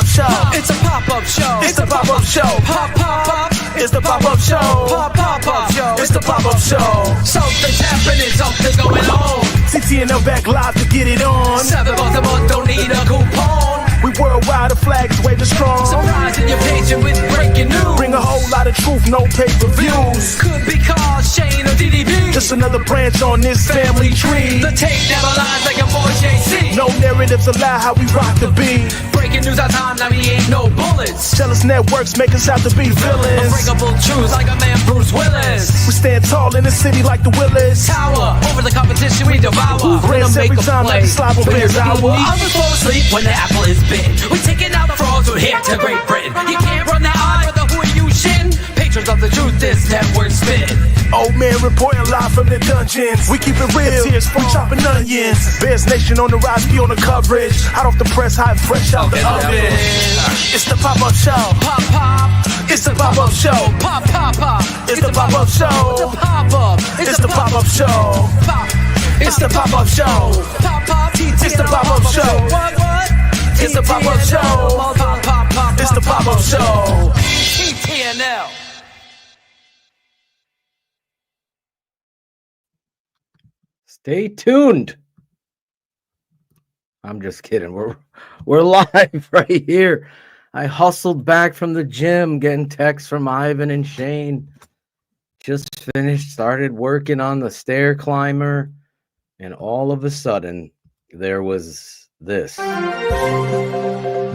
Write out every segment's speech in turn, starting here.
pop-up show. It's a pop-up show. It's the pop-up show. Pop, pop, pop. It's the pop-up show. Pop, pop, pop. It's the pop-up show. Something's happening, something's going on. TTNL back live to get it on. $7 a month, don't need a coupon. We worldwide, the flag is waving strong. Surprising your patient with breaking news. Bring a whole lot of truth, no pay-per-views. Could be called Shayne or DDB. Just another branch on this family tree. The tape never lies like a boy JC. No narratives allow how we rock the beat. Breaking news on time, now we ain't no bullets. Jealous networks make us out to be villains. Unbreakable truths like a man Bruce Willis. We stand tall in the city like the Willis. Tower, over the competition we devour. Brands every time like the slide on Bears Hour. I was fall asleep when the apple is big. We taking out the frauds who here to Great Britain. You can't run that eye, brother, who are you shin? Patrons of the truth, this network spin. Old man reporting live from the dungeons. We keep it real, tears from chopping onions. Bears Nation on the rise, be on the coverage. Hot off the press, hot fresh out the oven. It's the pop-up show. Pop, pop. It's the pop-up show. Pop, pop, pop. It's the pop-up show. It's the pop-up. It's the pop-up show. Pop. It's the pop-up show. Pop, pop. It's the pop-up show. What? It's the pop-up show. Pop, pop, pop. It's the pop-up show. TTNL. Stay tuned. I'm just kidding. We're live right here. I hustled back from the gym, getting texts from Ivan and Shayne. Just finished, started working on the stair climber, and all of a sudden, there was this.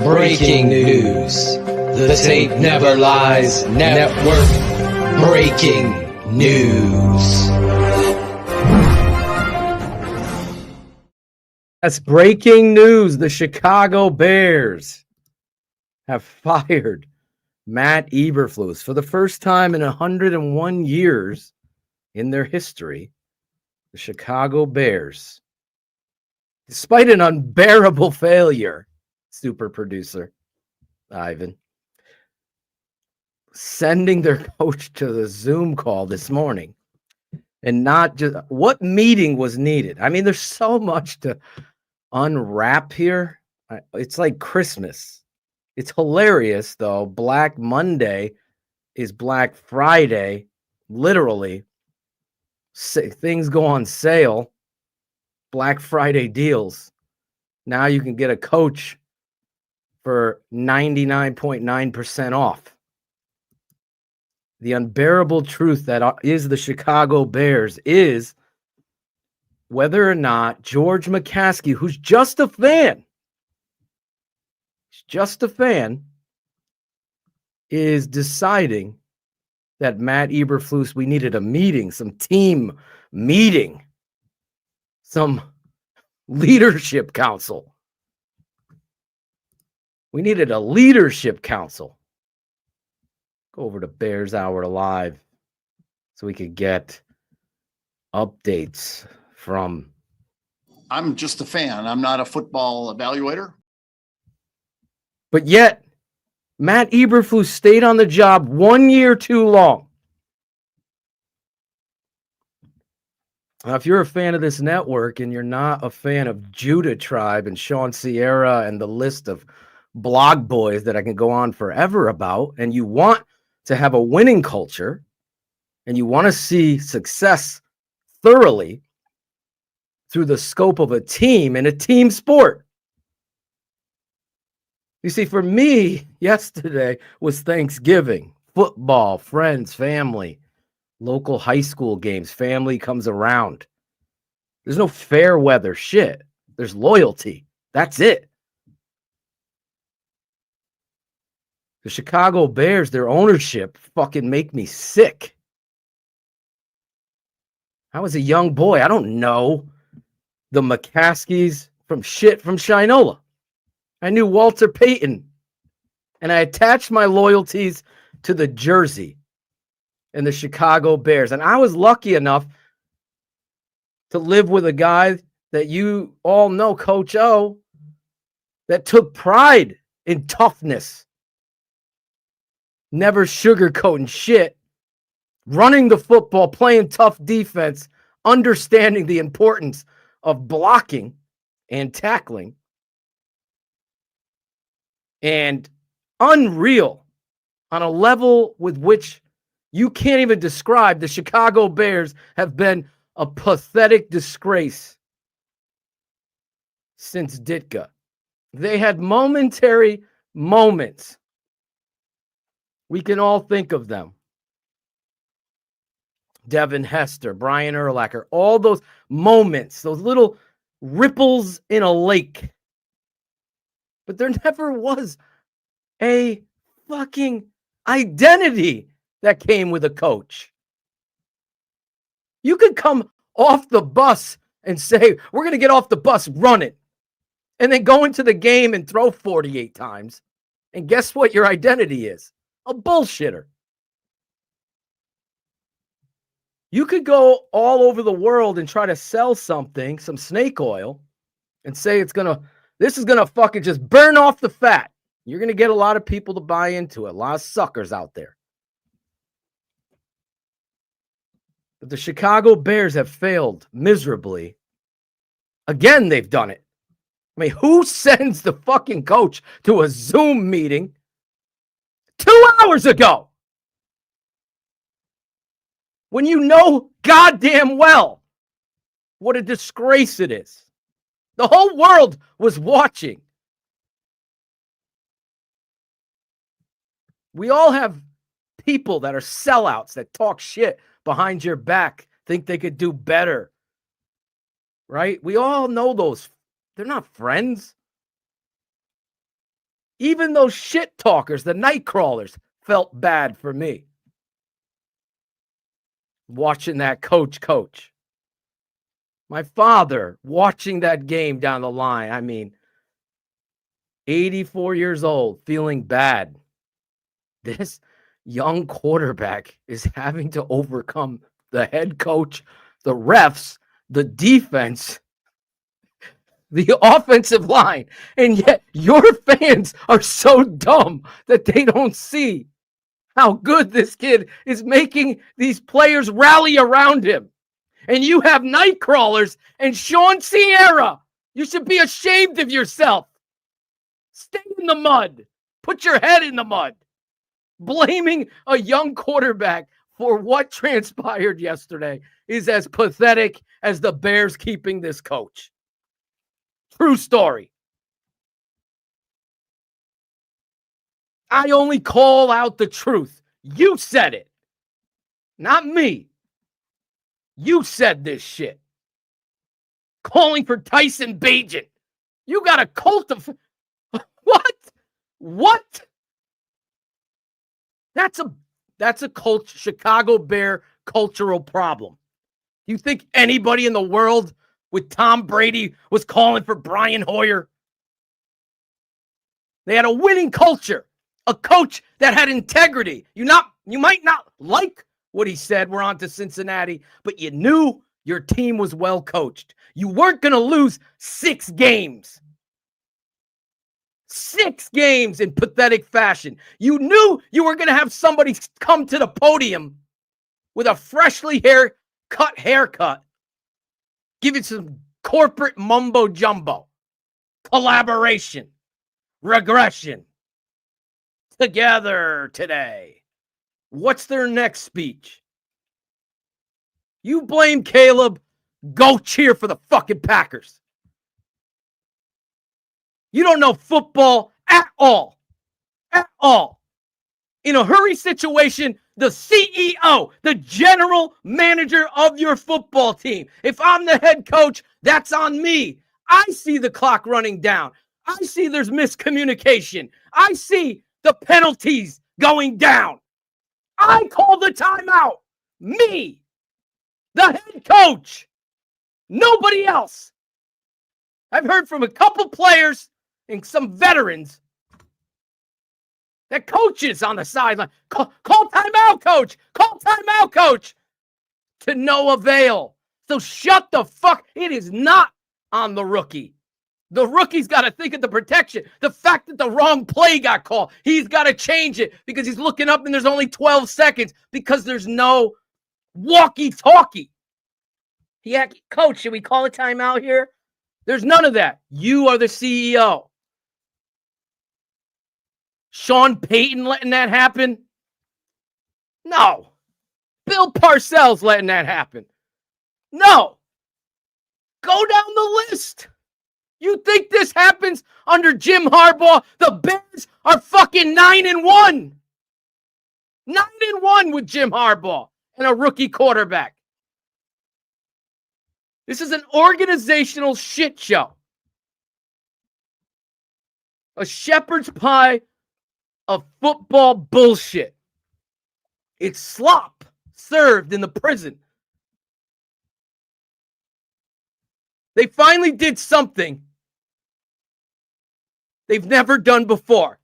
Breaking news. The Tape Never Lies Network. Breaking news. That's breaking news. The Chicago Bears have fired Matt Eberflus for the first time in 101 years in their history. The Chicago Bears, despite an unbearable failure, super producer Ivan, sending their coach to the Zoom call this morning, and not just what meeting was needed. I mean, there's so much to unwrap here. It's like Christmas. It's hilarious, though. Black Monday is Black Friday. Literally, things go on sale. Black Friday deals. Now you can get a coach for 99.9% off. The unbearable truth that is the Chicago Bears is whether or not George McCaskey, who's just a fan, is deciding that Matt Eberflus, we needed a meeting, some team meeting, some leadership council. We needed a leadership council. Go over to Bears Hour Live so we could get updates from. I'm just a fan. I'm not a football evaluator. But yet, Matt Eberflus stayed on the job 1 year too long. Now, if you're a fan of this network and you're not a fan of Judah Tribe and Sean Sierra and the list of blog boys that I can go on forever about, and you want to have a winning culture and you want to see success thoroughly through the scope of a team and a team sport. You see, for me, yesterday was Thanksgiving, football, friends, family, local high school games, family comes around. There's no fair weather shit. There's loyalty. That's it. The Chicago Bears, their ownership fucking make me sick. I was a young boy. I don't know the McCaskies from Shinola. I knew Walter Payton, and I attached my loyalties to the jersey and the Chicago Bears. And I was lucky enough to live with a guy that you all know, Coach O, that took pride in toughness, never sugarcoating shit, running the football, playing tough defense, understanding the importance of blocking and tackling. and unreal on a level with which you can't even describe. The Chicago Bears have been a pathetic disgrace since Ditka. They had momentary moments. We can all think of them. Devin Hester, Brian Urlacher, all those moments, those little ripples in a lake. But there never was a fucking identity that came with a coach. You could come off the bus and say, we're going to get off the bus, run it, and then go into the game and throw 48 times. And guess what your identity is? A bullshitter. You could go all over the world and try to sell something, some snake oil, and say this is gonna fucking just burn off the fat. You're gonna get a lot of people to buy into it, a lot of suckers out there. But the Chicago Bears have failed miserably. Again, they've done it. I mean, who sends the fucking coach to a Zoom meeting 2 hours ago? When you know goddamn well what a disgrace it is. The whole world was watching. We all have people that are sellouts that talk shit behind your back, think they could do better. Right? We all know those. They're not friends. Even those shit talkers, the night crawlers, felt bad for me. Watching that coach. My father watching that game down the line. I mean, 84 years old, feeling bad. This young quarterback is having to overcome the head coach, the refs, the defense, the offensive line. And yet your fans are so dumb that they don't see how good this kid is making these players rally around him. And you have night crawlers and Sean Sierra. You should be ashamed of yourself. Stay in the mud. Put your head in the mud. Blaming a young quarterback for what transpired yesterday is as pathetic as the Bears keeping this coach. True story. I only call out the truth. You said it. Not me. You said this shit. Calling for Tyson Bagent. You got a cult of... What? That's a Chicago Bear cultural problem. You think anybody in the world with Tom Brady was calling for Brian Hoyer? They had a winning culture. A coach that had integrity. You might not like what he said, we're on to Cincinnati, but you knew your team was well coached. You weren't going to lose 6 games. 6 games in pathetic fashion. You knew you were going to have somebody come to the podium with a freshly haircut, give you some corporate mumbo jumbo, collaboration, regression. Together today. What's their next speech? You blame Caleb, go cheer for the fucking Packers. You don't know football at all. At all. In a hurry situation, the CEO, the general manager of your football team. If I'm the head coach, that's on me. I see the clock running down. I see there's miscommunication. I see the penalties going down. I call the timeout. Me, the head coach. Nobody else. I've heard from a couple players and some veterans that coaches on the sideline. Call timeout, coach. Call timeout, coach. To no avail. So shut the fuck. It is not on the rookie. The rookie's got to think of the protection. The fact that the wrong play got called, he's got to change it because he's looking up and there's only 12 seconds because there's no walkie-talkie. Yeah, coach, should we call a timeout here? There's none of that. You are the CEO. Sean Payton letting that happen? No. Bill Parcells letting that happen? No. Go down the list. You think this happens under Jim Harbaugh? The Bears are fucking 9-1. 9-1 with Jim Harbaugh and a rookie quarterback. This is an organizational shit show. A shepherd's pie of football bullshit. It's slop served in the prison. They finally did something they've never done before.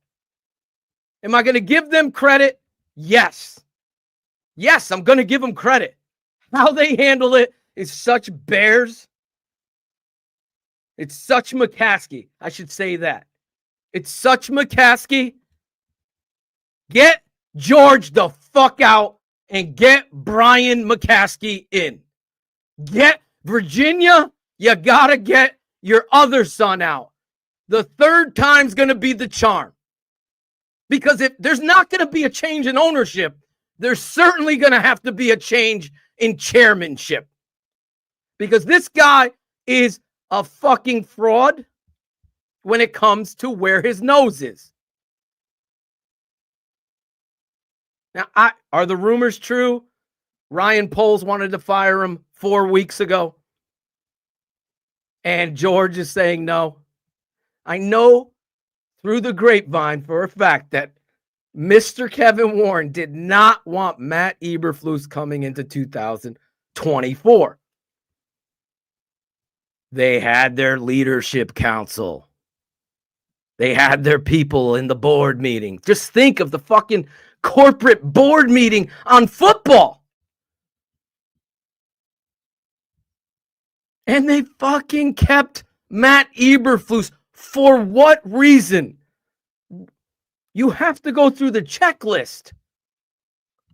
Am I going to give them credit? Yes. Yes, I'm going to give them credit. How they handle it is such Bears. It's such McCaskey. I should say that. It's such McCaskey. Get George the fuck out and get Brian McCaskey in. Get Virginia. You got to get your other son out. The third time's going to be the charm. Because if there's not going to be a change in ownership, there's certainly going to have to be a change in chairmanship. Because this guy is a fucking fraud when it comes to where his nose is. Now, are the rumors true? Ryan Poles wanted to fire him 4 weeks ago. And George is saying no. I know through the grapevine for a fact that Mr. Kevin Warren did not want Matt Eberflus coming into 2024. They had their leadership council. They had their people in the board meeting. Just think of the fucking corporate board meeting on football. And they fucking kept Matt Eberflus. For what reason? You have to go through the checklist.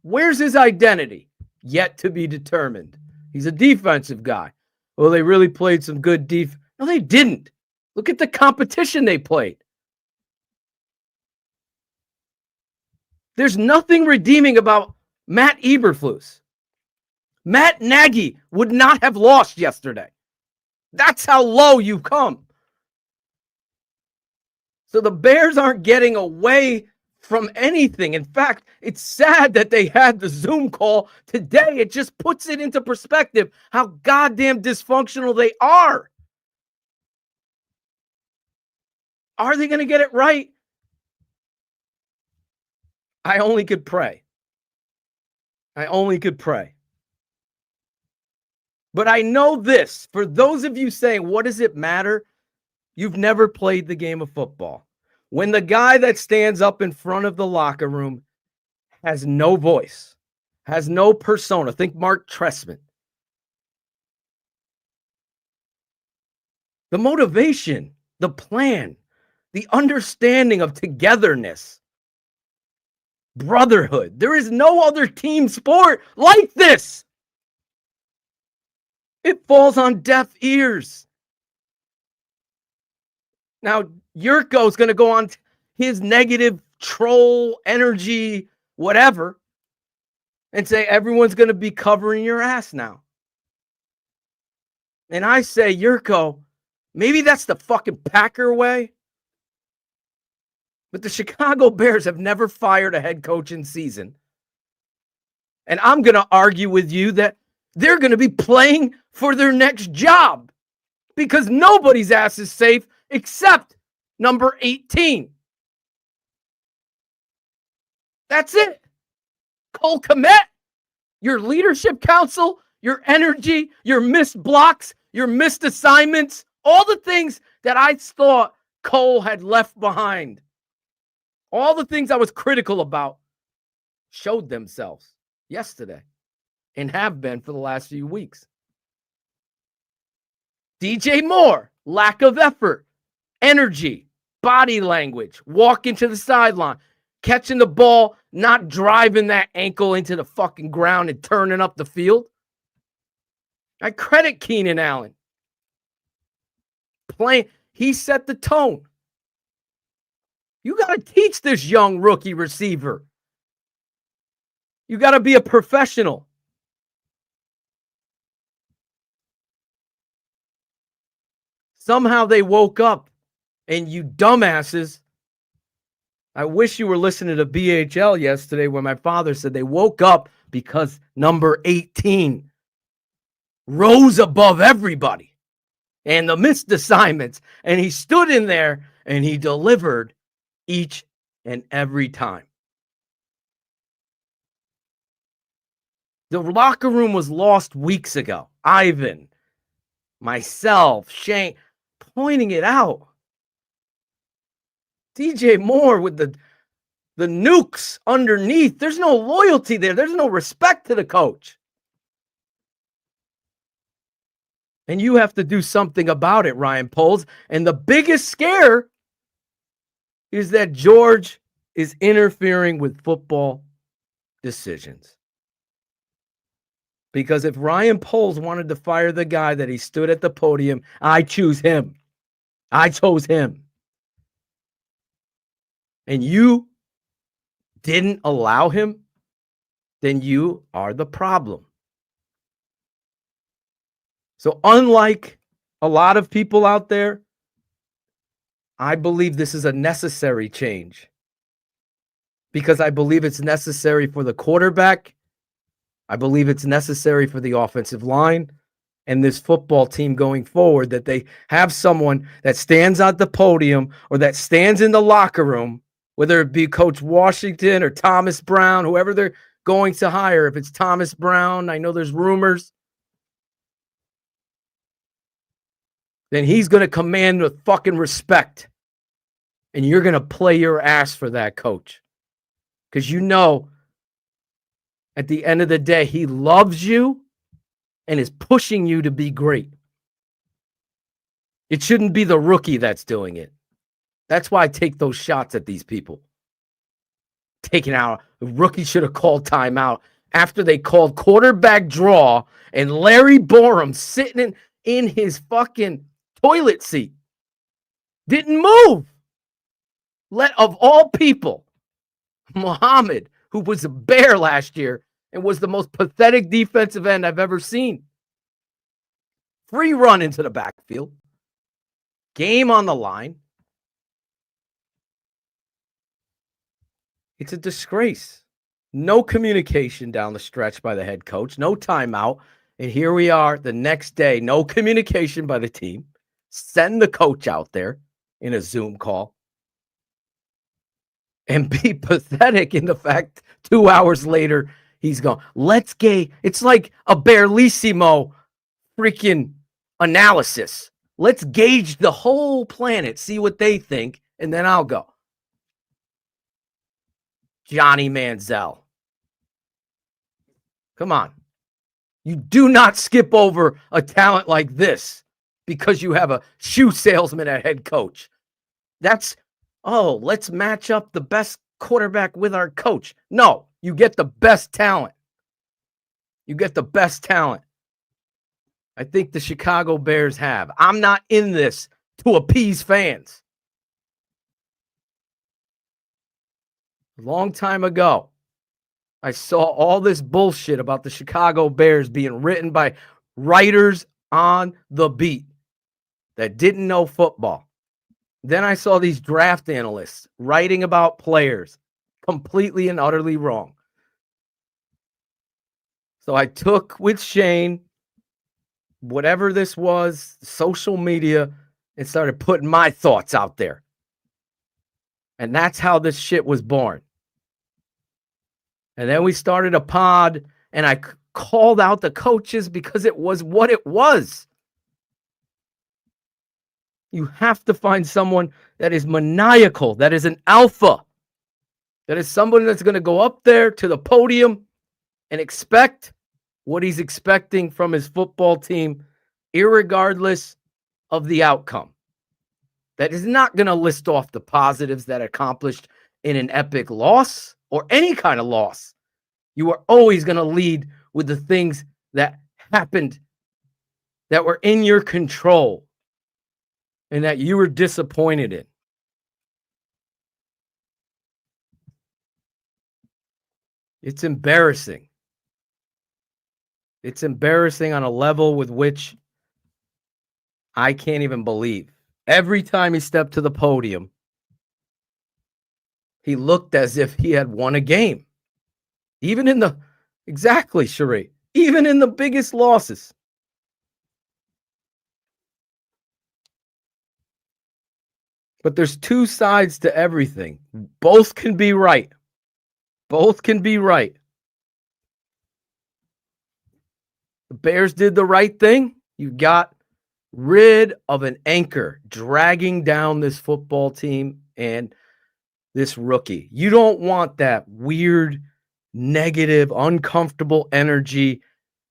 Where's his identity? Yet to be determined. He's a defensive guy. Well, they really played some good defense. No, they didn't. Look at the competition they played. There's nothing redeeming about Matt Eberflus. Matt Nagy would not have lost yesterday. That's how low you've come. So the Bears aren't getting away from anything. In fact, it's sad that they had the Zoom call today. It just puts it into perspective how goddamn dysfunctional they are. Are they going to get it right? I only could pray. I only could pray. But I know this, for those of you saying, what does it matter? You've never played the game of football. When the guy that stands up in front of the locker room has no voice, has no persona, think Mark Trestman. The motivation, the plan, the understanding of togetherness, brotherhood. There is no other team sport like this. It falls on deaf ears. Now, Yurko's going to go on his negative troll energy, whatever, and say everyone's going to be covering your ass now. And I say, Yurko, maybe that's the fucking Packer way. But the Chicago Bears have never fired a head coach in season. And I'm going to argue with you that they're going to be playing for their next job because nobody's ass is safe except number 18. That's it. Cole Kmet, your leadership council, your energy, your missed blocks, your missed assignments, all the things that I thought Cole had left behind, all the things I was critical about showed themselves yesterday and have been for the last few weeks. DJ Moore, lack of effort, energy, body language, walking to the sideline, catching the ball, not driving that ankle into the fucking ground and turning up the field. I credit Keenan Allen. He set the tone. You got to teach this young rookie receiver. You got to be a professional. Somehow they woke up, and you dumbasses, I wish you were listening to BHL yesterday when my father said they woke up because number 18 rose above everybody and the missed assignments. And he stood in there and he delivered each and every time. The locker room was lost weeks ago. Ivan, myself, Shayne, pointing it out. DJ Moore with the nukes underneath. There's no loyalty there. There's no respect to the coach. And you have to do something about it, Ryan Poles. And the biggest scare is that George is interfering with football decisions. Because if Ryan Poles wanted to fire the guy that he stood at the podium, I choose him. I chose him. And you didn't allow him, then you are the problem. So unlike a lot of people out there, I believe this is a necessary change because I believe it's necessary for the quarterback. I believe it's necessary for the offensive line and this football team going forward, that they have someone that stands at the podium or that stands in the locker room, whether it be Coach Washington or Thomas Brown, whoever they're going to hire. If it's Thomas Brown, I know there's rumors, then he's going to command with fucking respect. And you're going to play your ass for that coach. Because you know, at the end of the day, he loves you and is pushing you to be great. It shouldn't be the rookie that's doing it. That's why I take those shots at these people. Taking out, the rookie should have called timeout after they called quarterback draw and Larry Borum sitting in his fucking toilet seat. Didn't move. Of all people, Muhammad, who was a bear last year and was the most pathetic defensive end I've ever seen. Free run into the backfield. Game on the line. It's a disgrace. No communication down the stretch by the head coach. No timeout. And here we are the next day. No communication by the team. Send the coach out there in a Zoom call. And be pathetic in the fact 2 hours later, he's gone. It's like a Barlissimo freaking analysis. Let's gauge the whole planet, see what they think, and then I'll go. Johnny Manziel. Come on. You do not skip over a talent like this because you have a shoe salesman at head coach. Let's match up the best quarterback with our coach. No, you get the best talent. You get the best talent. I think the Chicago Bears have. I'm not in this to appease fans. A long time ago, I saw all this bullshit about the Chicago Bears being written by writers on the beat that didn't know football. Then I saw these draft analysts writing about players completely and utterly wrong. So I took with Shayne, whatever this was, social media, and started putting my thoughts out there. And that's how this shit was born. And then we started a pod, and I called out the coaches because it was what it was. You have to find someone that is maniacal, that is an alpha, that is someone that's going to go up there to the podium and expect what he's expecting from his football team, irregardless of the outcome. That is not going to list off the positives that accomplished in an epic loss or any kind of loss. You are always going to lead with the things that happened that were in your control and that you were disappointed in. It's embarrassing. It's embarrassing on a level with which I can't even believe. Every time he stepped to the podium, he looked as if he had won a game. Even in the, exactly, Sheree, even in the biggest losses. But there's two sides to everything. Both can be right. Both can be right. The Bears did the right thing. You got rid of an anchor dragging down this football team and this rookie. You don't want that weird, negative, uncomfortable energy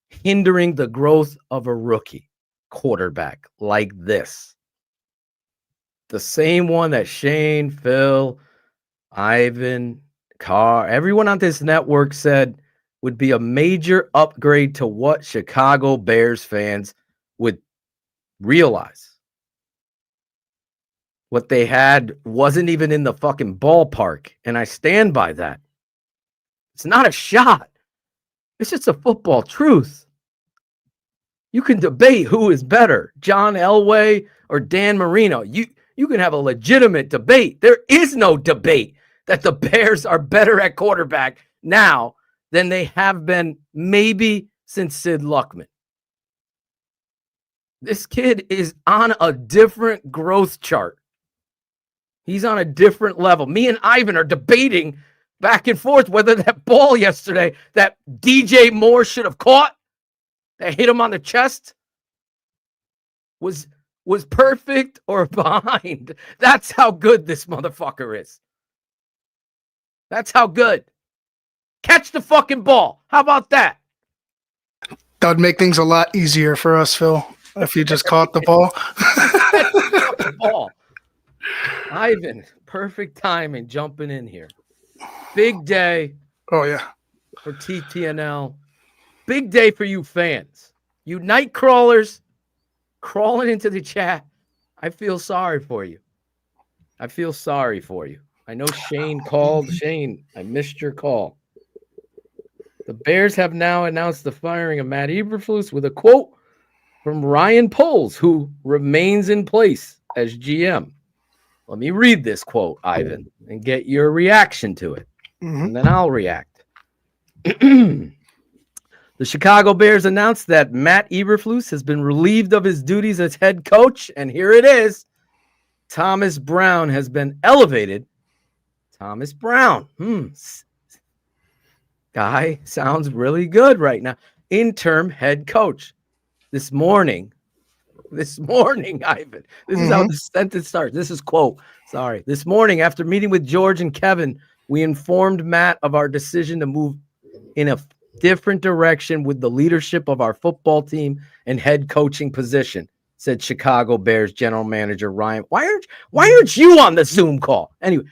hindering the growth of a rookie quarterback like this. The same one that Shayne, Phil, Ivan, Carr, everyone on this network said would be a major upgrade to what Chicago Bears fans would realize. What they had wasn't even in the fucking ballpark, and I stand by that. It's not a shot. It's just a football truth. You can debate who is better, John Elway or Dan Marino. You can have a legitimate debate. There is no debate that the Bears are better at quarterback now than they have been maybe since Sid Luckman. This kid is on a different growth chart. He's on a different level. Me and Ivan are debating back and forth whether that ball yesterday that DJ Moore should have caught, that hit him on the chest, was perfect or behind. That's how good this motherfucker is. That's how good. Catch the fucking ball. How about that? That would make things a lot easier for us, Phil, if you just caught the ball. The ball. Ivan, perfect timing jumping in here. Big day. Oh, yeah. For TTNL. Big day for you fans. You night crawlers crawling into the chat. I feel sorry for you. I feel sorry for you. I know Shayne called. Shayne, I missed your call. The Bears have now announced the firing of Matt Eberflus with a quote from Ryan Poles, who remains in place as GM. Let me read this quote, Ivan, and get your reaction to it. And then I'll react. The Chicago Bears announced that Matt Eberflus has been relieved of his duties as head coach, and here it is. Thomas Brown has been elevated. Thomas Brown. Guy sounds really good right now. Interim head coach. This morning, Ivan. This is how the sentence starts. This is quote. Sorry. This morning, after meeting with George and Kevin, we informed Matt of our decision to move in a different direction with the leadership of our football team and head coaching position, said Chicago Bears general manager Ryan. Why aren't you on the Zoom call? Anyway,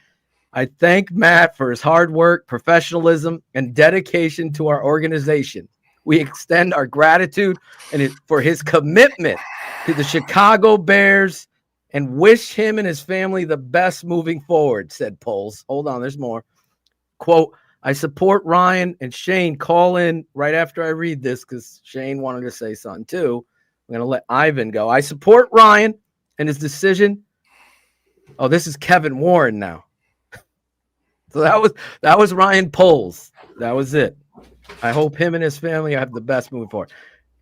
I thank Matt for his hard work, professionalism, and dedication to our organization. We extend our gratitude for his commitment to the Chicago Bears and wish him and his family the best moving forward, said Poles. Hold on, there's more. Quote, I support Ryan and Shayne. Call in right after I read this because Shayne wanted to say something too. I'm going to let Ivan go. I support Ryan and his decision. Oh, this is Kevin Warren now. So that was Ryan Poles. That was it. I hope him and his family have the best moving forward.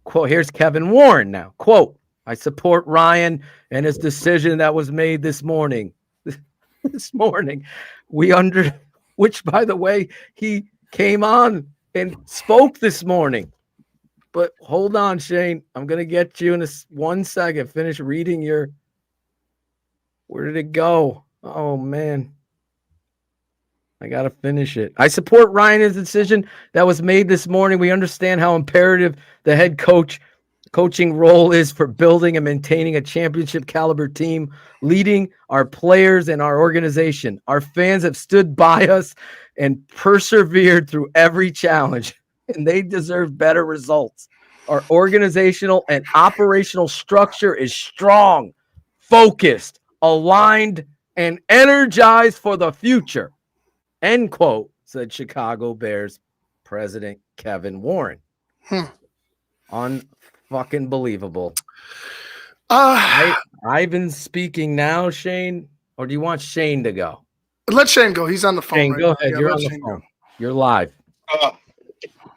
Quote, here's Kevin Warren now. Quote, I support Ryan and his decision that was made this morning. This morning. Which, by the way, he came on and spoke this morning. But hold on, Shayne. I'm going to get you in 1 second. Finish reading your... Where did it go? Oh, man. I got to finish it. I support Ryan's decision that was made this morning. We understand how imperative the head coaching role is for building and maintaining a championship caliber team, leading our players and our organization. Our fans have stood by us and persevered through every challenge, and they deserve better results. Our organizational and operational structure is strong, focused, aligned, and energized for the future. End quote, said Chicago Bears President Kevin Warren. Unfucking believable. Ivan's speaking now, Shayne, or do you want Shayne to go? Let Shayne go. He's on the phone. Shayne, right go now. ahead. Yeah, You're let on the Shayne phone. go. You're live.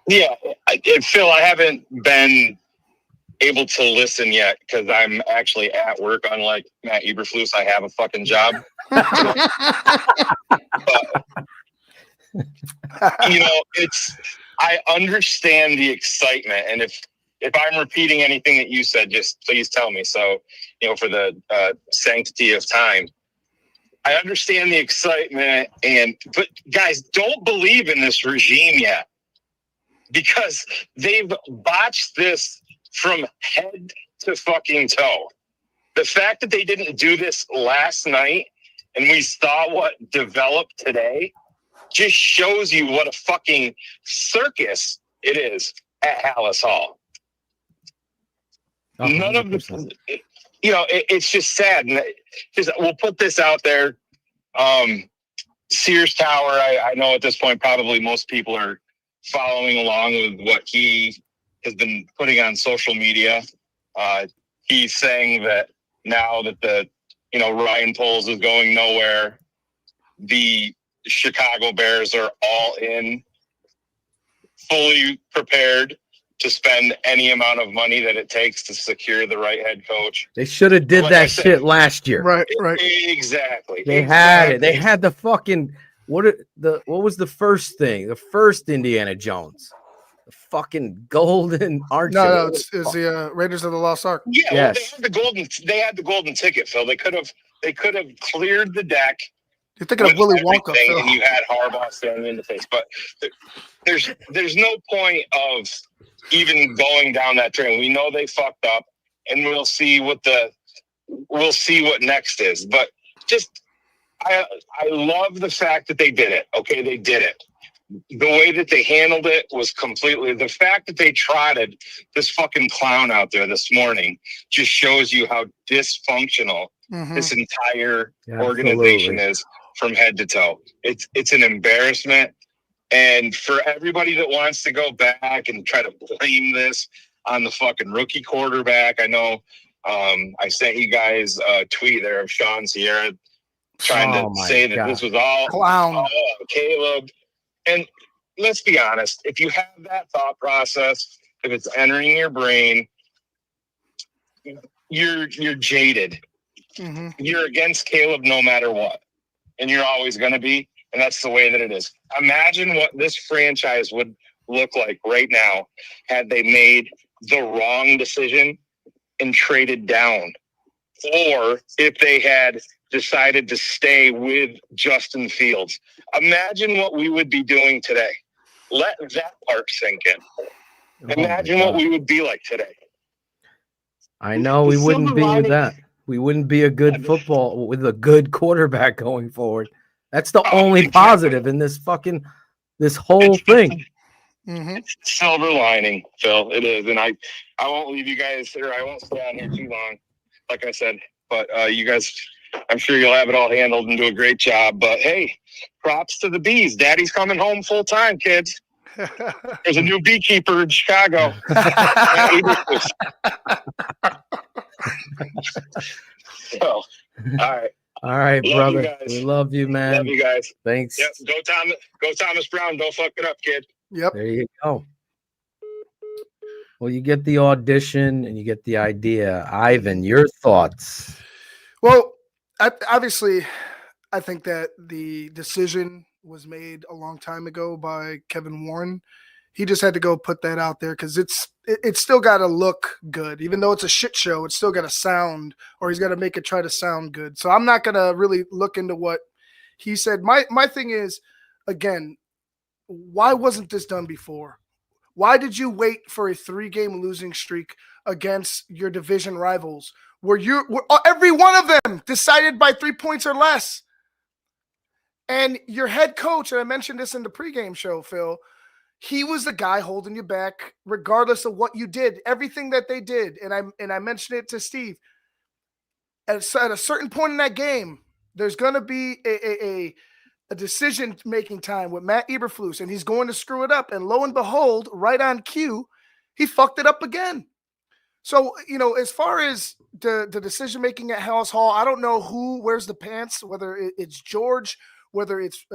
Yeah, Phil, I haven't been able to listen yet because I'm actually at work. Unlike Matt Eberflus, I have a fucking job. I understand the excitement, and if I'm repeating anything that you said, just please tell me. So, for the sanctity of time, I understand the excitement, but guys, don't believe in this regime yet, because they've botched this from head to fucking toe. The fact that they didn't do this last night and we saw what developed today just shows you what a fucking circus it is at Hallis Hall. 100%. None of the, it's just sad. And we'll put this out there. Sears Tower, I know at this point, probably most people are following along with what he has been putting on social media. He's saying that now that the Ryan Poles is going nowhere, the Chicago Bears are all in, fully prepared to spend any amount of money that it takes to secure the right head coach. They should have did that shit last year. Right. Exactly. They had it. They had the fucking what was the first thing? The first Indiana Jones. The fucking golden archer. No, it's the Raiders of the Lost Ark. Yeah, yes. Well, they had the golden ticket, Phil. They could have cleared the deck. You're thinking of Willy Wonka, Phil. And you had Harbaugh staring in the face. But there's no point of even going down that train. We know they fucked up, and we'll see what next is. But just I love the fact that they did it. Okay, they did it. The way that they handled it was completely. The fact that they trotted this fucking clown out there this morning just shows you how dysfunctional this entire organization is from head to toe. It's an embarrassment. And for everybody that wants to go back and try to blame this on the fucking rookie quarterback, I know I sent you guys a tweet there of Sean Sierra trying to say that this was all Caleb. And let's be honest, if you have that thought process, if it's entering your brain, you're jaded. You're against Caleb no matter what. And you're always going to be. And that's the way that it is. Imagine what this franchise would look like right now had they made the wrong decision and traded down. Or if they had decided to stay with Justin Fields. Imagine what we would be doing today. Let that part sink in. Imagine what we would be like today. I know we wouldn't be with that. We wouldn't be a good football with a good quarterback going forward. That's the only positive in this whole thing. Silver lining, Phil. It is. And I won't leave you guys here. I won't stay on here too long, like I said. But you guys, I'm sure you'll have it all handled and do a great job. But hey, props to the bees. Daddy's coming home full time, kids. There's a new beekeeper in Chicago. So, all right, love brother. We love you, man. Love you guys. Thanks. Yep. Go Thomas Brown. Don't fuck it up, kid. Yep. There you go. Well, you get the audition and you get the idea. Ivan, your thoughts? Well, obviously, I think that the decision was made a long time ago by Kevin Warren. He just had to go put that out there because it's still got to look good. Even though it's a shit show, it's still got to sound, or he's got to make it try to sound good. So I'm not going to really look into what he said. My thing is, again, why wasn't this done before? Why did you wait for a 3-game losing streak against your division rivals where every one of them decided by 3 points or less? And your head coach, and I mentioned this in the pregame show, Phil, he was the guy holding you back regardless of what you did, everything that they did. And I mentioned it to Steve. At a certain point in that game, there's going to be a decision-making time with Matt Eberflus, and he's going to screw it up. And lo and behold, right on cue, he fucked it up again. So, as far as the decision-making at House Hall, I don't know who wears the pants, whether it's George, whether it's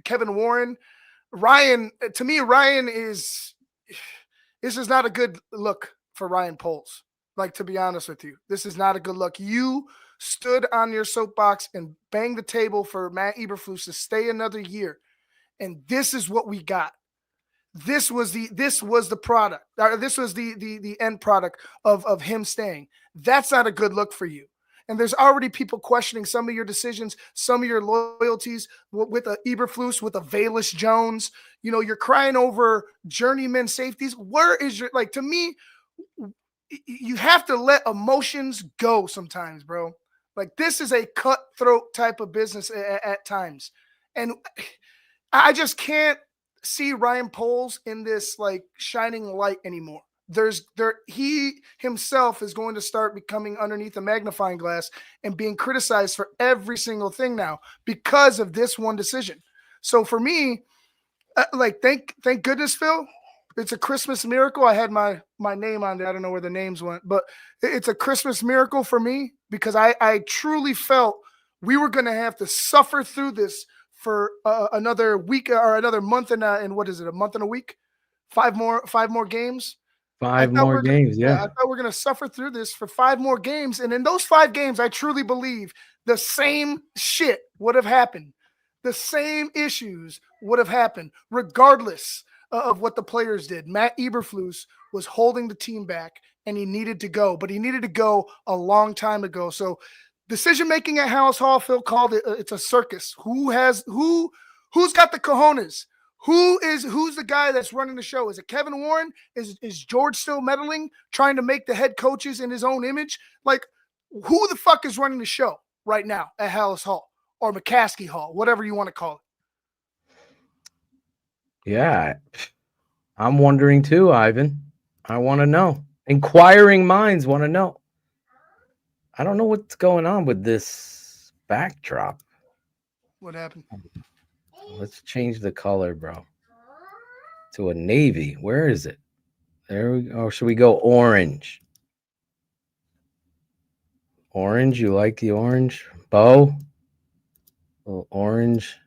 Kevin Warren. Ryan, to me, this is not a good look for Ryan Poles. Like, to be honest with you, this is not a good look. You stood on your soapbox and banged the table for Matt Eberflus to stay another year. And this is what we got. This was the product. This was the end product of him staying. That's not a good look for you. And there's already people questioning some of your decisions, some of your loyalties with a Eberflus, with a Velus Jones. You're crying over journeyman safeties. Where is your, like, to me, you have to let emotions go sometimes, bro. Like, this is a cutthroat type of business at times. And I just can't see Ryan Poles in this like shining light anymore. He himself is going to start becoming underneath a magnifying glass and being criticized for every single thing now because of this one decision. So for me, thank goodness, Phil. It's a Christmas miracle. I had my name on there. I don't know where the names went, but it's a Christmas miracle for me because I truly felt we were going to have to suffer through this for another week or another month and what is it? A month and a week? 5 more games. 5 more games. Yeah. I thought we're going to suffer through this for 5 more games. And in those 5 games, I truly believe the same shit would have happened. The same issues would have happened regardless of what the players did. Matt Eberflus was holding the team back and he needed to go, but he needed to go a long time ago. So decision-making at House Hall, Phil called it, it's a circus. Who's got the cojones? Who's the guy that's running the show? Is it Kevin Warren? Is George still meddling, trying to make the head coaches in his own image? Like, who the fuck is running the show right now at House Hall or McCaskey Hall, whatever you want to call it? Yeah, I'm wondering too, Ivan. I want to know. Inquiring minds want to know. I don't know what's going on with this backdrop. What happened? Let's change the color, bro, to a navy. Where is it? There we go. Or should we go orange? Orange, you like the orange? Bo? A little orange.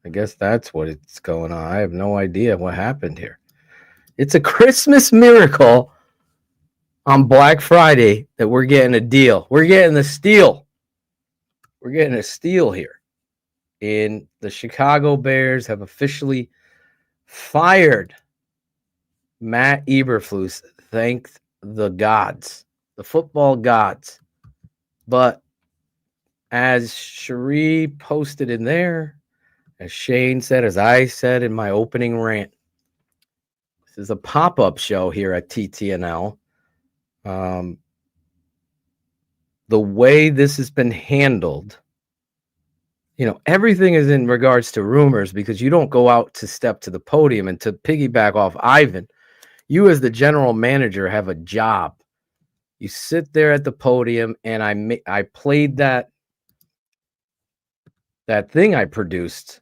I guess that's what it's going on. I have no idea what happened here. It's a Christmas miracle on Black Friday that we're getting a deal. We're getting the steal. We're getting a steal here. And the Chicago Bears have officially fired Matt Eberflus. Thank the gods, the football gods. But as Cherie posted in there, as Shayne said, as I said in my opening rant, this is a pop-up show here at TTNL. The way this has been handled, everything is in regards to rumors because you don't go out to step to the podium. And to piggyback off Ivan, you as the general manager have a job. You sit there at the podium, and I played that thing I produced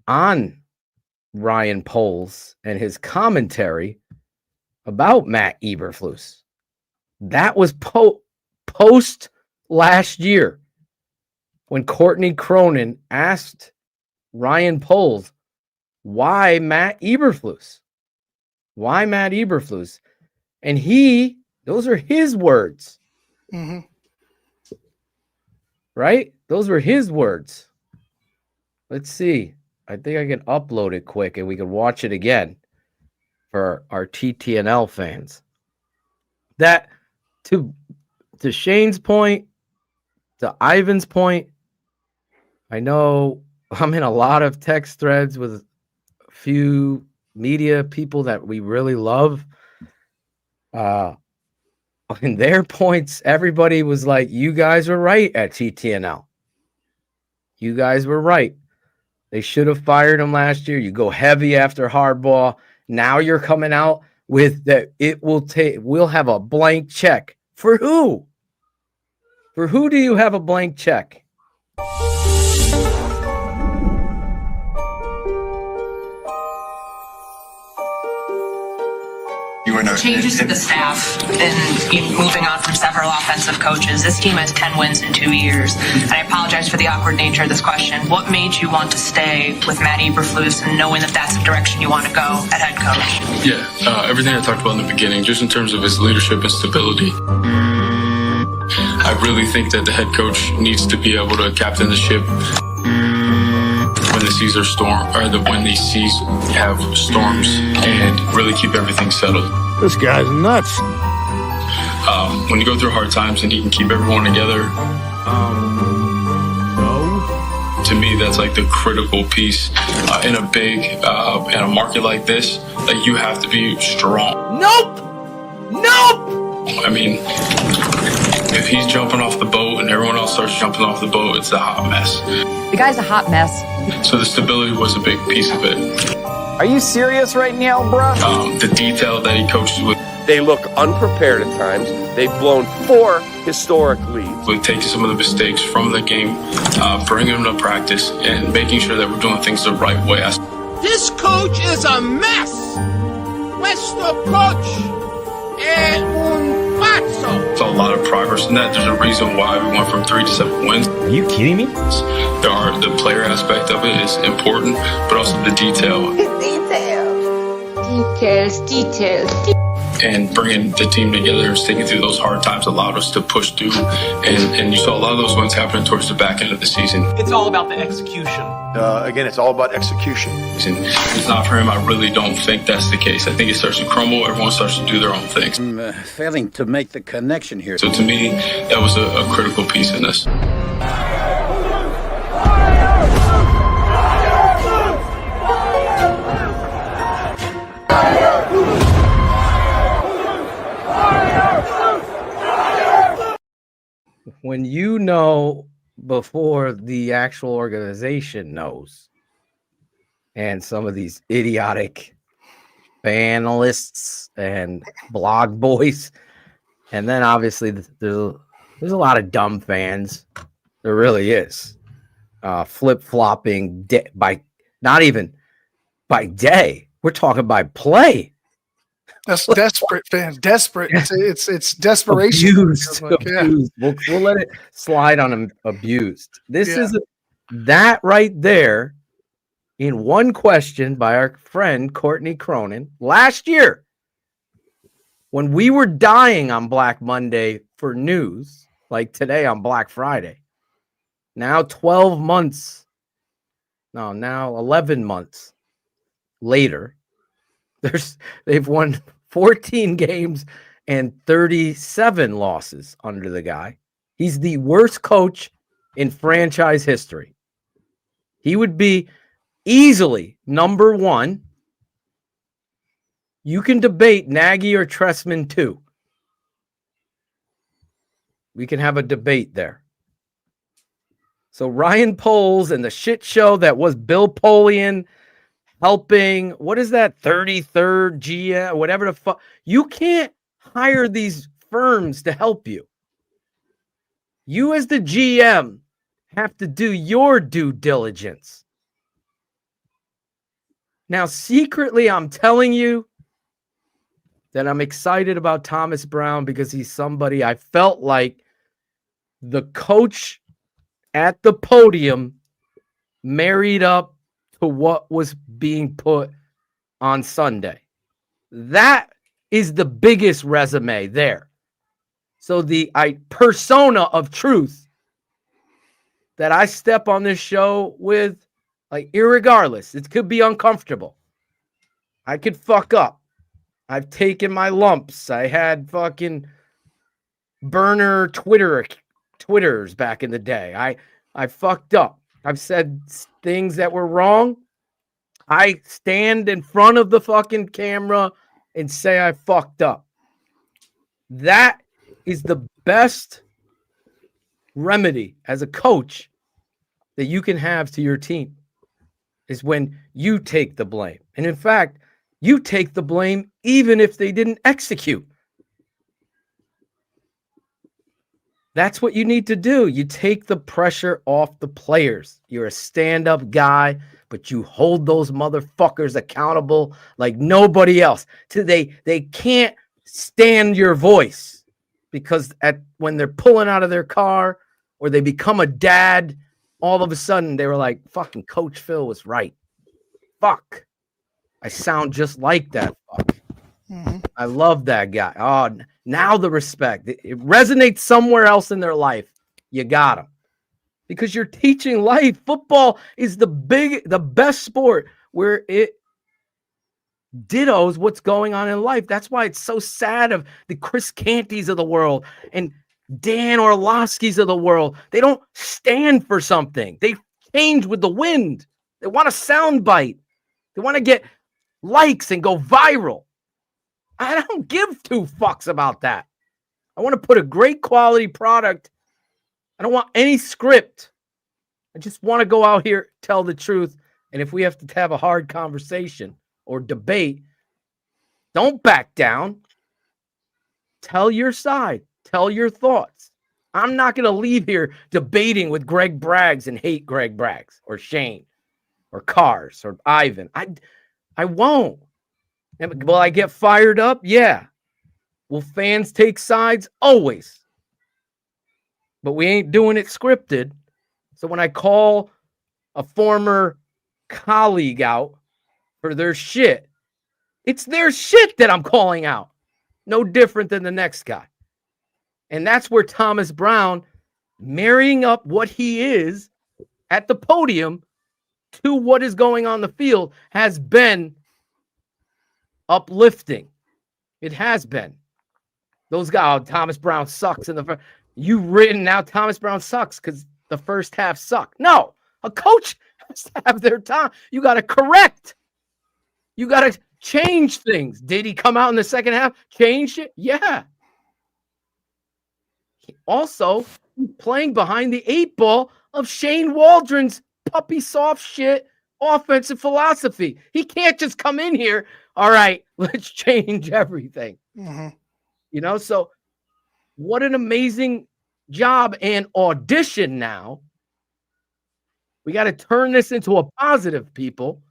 on Ryan Poles and his commentary about Matt Eberflus. That was post last year when Courtney Cronin asked Ryan Poles, why Matt Eberflus? Why Matt Eberflus? And those are his words. Mm-hmm. Right? Those were his words. Let's see. I think I can upload it quick and we can watch it again for our TTNL fans. That, to Shayne's point, to Ivan's point, I know I'm in a lot of text threads with a few media people that we really love. In their points, everybody was like, you guys were right at TTNL. You guys were right. They should have fired him last year. You go heavy after Hardball. Now you're coming out with that we'll have a blank check. For who? For who do you have a blank check? Changes to the staff and moving on from several offensive coaches. This team has 10 wins in 2 years. And I apologize for the awkward nature of this question. What made you want to stay with Matt Eberflus and knowing that that's the direction you want to go at head coach? Yeah, everything I talked about in the beginning, just in terms of his leadership and stability. I really think that the head coach needs to be able to captain the ship when the seas are when these seas have storms, and really keep everything settled. This guy's nuts. When you go through hard times and he can keep everyone together, to me, that's like the critical piece in a market like this. Like, you have to be strong. Nope. I mean, if he's jumping off the boat and everyone else starts jumping off the boat, it's a hot mess. The guy's a hot mess. So the stability was a big piece of it. Are you serious right now, bro? The detail that he coaches with. They look unprepared at times. They've blown 4 historic leads. With taking some of the mistakes from the game, bringing them to practice, and making sure that we're doing things the right way. This coach is a mess. Questo coach è un pazzo. So a lot of progress in that. There's a reason why we went from 3 to 7 wins. Are you kidding me? The player aspect of it is important, but also the detail. Details. And bringing the team together and sticking through those hard times allowed us to push through. And you saw a lot of those wins happening towards the back end of the season. It's all about the execution. Again, it's all about execution. And if it's not for him, I really don't think that's the case. I think it starts to crumble. Everyone starts to do their own things. I'm failing to make the connection here. So to me, that was a critical piece in this. When you know before the actual organization knows, and some of these idiotic panelists and blog boys, and then obviously there's a lot of dumb fans. There really is. Flip-flopping by not even by day. We're talking by play. That's desperate fans. Desperate. It's desperation. Abused. Yeah. We'll let it slide on them. Abused. This is that right there in one question by our friend Courtney Cronin last year when we were dying on Black Monday for news, like today on Black Friday. Now 12 months. No, now 11 months later. They've won 14 games and 37 losses under the guy. He's the worst coach in franchise history. He would be easily number 1. You can debate Nagy or Trestman too. We can have a debate there. So Ryan Poles and the shit show that was Bill Polian helping, what is that, 33rd GM, whatever the fuck. You can't hire these firms to help you. You as the GM have to do your due diligence. Now, secretly, I'm telling you that I'm excited about Thomas Brown because he's somebody I felt like the coach at the podium married up to what was being put on Sunday. That is the biggest resume there. So the persona of truth that I step on this show with, like, irregardless, it could be uncomfortable. I could fuck up. I've taken my lumps. I had fucking burner Twitters back in the day. I fucked up. I've said things that were wrong. I stand in front of the fucking camera and say I fucked up. That is the best remedy as a coach that you can have to your team, is when you take the blame. And in fact, you take the blame even if they didn't execute. That's what you need to do. You take the pressure off the players. You're a stand-up guy, but you hold those motherfuckers accountable like nobody else. They can't stand your voice because when they're pulling out of their car or they become a dad, all of a sudden they were like, fucking Coach Phil was right. Fuck. I sound just like that. Fuck. I love that guy. Oh, now the respect. It resonates somewhere else in their life. You got him. Because you're teaching life. Football is the best sport where it dittos what's going on in life. That's why it's so sad of the Chris Cantys of the world and Dan Orlovsky's of the world. They don't stand for something. They change with the wind. They want a soundbite. They want to get likes and go viral. I don't give two fucks about that. I want to put a great quality product. I don't want any script. I just want to go out here, tell the truth. And if we have to have a hard conversation or debate, don't back down. Tell your side. Tell your thoughts. I'm not going to leave here debating with Greg Braggs and hate Greg Braggs or Shayne or Cars or Ivan. I won't. Will I get fired up? Yeah. Will fans take sides? Always. But we ain't doing it scripted. So when I call a former colleague out for their shit, it's their shit that I'm calling out. No different than the next guy. And that's where Thomas Brown, marrying up what he is at the podium to what is going on the field, has been uplifting. It has been. Those guys, oh, Thomas Brown sucks in the first. You've written now Thomas Brown sucks because the first half sucked. No, a coach has to have their time. You got to correct. You got to change things. Did he come out in the second half? Changed it? Yeah. Also, playing behind the 8 ball of Shane Waldron's puppy soft shit offensive philosophy. He can't just come in here. All right, let's change everything. You know, so what an amazing job and audition now. We got to turn this into a positive, people,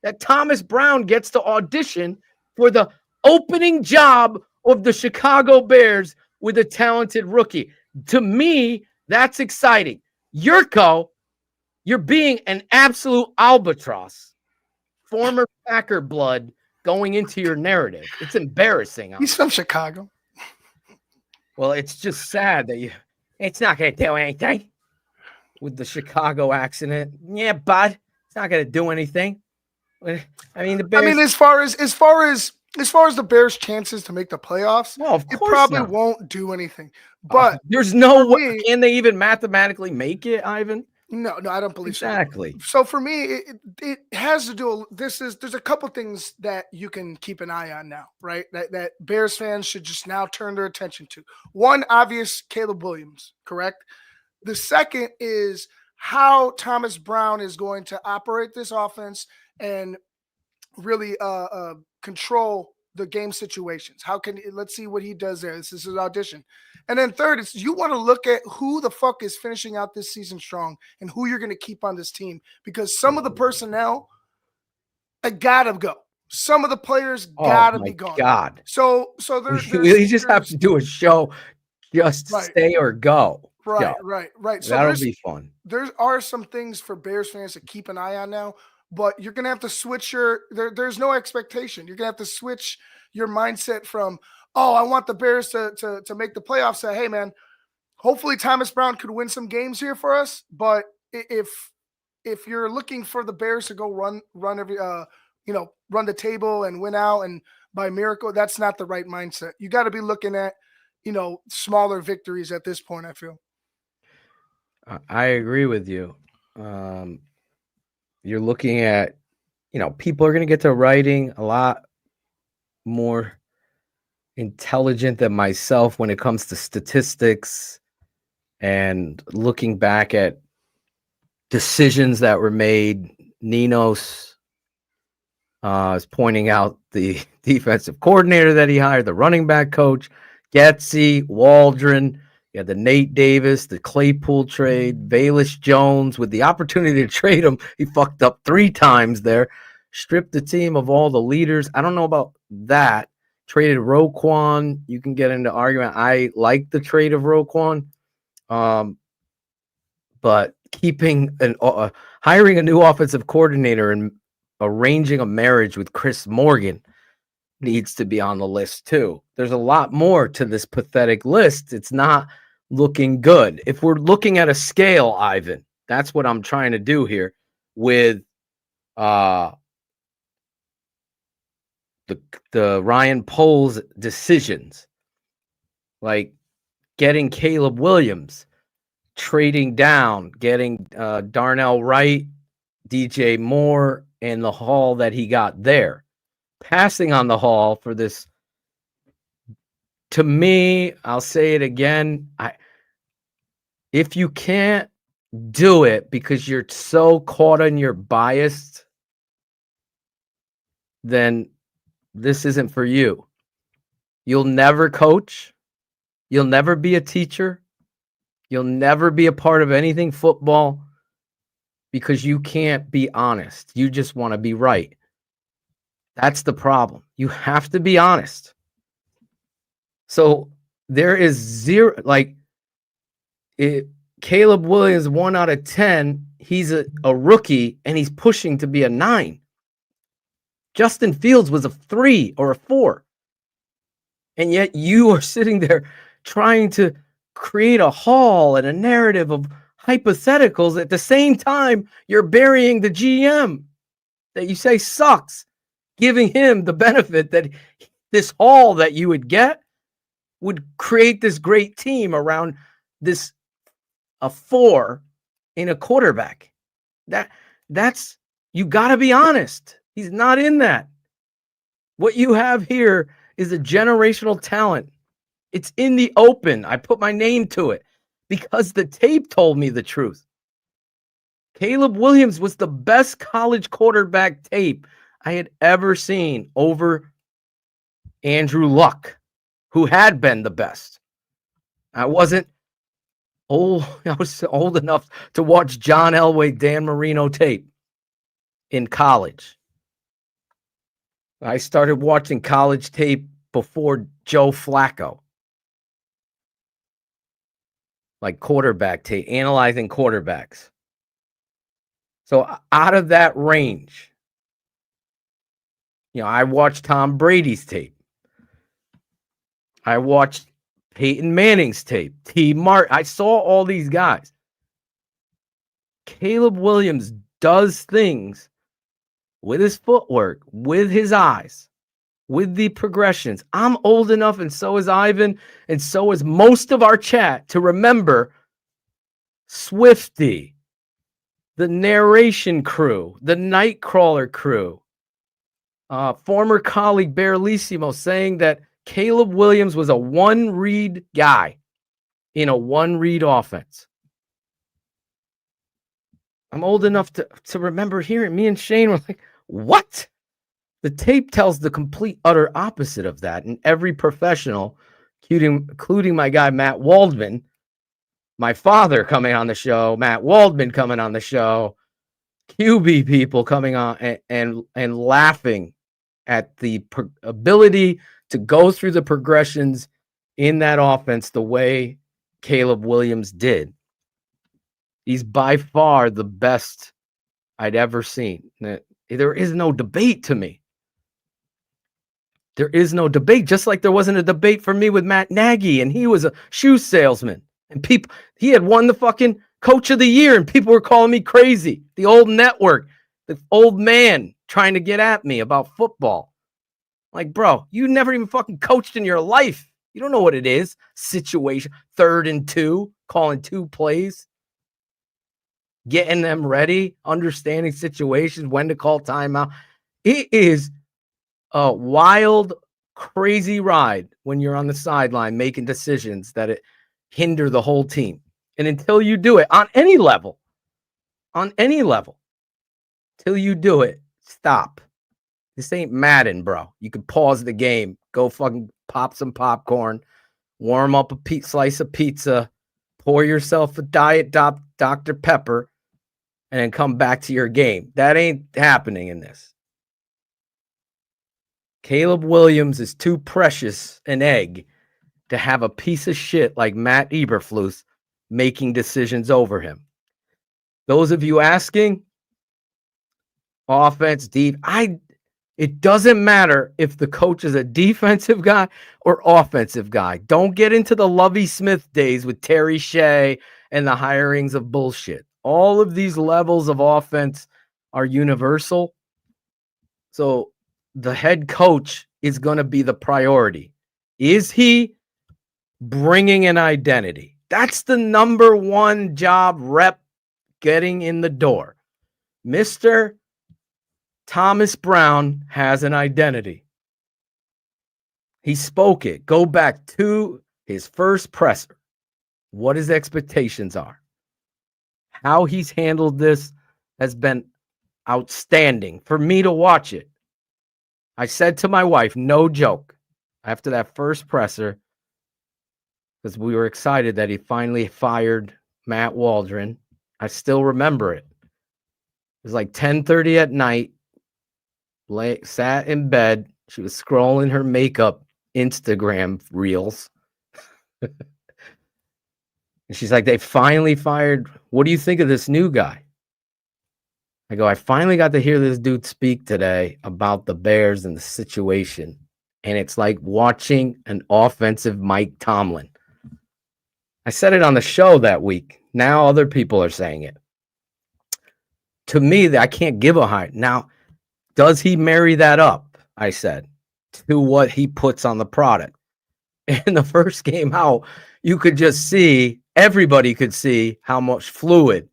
that Thomas Brown gets to audition for the opening job of the Chicago Bears with a talented rookie. To me, that's exciting. Yurko, you're being an absolute albatross. Former Packer blood going into your narrative. It's embarrassing. He's from Chicago. Well, it's just sad that it's not going to do anything with the Chicago accent. Yeah, bud, it's not going to do anything. I mean, the Bears. I mean, as far as the Bears' chances to make the playoffs, well, of course it probably not. won't do anything. But there's no way. Can they even mathematically make it, Ivan? No, I don't believe exactly. So for me, it has to do. There's a couple things that you can keep an eye on now, right? That Bears fans should just now turn their attention to. One, obvious, Caleb Williams, correct? The second is how Thomas Brown is going to operate this offense and really control the game situations. Let's see what he does there. This is his audition. And then third is you want to look at who the fuck is finishing out this season strong and who you're going to keep on this team, because some of the personnel gotta go. Some of the players gotta be gone. God. So you just have to do a show, just stay or go. Right. So that'll be fun. There are some things for Bears fans to keep an eye on now, but you're gonna have to switch there's no expectation. You're gonna have to switch your mindset from, oh, I want the Bears to make the playoffs. Say, hey man, hopefully Thomas Brown could win some games here for us. But if you're looking for the Bears to go run every run the table and win out and by miracle, that's not the right mindset. You got to be looking at smaller victories at this point, I feel. I agree with you. You're looking at, people are going to get to writing a lot more intelligent than myself when it comes to statistics and looking back at decisions that were made. Ninos is pointing out the defensive coordinator that he hired, the running back coach, Getsy, Waldron, You had the Nate Davis, the Claypool trade, Bayless Jones. With the opportunity to trade him, he fucked up 3 times there. Stripped the team of all the leaders. I don't know about that. Traded Roquan. You can get into argument. I like the trade of Roquan. But keeping hiring a new offensive coordinator and arranging a marriage with Chris Morgan needs to be on the list too. There's a lot more to this pathetic list. It's not looking good. If we're looking at a scale, Ivan, that's what I'm trying to do here with the Ryan Poles decisions, like getting Caleb Williams, trading down, getting Darnell Wright, DJ Moore, and the haul that he got there. Passing on the haul for this, to me, I'll say it again. If you can't do it because you're so caught on your bias, then this isn't for you. You'll never coach. You'll never be a teacher. You'll never be a part of anything football because you can't be honest. You just want to be right. That's the problem. You have to be honest. So there is zero, like Caleb Williams, 1 out of 10. He's a rookie and he's pushing to be a 9. Justin Fields was a 3 or a 4. And yet you are sitting there trying to create a haul and a narrative of hypotheticals. At the same time, you're burying the GM that you say sucks, giving him the benefit that this haul that you would get would create this great team around this a 4 in a quarterback. That's you got to be honest. He's not in that. What you have here is a generational talent. It's in the open. I put my name to it because the tape told me the truth. Caleb Williams was the best college quarterback tape I had ever seen over Andrew Luck, who had been the best. I was old enough to watch John Elway, Dan Marino tape in college. I started watching college tape before Joe Flacco. Like quarterback tape, analyzing quarterbacks. So out of that range, I watched Tom Brady's tape. I watched Peyton Manning's tape. I saw all these guys. Caleb Williams does things with his footwork, with his eyes, with the progressions. I'm old enough, and so is Ivan, and so is most of our chat, to remember Swifty, the narration crew, the Nightcrawler crew, former colleague Baralissimo saying that Caleb Williams was a one-read guy in a one-read offense. I'm old enough to remember hearing me and Shayne were like, what? The tape tells the complete, utter opposite of that. And every professional, including my guy, Matt Waldman, my father coming on the show, Matt Waldman coming on the show, QB people coming on and laughing at the ability to go through the progressions in that offense the way Caleb Williams did. He's by far the best I'd ever seen. There is no debate to me. There is no debate, just like there wasn't a debate for me with Matt Nagy, and he was a shoe salesman. And he had won the fucking coach of the year, and people were calling me crazy. The old network, the old man trying to get at me about football. Like, bro, you never even fucking coached in your life. You don't know what it is. Situation, 3rd and 2, calling 2 plays, getting them ready, understanding situations, when to call timeout. It is a wild, crazy ride when you're on the sideline making decisions that it hinder the whole team. And until you do it on any level, till you do it, stop. This ain't Madden, bro. You can pause the game, go fucking pop some popcorn, warm up a slice of pizza, pour yourself a Diet Dr. Pepper, and then come back to your game. That ain't happening in this. Caleb Williams is too precious an egg to have a piece of shit like Matt Eberflus making decisions over him. Those of you asking, offense, deep, it doesn't matter if the coach is a defensive guy or offensive guy. Don't get into the Lovie Smith days with Terry Shea and the hirings of bullshit. All of these levels of offense are universal. So the head coach is going to be the priority. Is he bringing an identity? That's the number one job rep getting in the door. Mr. Thomas Brown has an identity. He spoke it. Go back to his first presser. What his expectations are. How he's handled this has been outstanding for me to watch it. I said to my wife, no joke, after that first presser, because we were excited that he finally fired Matt Waldron. I still remember it. It was like 10:30 at night. Sat in bed. She was scrolling her makeup Instagram reels. And she's like, they finally fired. What do you think of this new guy? I go, I finally got to hear this dude speak today about the Bears and the situation. And it's like watching an offensive Mike Tomlin. I said it on the show that week. Now other people are saying it. To me, I can't give a high. Now, does he marry that up, I said, to what he puts on the product? In the first game out, you could just see, everybody could see how much fluid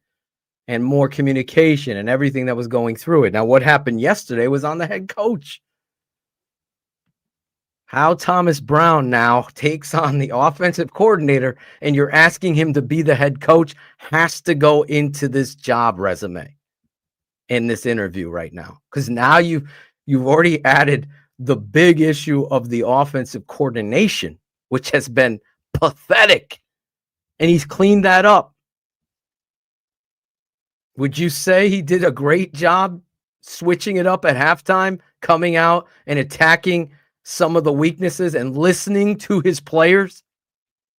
and more communication and everything that was going through it. Now, what happened yesterday was on the head coach. How Thomas Brown now takes on the offensive coordinator and you're asking him to be the head coach has to go into this job resume in this interview right now. Because now you've already added the big issue of the offensive coordination, which has been pathetic. And he's cleaned that up. Would you say he did a great job switching it up at halftime, coming out and attacking some of the weaknesses and listening to his players?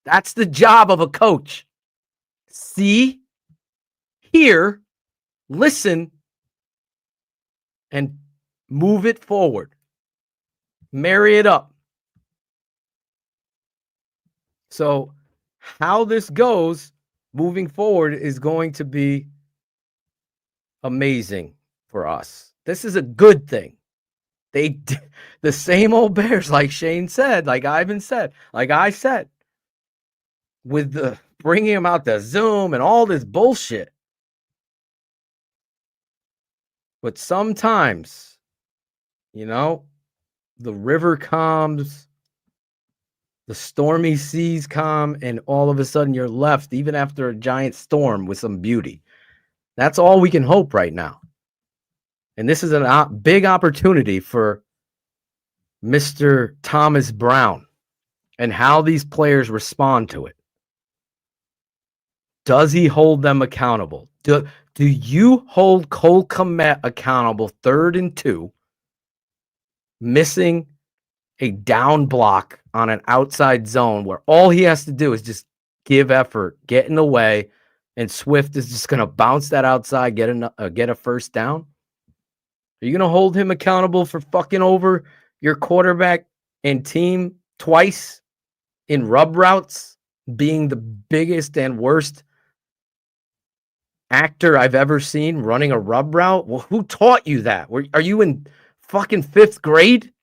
That's the job of a coach. See, hear, listen, and move it forward. Marry it up. So how this goes moving forward is going to be amazing for us. This is a good thing. The same old Bears, like Shayne said, like Ivan said, like I said, with the bringing him out to Zoom and all this bullshit. But sometimes, the river comes, the stormy seas come, and all of a sudden you're left, even after a giant storm, with some beauty. That's all we can hope right now. And this is a big opportunity for Mr. Thomas Brown and how these players respond to it. Does he hold them accountable? Do you hold Cole Kmet accountable 3rd and 2, missing a down block on an outside zone where all he has to do is just give effort, get in the way, and Swift is just going to bounce that outside, get a first down? Are you going to hold him accountable for fucking over your quarterback and team twice in rub routes, being the biggest and worst actor I've ever seen running a rub route? Well, who taught you that? Are you in fucking 5th grade?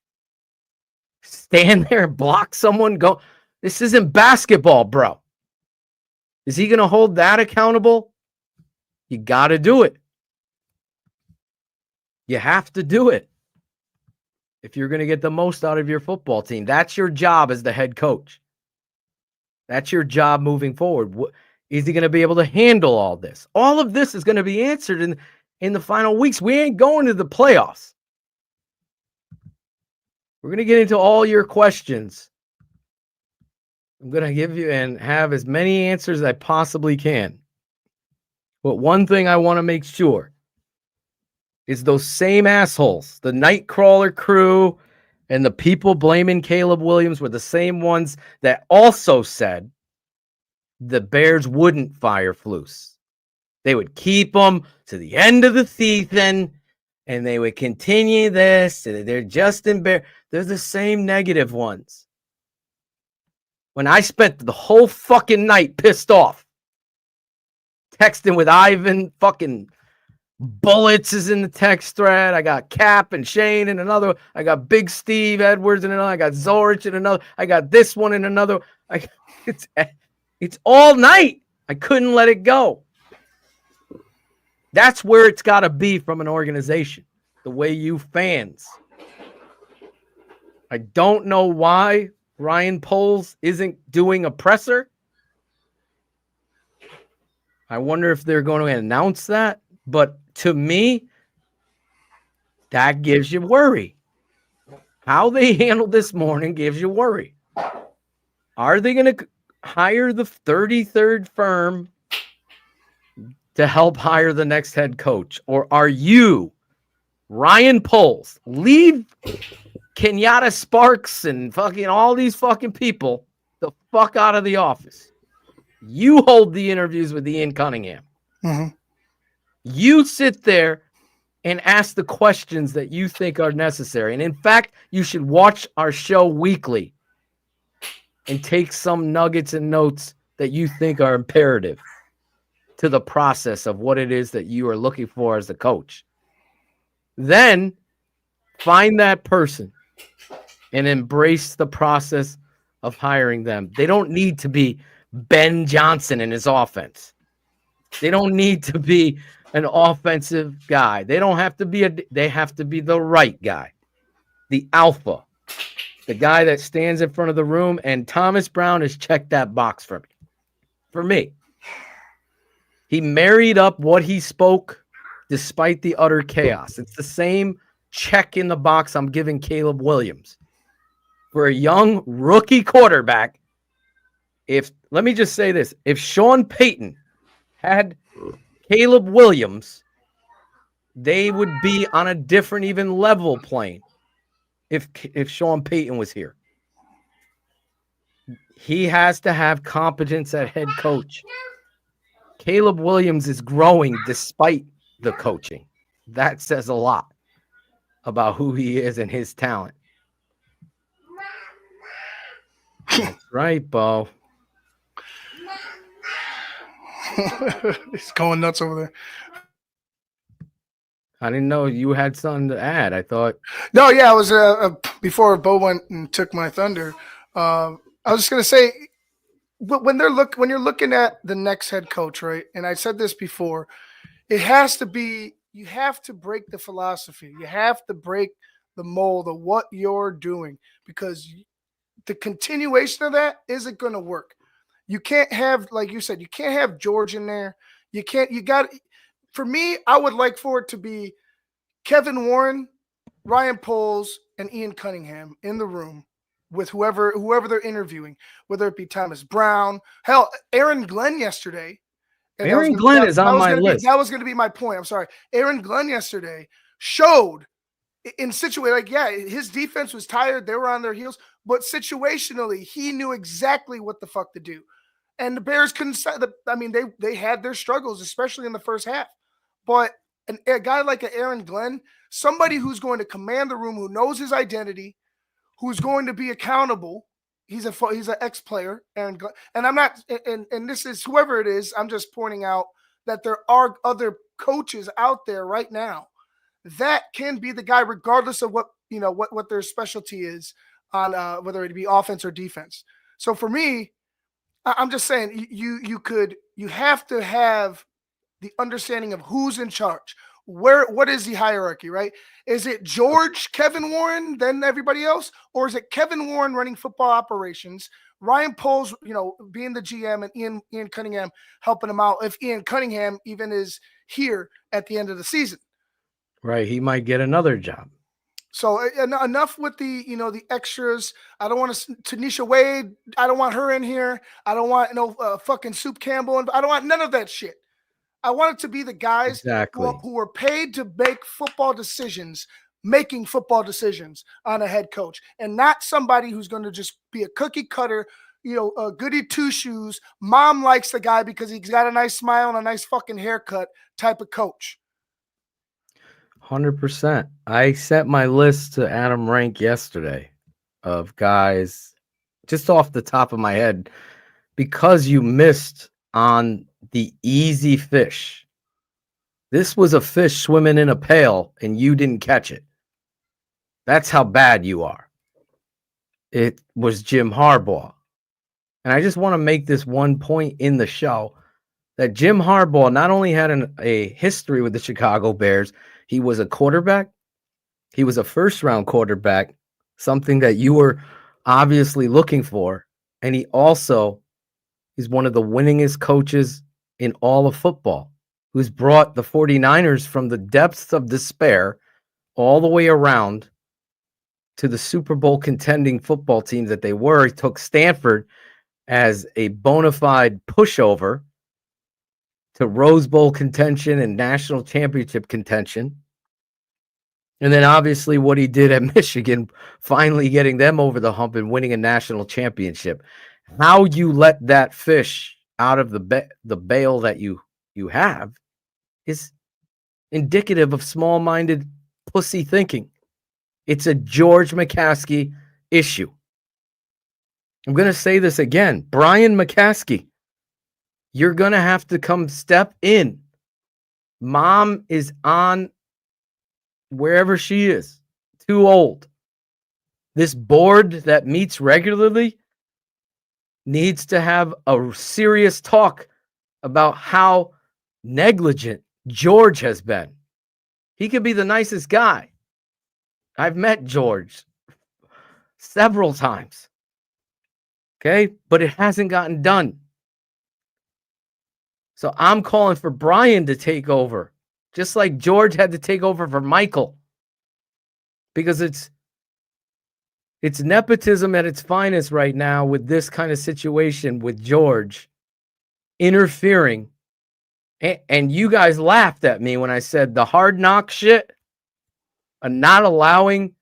Stand there and block someone? Go. This isn't basketball, bro. Is he going to hold that accountable? You got to do it. You have to do it if you're going to get the most out of your football team. That's your job as the head coach. That's your job moving forward. Is he going to be able to handle all this? All of this is going to be answered in the final weeks. We ain't going to the playoffs. We're going to get into all your questions I'm going to give you and have as many answers as I possibly can. But one thing I want to make sure is those same assholes, the Nightcrawler crew and the people blaming Caleb Williams were the same ones that also said the Bears wouldn't fire Flus. They would keep him to the end of the season, and they would continue this. They're just embarrassed. They're the same negative ones. When I spent the whole fucking night pissed off, texting with Ivan, fucking Bullets is in the text thread. I got Cap and Shayne in another. I got Big Steve Edwards in another. I got Zorich in another. I got this one in another. It's all night. I couldn't let it go. That's where it's got to be from an organization, the way you fans. I don't know why Ryan Poles isn't doing a presser. I wonder if they're going to announce that. But to me, that gives you worry. How they handled this morning gives you worry. Are they going to hire the 33rd firm to help hire the next head coach? Or are you, Ryan Poles, leave Kenyatta Sparks and fucking all these fucking people the fuck out of the office? You hold the interviews with Ian Cunningham. Mm-hmm. You sit there and ask the questions that you think are necessary. And in fact, you should watch our show weekly and take some nuggets and notes that you think are imperative to the process of what it is that you are looking for as a coach. Then find that person and embrace the process of hiring them. They don't need to be Ben Johnson in his offense. They don't need to be an offensive guy. They don't have to be they have to be the right guy. The alpha. The guy that stands in front of the room, and Thomas Brown has checked that box for me. For me. He married up what he spoke despite the utter chaos. It's the same check in the box I'm giving Caleb Williams. For a young rookie quarterback, let me just say this, if Sean Payton had Caleb Williams, they would be on a different, even level plane if Sean Payton was here. He has to have competence at head coach. Caleb Williams is growing despite the coaching. That says a lot about who he is and his talent. That's right, Bo. He's going nuts over there. I didn't know you had something to add. I thought. No, yeah, I was before Bo went and took my thunder. I was just gonna say, when you're looking at the next head coach, right? And I said this before, it has to be. You have to break the philosophy. You have to break the mold of what you're doing, because the continuation of that isn't going to work. You can't have, like you said, you can't have George in there. For me, I would like for it to be Kevin Warren, Ryan Poles, and Ian Cunningham in the room with whoever they're interviewing, whether it be Thomas Brown, hell, Aaron Glenn yesterday. Aaron Glenn is on my list. That was going to be my point. I'm sorry. Aaron Glenn yesterday showed in situation, like, yeah, his defense was tired. They were on their heels, but situationally, he knew exactly what the fuck to do. And the Bears couldn't. I mean, they had their struggles, especially in the first half. But a guy like Aaron Glenn, somebody who's going to command the room, who knows his identity, who's going to be accountable. He's an ex-player, Aaron Glenn. And I'm not. And this is whoever it is. I'm just pointing out that there are other coaches out there right now that can be the guy, regardless of what their specialty is on whether it be offense or defense. So for me, I'm just saying you have to have the understanding of who's in charge. What is the hierarchy, right? Is it George, Kevin Warren, then everybody else? Or is it Kevin Warren running football operations, Ryan Poles, being the GM, and Ian Cunningham helping him out if Ian Cunningham even is here at the end of the season? Right. He might get another job. So enough with the, the extras. I don't want Tanisha Wade. I don't want her in here. I don't want fucking Soup Campbell. I don't want none of that shit. I want it to be the guys who are paid to make football decisions, making football decisions on a head coach, and not somebody who's going to just be a cookie cutter, a goody two shoes. Mom likes the guy because he's got a nice smile and a nice fucking haircut type of coach. 100%. I sent my list to Adam Rank yesterday of guys just off the top of my head because you missed on the easy fish. This was a fish swimming in a pail and you didn't catch it. That's how bad you are. It was Jim Harbaugh. And I just want to make this one point in the show that Jim Harbaugh not only had a history with the Chicago Bears, he was a quarterback. He was a first-round quarterback, something that you were obviously looking for. And he also is one of the winningest coaches in all of football, who's brought the 49ers from the depths of despair all the way around to the Super Bowl contending football team that they were. He took Stanford as a bona fide pushover to Rose Bowl contention and national championship contention. And then obviously what he did at Michigan, finally getting them over the hump and winning a national championship. How you let that fish out of the bail that you have is indicative of small-minded pussy thinking. It's a George McCaskey issue. I'm going to say this again. Brian McCaskey, you're going to have to come step in. Mom is on wherever she is. Too old. This board that meets regularly needs to have a serious talk about how negligent George has been. He could be the nicest guy. I've met George several times. Okay? But it hasn't gotten done. So I'm calling for Brian to take over, just like George had to take over for Michael. Because it's nepotism at its finest right now with this kind of situation with George interfering. And you guys laughed at me when I said the hard knock shit and not allowing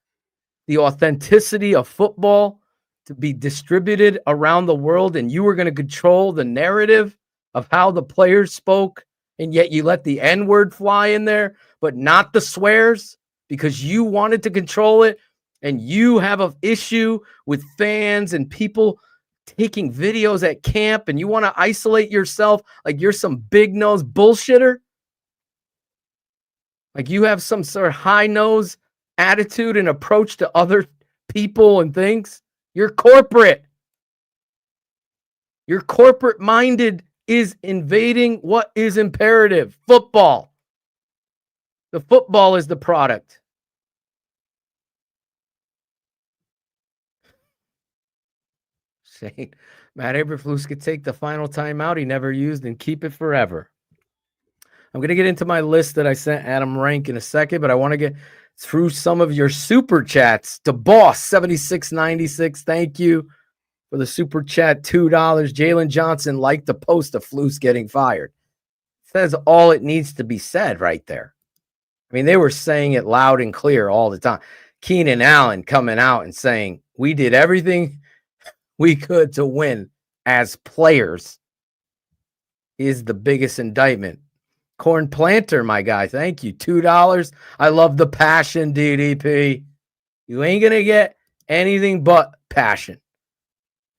the authenticity of football to be distributed around the world, and you were going to control the narrative of how the players spoke, and yet you let the N-word fly in there, but not the swears because you wanted to control it, and you have an issue with fans and people taking videos at camp, and you want to isolate yourself like you're some big-nosed bullshitter? Like you have some sort of high-nose attitude and approach to other people and things? You're corporate. You're corporate-minded is invading what is imperative. Football. The football is the product. Shayne, Matt Eberflus could take the final timeout he never used and keep it forever. I'm going to get into my list that I sent Adam Rank in a second, but I want to get through some of your super chats. To Boss 7696, thank you for the super chat, $2. Jalen Johnson liked the post of Flus getting fired. Says all it needs to be said right there. I mean, they were saying it loud and clear all the time. Keenan Allen coming out and saying, we did everything we could to win as players is the biggest indictment. Corn Planter, my guy, thank you. $2. I love the passion, DDP. You ain't going to get anything but passion.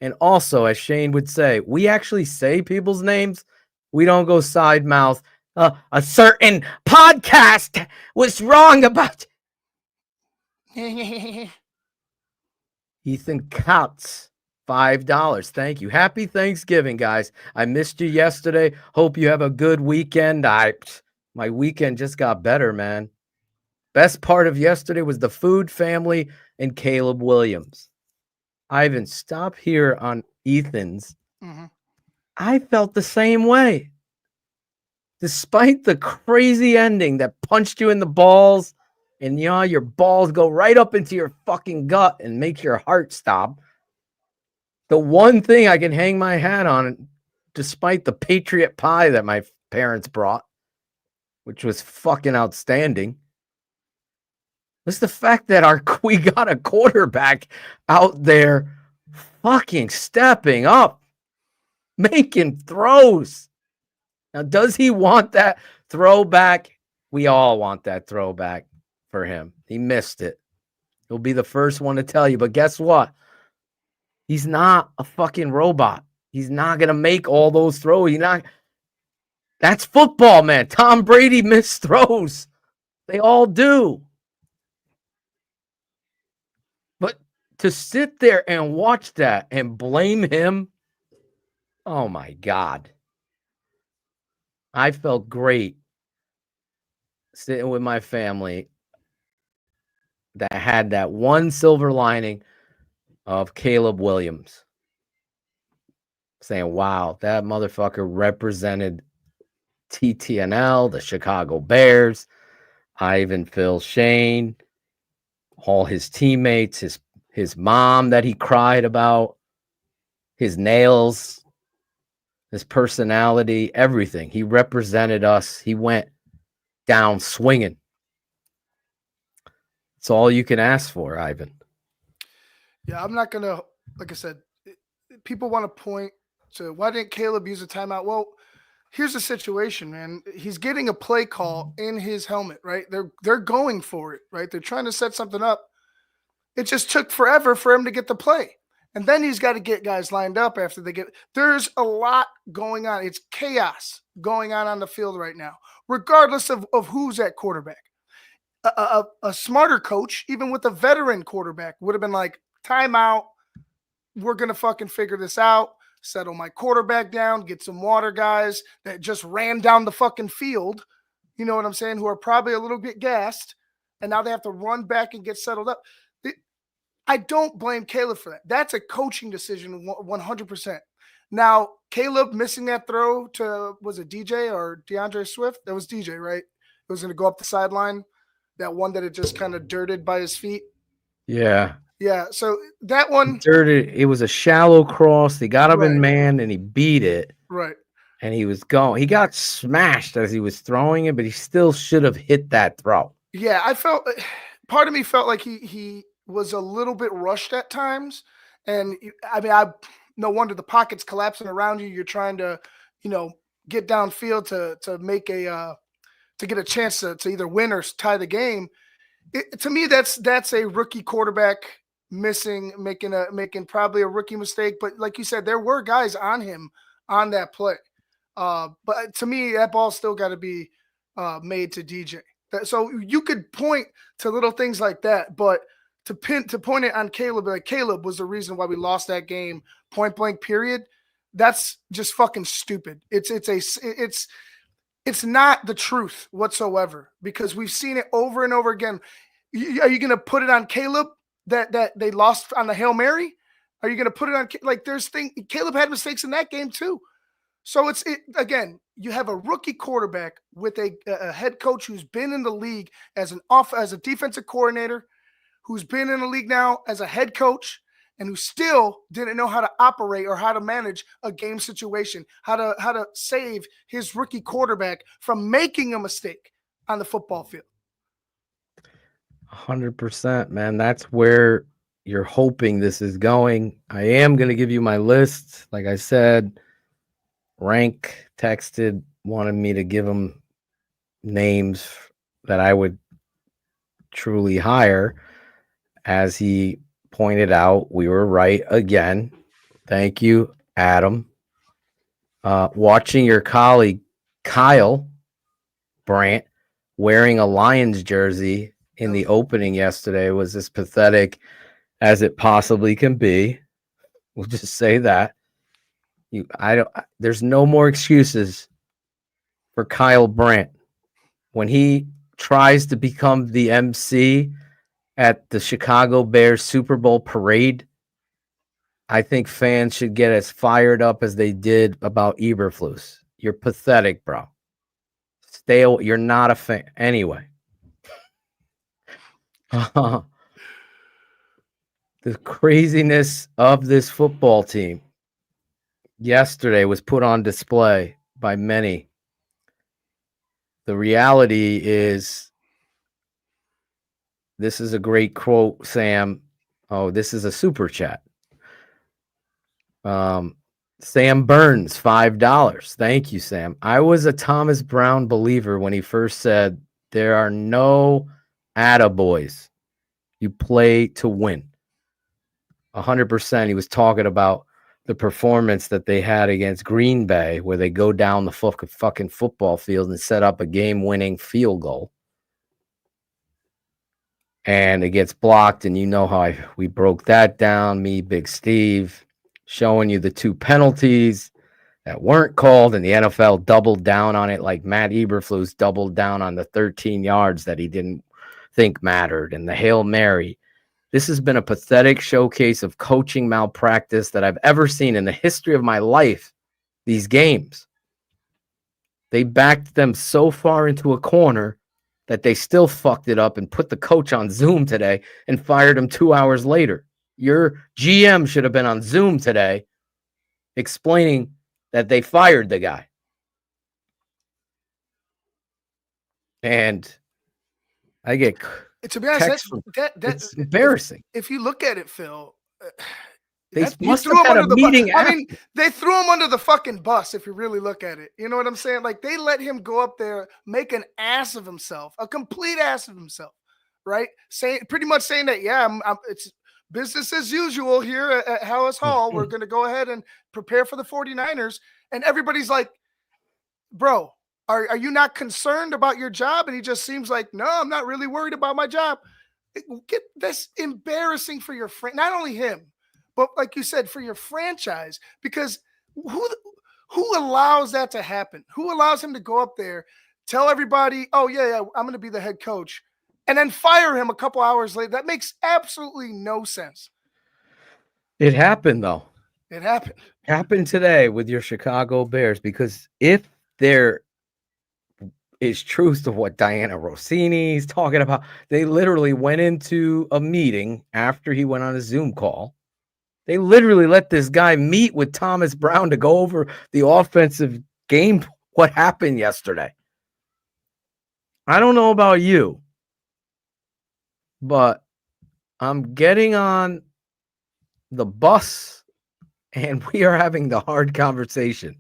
And also, as Shayne would say, we actually say people's names. We don't go side mouth. A certain podcast was wrong about Ethan Katz, $5. Thank you. Happy Thanksgiving, guys. I missed you yesterday. Hope you have a good weekend. My weekend just got better, man. Best part of yesterday was the food, family, and Caleb Williams. Ivan, stop here on Ethan's. Mm-hmm. I felt the same way. Despite the crazy ending that punched you in the balls and your balls go right up into your fucking gut and makes your heart stop. The one thing I can hang my hat on, despite the Patriot pie that my parents brought, which was fucking outstanding, was the fact that we got a quarterback out there fucking stepping up, making throws. Now, does he want that throwback? We all want that throwback for him. He missed it. He'll be the first one to tell you. But guess what? He's not a fucking robot. He's not going to make all those throws. That's football, man. Tom Brady missed throws. They all do. But to sit there and watch that and blame him, oh my God. I felt great sitting with my family that had that one silver lining of Caleb Williams saying, wow, that motherfucker represented TTNL, the Chicago Bears, Ivan, Phil, Shayne, all his teammates, his mom that he cried about, his nails, his personality, everything. He represented us. He went down swinging. It's all you can ask for, Ivan. Yeah, I'm not going to, like I said, people want to point to why didn't Caleb use a timeout? Well, here's the situation, man. He's getting a play call in his helmet, right? They're going for it, right? They're trying to set something up. It just took forever for him to get the play. And then he's got to get guys lined up after they get. There's a lot going on. It's chaos going on the field right now, regardless of who's at quarterback. A smarter coach, even with a veteran quarterback, would have been like, timeout. We're going to fucking figure this out. Settle my quarterback down. Get some water guys that just ran down the fucking field. You know what I'm saying? Who are probably a little bit gassed. And now they have to run back and get settled up. I don't blame Caleb for that. That's a coaching decision 100%. Now, Caleb missing that throw to, was it DJ or DeAndre Swift? That was DJ, right? It was going to go up the sideline. That one that it just kind of dirted by his feet. Yeah. Yeah, so that one. It was a shallow cross. He got him in man and he beat it. Right. And he was going. He got smashed as he was throwing it, but he still should have hit that throw. Yeah, part of me felt like he was a little bit rushed at times. And I mean, no wonder the pocket's collapsing around you. You're trying to, get downfield to make to get a chance to either win or tie the game. To me, that's a rookie quarterback making probably a rookie mistake. But like you said, there were guys on him on that play. But to me, that ball still got to be made to DJ. So you could point to little things like that, but to point it on Caleb, like Caleb was the reason why we lost that game, point blank period. That's just fucking stupid. It's not the truth whatsoever, because we've seen it over and over again. Are you going to put it on Caleb that they lost on the Hail Mary? Are you going to put it on Caleb had mistakes in that game too. So again, you have a rookie quarterback with a head coach who's been in the league as a defensive coordinator, who's been in the league now as a head coach, and who still didn't know how to operate or how to manage a game situation, how to save his rookie quarterback from making a mistake on the football field. 100%, man. That's where you're hoping this is going. I am going to give you my list. Like I said, Rank texted, wanted me to give him names that I would truly hire. As he pointed out, we were right again. Thank you, Adam. Watching your colleague, Kyle Brandt, wearing a Lions jersey in the opening yesterday was as pathetic as it possibly can be. We'll just say that. There's no more excuses for Kyle Brandt. When he tries to become the MC at the Chicago Bears Super Bowl parade, I think fans should get as fired up as they did about Eberflus. You're pathetic, bro. You're not a fan. Anyway, The craziness of this football team yesterday was put on display by many. The reality is, this is a great quote, Sam. Oh, this is a super chat. Sam Burns, $5. Thank you, Sam. I was a Thomas Brown believer when he first said, there are no attaboys. You play to win. 100%. He was talking about the performance that they had against Green Bay, where they go down the fucking football field and set up a game-winning field goal. And it gets blocked, and you know how we broke that down, me, Big Steve, showing you the 2 penalties that weren't called, and the NFL doubled down on it like Matt Eberflus doubled down on the 13 yards that he didn't think mattered, and the Hail Mary. This has been a pathetic showcase of coaching malpractice that I've ever seen in the history of my life, these games. They backed them so far into a corner that they still fucked it up and put the coach on Zoom today and fired him 2 hours later. Your GM should have been on Zoom today explaining that they fired the guy. And I get to be honest, it's embarrassing. If you look at it, Phil, they must have had a meeting. I mean, they threw him under the fucking bus. If you really look at it, you know what I'm saying? Like, they let him go up there, make an ass of himself, a complete ass of himself, right? Pretty much saying that, yeah, it's business as usual here at Hallis Hall. We're going to go ahead and prepare for the 49ers. And everybody's like, bro, are you not concerned about your job? And he just seems like, no, I'm not really worried about my job. That's embarrassing for your friend. Not only him, but like you said, for your franchise, because who allows that to happen? Who allows him to go up there, tell everybody, oh, yeah, I'm going to be the head coach, and then fire him a couple hours later? That makes absolutely no sense. It happened, though. It happened. Happened today with your Chicago Bears, because if there is truth to what Diana Rossini's talking about, they literally went into a meeting after he went on a Zoom call. They literally let this guy meet with Thomas Brown to go over the offensive game, what happened yesterday. I don't know about you, but I'm getting on the bus and we are having the hard conversation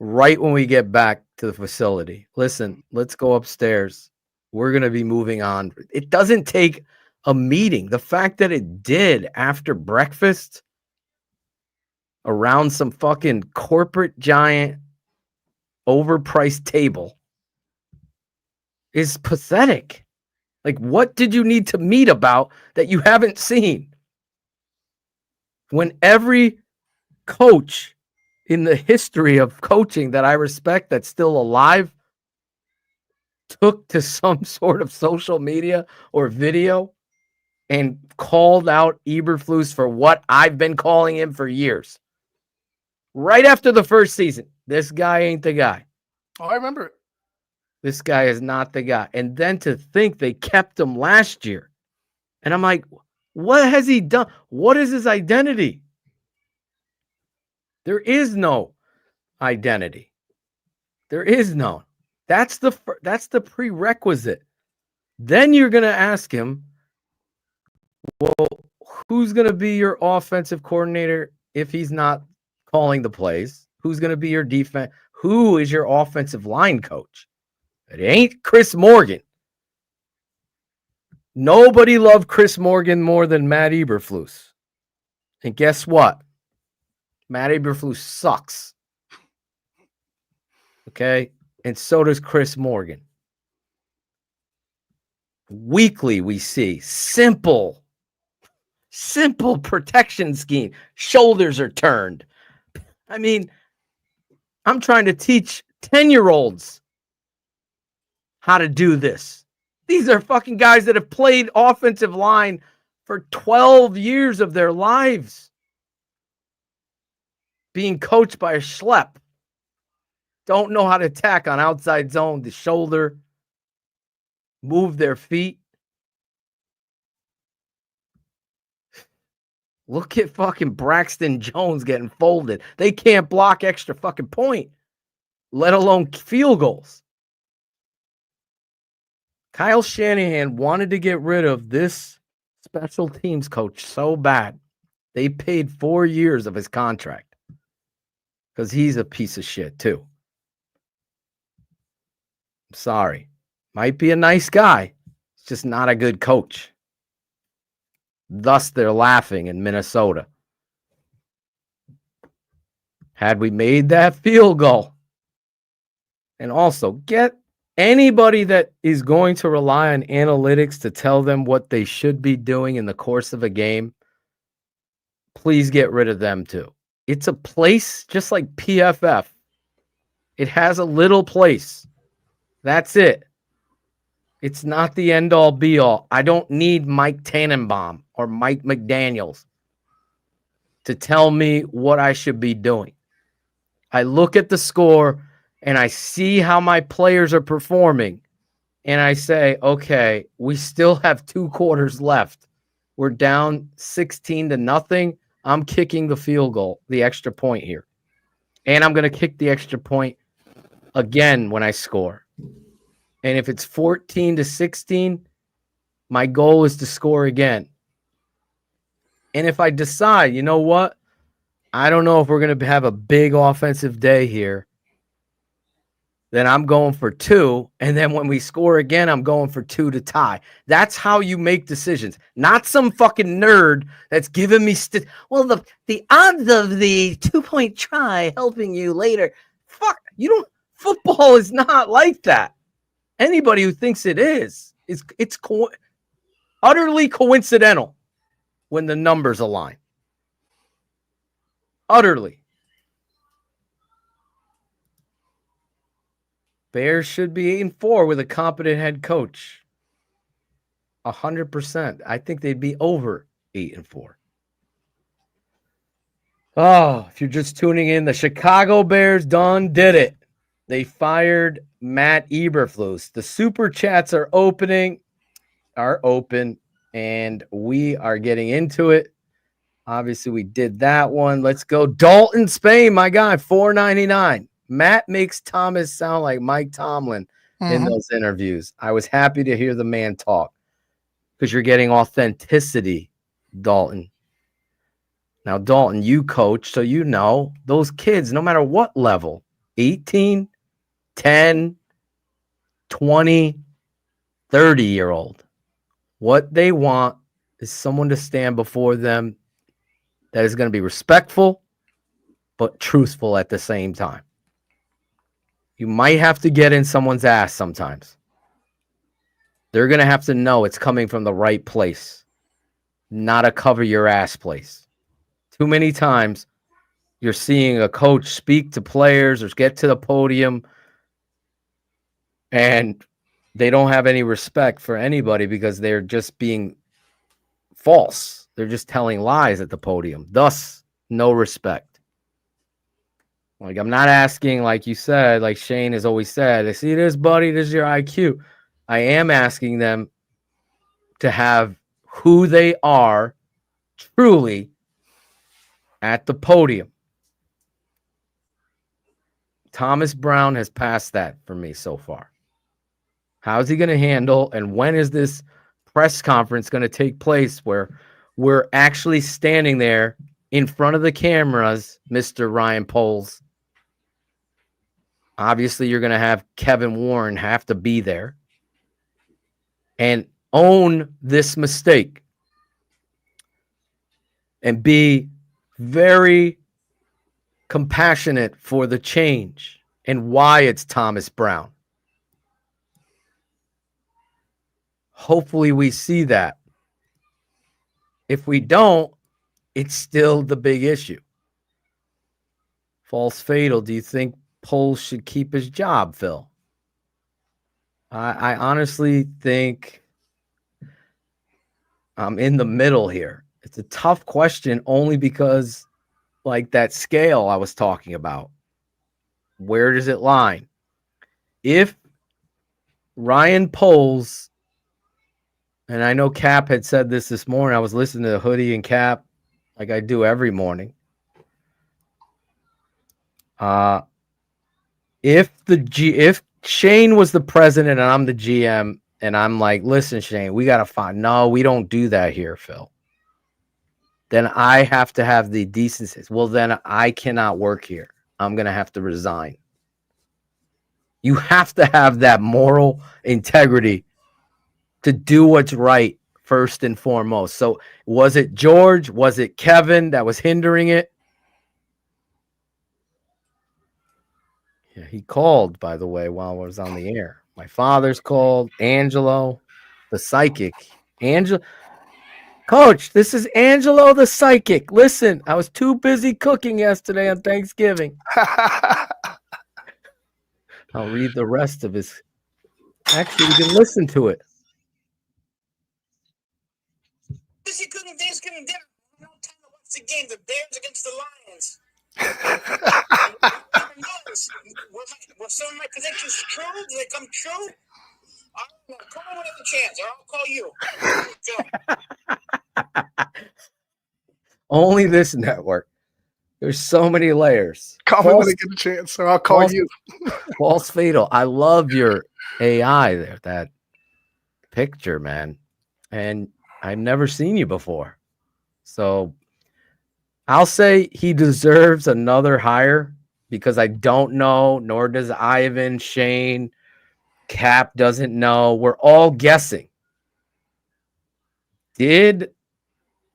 right when we get back to the facility. Listen, let's go upstairs. We're going to be moving on. It doesn't take a meeting. The fact that it did after breakfast around some fucking corporate giant overpriced table is pathetic. Like, what did you need to meet about that you haven't seen? When every coach in the history of coaching that I respect that's still alive took to some sort of social media or video and called out Eberflus for what I've been calling him for years. Right after the first season, this guy ain't the guy. Oh, I remember it. This guy is not the guy. And then to think they kept him last year. And I'm like, what has he done? What is his identity? There is no identity. There is no. That's the prerequisite. Then you're going to ask him, well, who's going to be your offensive coordinator if he's not calling the plays? Who's going to be your defense? Who is your offensive line coach? It ain't Chris Morgan. Nobody loved Chris Morgan more than Matt Eberflus. And guess what? Matt Eberflus sucks. Okay? And so does Chris Morgan. Weekly, we see simple protection scheme. Shoulders are turned. I mean, I'm trying to teach 10-year-olds how to do this. These are fucking guys that have played offensive line for 12 years of their lives, being coached by a schlep. Don't know how to attack on outside zone, the shoulder, move their feet. Look at fucking Braxton Jones getting folded. They can't block extra fucking point, let alone field goals. Kyle Shanahan wanted to get rid of this special teams coach so bad. They paid 4 years of his contract because he's a piece of shit too. I'm sorry. Might be a nice guy. It's just not a good coach. Thus, they're laughing in Minnesota. Had we made that field goal, and also get anybody that is going to rely on analytics to tell them what they should be doing in the course of a game, please get rid of them too. It's a place just like PFF. It has a little place. That's it. It's not the end-all, be-all. I don't need Mike Tannenbaum or Mike McDaniels to tell me what I should be doing. I look at the score and I see how my players are performing, and I say, okay, we still have 2 quarters left. We're down 16-0. I'm kicking the field goal, the extra point here. And I'm going to kick the extra point again when I score. And if it's 14-16, my goal is to score again. And if I decide, you know what? I don't know if we're going to have a big offensive day here, then I'm going for 2. And then when we score again, I'm going for 2 to tie. That's how you make decisions. Not some fucking nerd that's giving me the odds of the 2-point try helping you later. Fuck, you don't. Football is not like that. Anybody who thinks it is utterly coincidental when the numbers align. Utterly. Bears should be 8-4 with a competent head coach. 100%. I think they'd be over 8-4. Oh, if you're just tuning in, the Chicago Bears done did it. They fired Matt Eberflus. The super chats are open, and we are getting into it. Obviously, we did that one. Let's go. Dalton Spain, my guy, $4.99. Matt makes Thomas sound like Mike Tomlin in those interviews. I was happy to hear the man talk because you're getting authenticity, Dalton. Now, Dalton, you coach, so you know those kids, no matter what level, 18, 10, 20, 30-year-old, what they want is someone to stand before them that is going to be respectful but truthful at the same time. You might have to get in someone's ass sometimes. They're going to have to know it's coming from the right place, not a cover your ass place. Too many times you're seeing a coach speak to players or get to the podium and they don't have any respect for anybody because they're just being false. They're just telling lies at the podium. Thus, no respect. Like, I'm not asking, like you said, like Shane has always said, I see this, buddy, this is your IQ. I am asking them to have who they are truly at the podium. Thomas Brown has passed that for me so far. How's he going to handle, and when is this press conference going to take place where we're actually standing there in front of the cameras, Mr. Ryan Poles? Obviously, you're going to have Kevin Warren have to be there and own this mistake and be very compassionate for the change and why it's Thomas Brown. Hopefully we see that. If we don't, it's still the big issue. False fatal. Do you think Poles should keep his job, Phil? I honestly think I'm in the middle here. It's a tough question only because, like that scale I was talking about, where does it lie? If Ryan Poles, and I know Cap had said this morning, I was listening to Hoodie and Cap like I do every morning. If Shayne was the president and I'm the GM, and I'm like, listen, Shayne, we got to find. No, we don't do that here, Phil. Then I have to have the decency. Well, then I cannot work here. I'm going to have to resign. You have to have that moral integrity to do what's right first and foremost. So was it George? Was it Kevin that was hindering it? Yeah, he called, by the way, while I was on the air. My father's called, Angelo, the psychic. Coach, this is Angelo the psychic. Listen, I was too busy cooking yesterday on Thanksgiving. I'll read the rest of his. Actually, you can listen to it. Busy cooking Thanksgiving dinner. No time to watch the game. The Bears against the Lions. Were some of my predictions true? Did they come true? I don't know. Call me when I have a chance, or I'll call you. Only this network. There's so many layers. Call me when I get a chance, so I'll call you. False fatal. I love your AI there, that picture, man. And I've never seen you before. So I'll say he deserves another hire because I don't know, nor does Ivan, Shayne, Cap doesn't know. We're all guessing. Did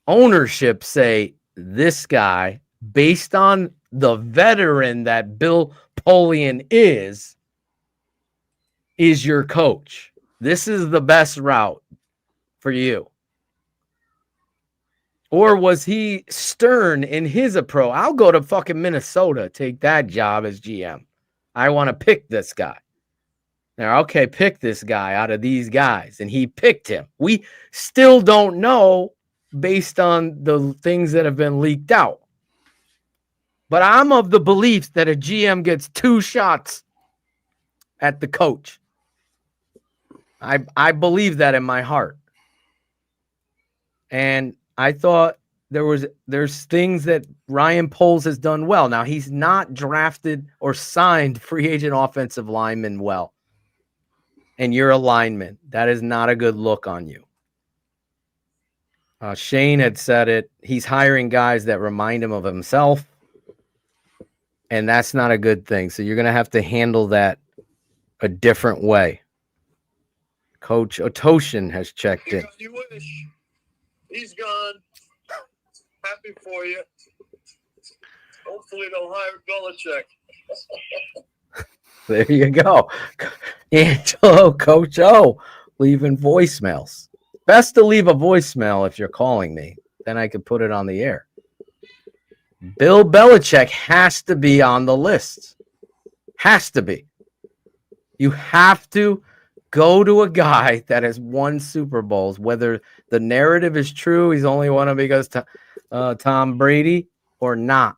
ownership say this guy, based on the veteran that Bill Polian is your coach? This is the best route for you. Or was he stern in his approach? I'll go to fucking Minnesota, take that job as GM. I want to pick this guy. Now, okay, pick this guy out of these guys. And he picked him. We still don't know based on the things that have been leaked out. But I'm of the belief that a GM gets 2 shots at the coach. I believe that in my heart. And I thought there's things that Ryan Poles has done well. Now, he's not drafted or signed free agent offensive linemen well. And you're a lineman. That is not a good look on you. Shayne had said it. He's hiring guys that remind him of himself. And that's not a good thing. So you're going to have to handle that a different way. Coach Ottochian has checked in. You wish. He's gone. Happy for you. Hopefully they'll hire Belichick. There you go. Angelo, Coach O, leaving voicemails. Best to leave a voicemail if you're calling me. Then I could put it on the air. Bill Belichick has to be on the list. Has to be. You have to go to a guy that has won Super Bowls, whether the narrative is true, he's only won them because Tom Brady, or not.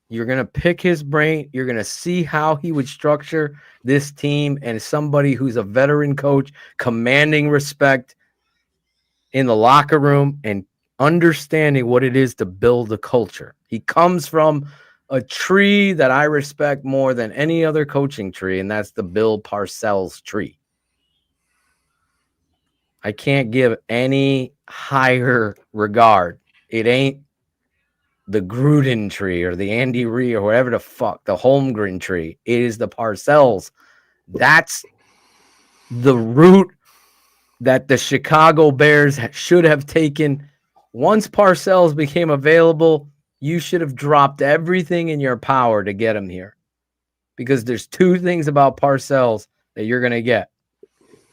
You're going to pick his brain. You're going to see how he would structure this team, and somebody who's a veteran coach, commanding respect in the locker room and understanding what it is to build a culture. He comes from a tree that I respect more than any other coaching tree, and that's the Bill Parcells tree. I can't give any higher regard. It ain't the Gruden tree or the Andy Reid or whatever the fuck, the Holmgren tree. It is the Parcells. That's the route that the Chicago Bears should have taken. Once Parcells became available, you should have dropped everything in your power to get him here. Because there's 2 things about Parcells that you're going to get.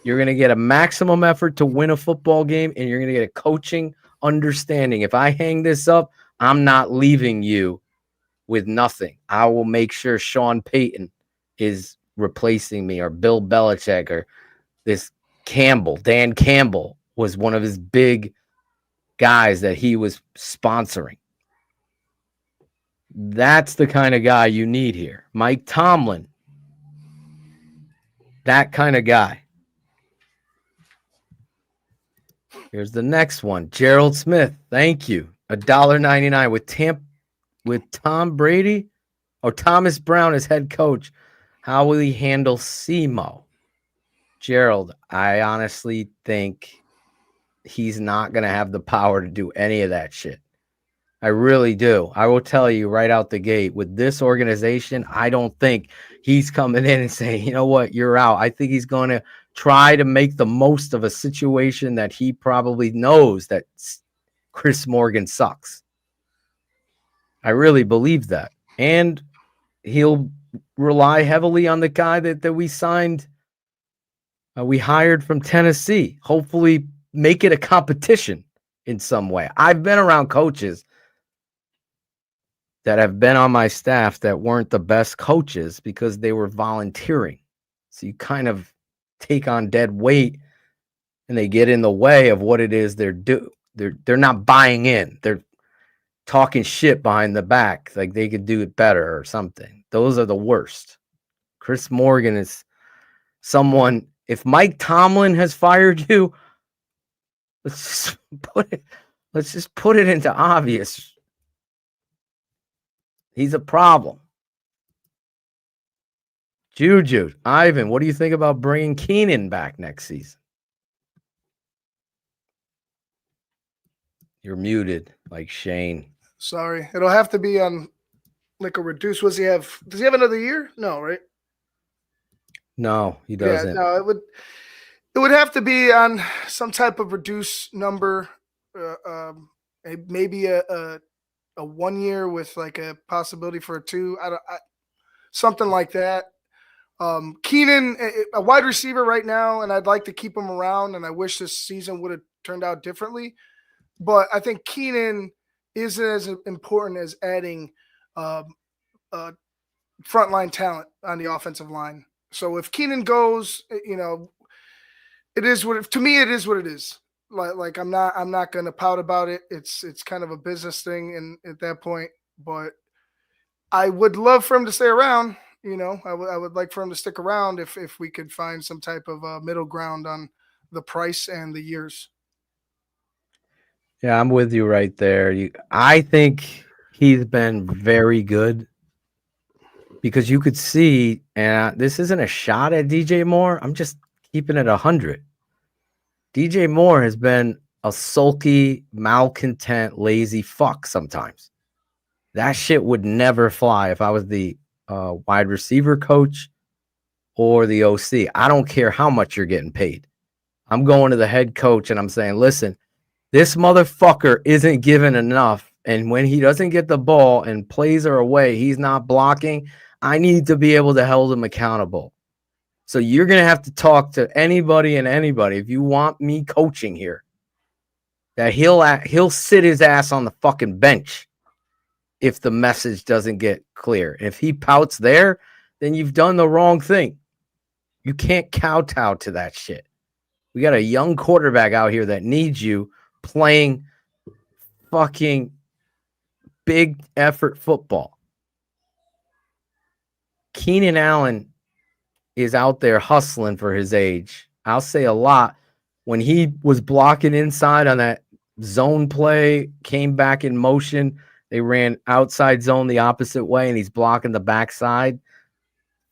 You're going to get a maximum effort to win a football game, and you're going to get a coaching understanding. If I hang this up, I'm not leaving you with nothing. I will make sure Sean Payton is replacing me, or Bill Belichick, or this Campbell. Dan Campbell was one of his big guys that he was sponsoring. That's the kind of guy you need here. Mike Tomlin, that kind of guy. Here's the next one. Gerald Smith. Thank you. $1.99 with Tom Brady or Thomas Brown as head coach. How will he handle SEMO? Gerald, I honestly think he's not going to have the power to do any of that shit. I really do. I will tell you right out the gate, with this organization, I don't think he's coming in and saying, you know what, you're out. I think he's going to try to make the most of a situation that he probably knows that Chris Morgan sucks. I really believe that. And he'll rely heavily on the guy that we signed, we hired from Tennessee. Hopefully make it a competition in some way. I've been around coaches that have been on my staff that weren't the best coaches because they were volunteering. So you kind of take on dead weight and they get in the way of what it is they're not buying in. They're talking shit behind the back like they could do it better or something. Those are the worst. Chris Morgan is someone, if Mike Tomlin has fired you, let's just put it into obvious. He's a problem. Juju, Ivan, what do you think about bringing Keenan back next season? You're muted, like Shayne. Sorry. It'll have to be on like a reduced. Does he have another year? No, right? No, he doesn't. Yeah, no, it would have to be on some type of reduced number. Maybe a 1 year with like a possibility for a 2. Something like that. Keenan, a wide receiver right now, and I'd like to keep him around, and I wish this season would have turned out differently. But I think Keenan isn't as important as adding frontline talent on the offensive line. So if Keenan goes, it is what it is. Like I'm not going to pout about it. It's kind of a business thing, and at that point, but I would love for him to stay around. I would like for him to stick around if we could find some type of middle ground on the price and the years. Yeah, I'm with you right there. I think he's been very good because you could see, and this isn't a shot at DJ Moore. I'm just keeping it 100. DJ Moore has been a sulky, malcontent, lazy fuck sometimes. That shit would never fly if I was the wide receiver coach or the OC. I don't care how much you're getting paid. I'm going to the head coach and I'm saying, listen, this motherfucker isn't given enough. And when he doesn't get the ball and plays are away, he's not blocking. I need to be able to hold him accountable. So you're going to have to talk to anybody and anybody if you want me coaching here. That he'll sit his ass on the fucking bench if the message doesn't get clear. If he pouts there, then you've done the wrong thing. You can't kowtow to that shit. We got a young quarterback out here that needs you playing fucking big effort football. Keenan Allen is out there hustling for his age. I'll say a lot. When he was blocking inside on that zone play, came back in motion, they ran outside zone the opposite way, and he's blocking the backside.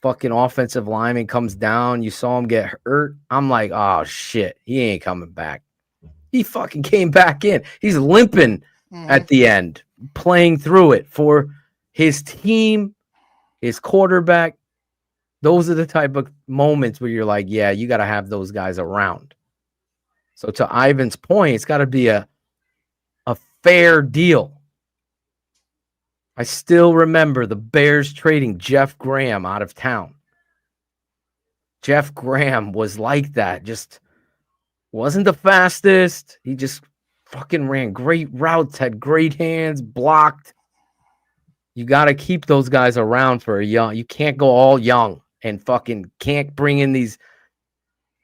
Fucking offensive lineman comes down. You saw him get hurt. I'm like, oh, shit. He ain't coming back. He fucking came back in. He's limping at the end, playing through it for his team, his quarterback. Those are the type of moments where you're like, yeah, you got to have those guys around. So to Ivan's point, it's got to be a fair deal. I still remember the Bears trading Jeff Graham out of town. Jeff Graham was like that. Just wasn't the fastest. He just fucking ran great routes, had great hands, blocked. You got to keep those guys around for a young. You can't go all young and fucking can't bring in these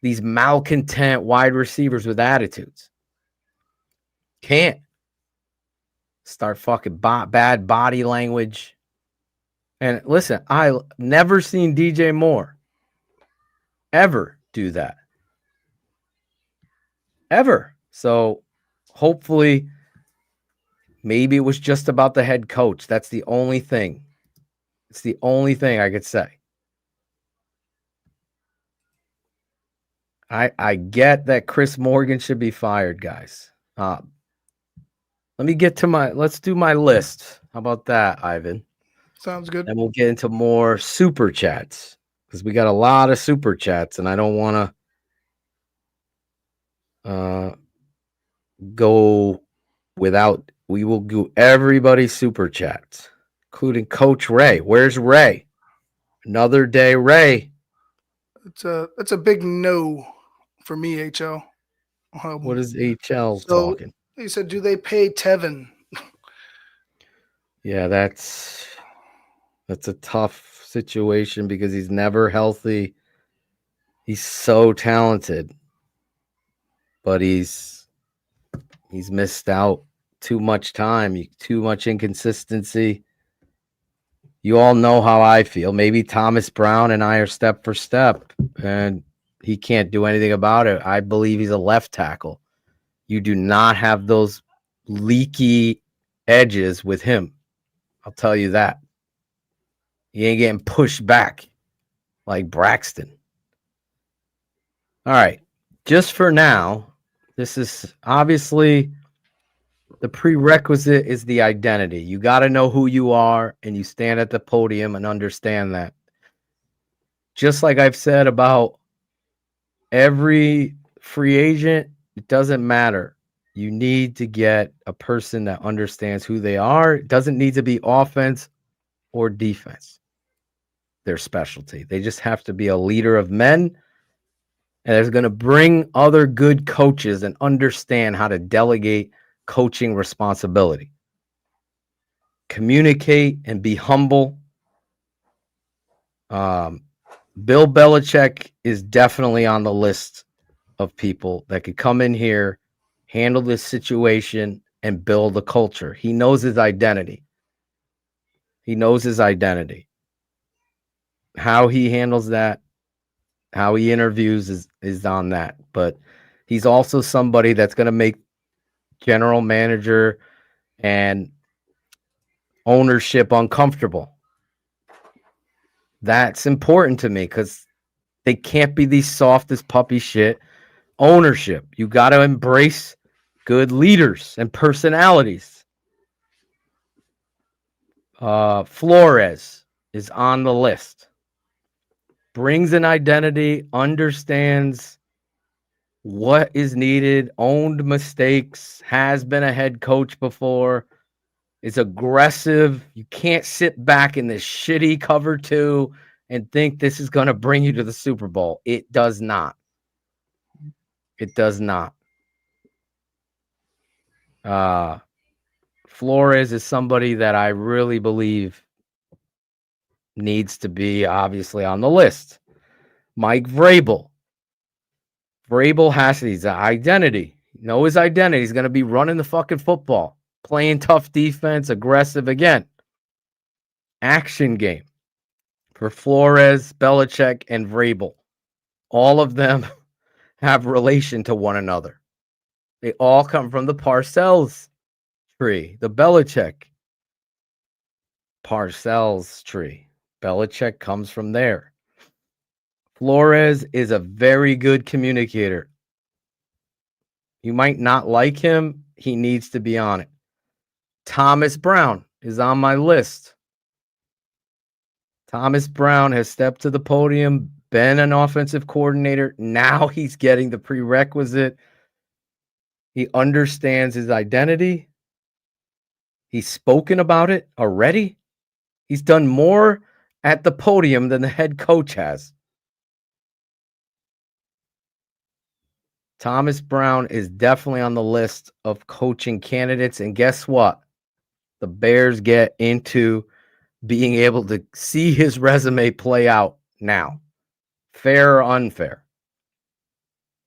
malcontent wide receivers with attitudes. Can't. Start fucking bad body language. And listen, I never seen DJ Moore ever do that. Ever. So hopefully Maybe it was just about the head coach. That's the only thing. It's the only thing I could say. I get that Chris Morgan should be fired, guys. Let's do my list. How about that, Ivan? Sounds good. And we'll get into more super chats because we got a lot of super chats, and I don't want to go without. We will do everybody's super chats, including Coach Ray. Where's Ray? Another day, Ray. It's a big no for me, HL. What is HL So talking? he said, do they pay Tevin? Yeah, that's a tough situation because he's never healthy. He's so talented, but he's missed out too much time, too much inconsistency. You all know how I feel. Maybe Thomas Brown and I are step for step, and he can't do anything about it. I believe he's a left tackle. You do not have those leaky edges with him. I'll tell you that. He ain't getting pushed back like Braxton. All right. Just for now, this is obviously the prerequisite is the identity. You got to know who you are, and you stand at the podium and understand that. Just like I've said about every free agent, it doesn't matter. You need to get a person that understands who they are. It doesn't need to be offense or defense, their specialty. They just have to be a leader of men, and is going to bring other good coaches and understand how to delegate coaching responsibility. Communicate and be humble. Bill Belichick is definitely on the list of people that could come in here, handle this situation, and build a culture. He knows his identity. How he handles that, how he interviews is on that. But he's also somebody that's going to make general manager and ownership uncomfortable. That's important to me because they can't be the softest puppy shit ownership. You got to embrace good leaders and personalities. Flores is on the list. Brings an identity, understands what is needed, owned mistakes, has been a head coach before, is aggressive. You can't sit back in this shitty cover two and think this is going to bring you to the Super Bowl. It does not. It does not. Flores is somebody that I really believe needs to be obviously on the list. Mike Vrabel. Vrabel has his identity. Know his identity. He's going to be running the fucking football, playing tough defense, aggressive again. Action game for Flores, Belichick, and Vrabel. All of them have relation to one another. They all come from the Parcells tree, the Belichick Parcells tree. Belichick comes from there. Flores is a very good communicator. You might not like him. He needs to be on it. Thomas Brown is on my list. Thomas Brown has stepped to the podium, been an offensive coordinator. Now he's getting the prerequisite. He understands his identity. He's spoken about it already. He's done more at the podium than the head coach has. Thomas Brown is definitely on the list of coaching candidates. And guess what? The Bears get into being able to see his resume play out now. Fair or unfair.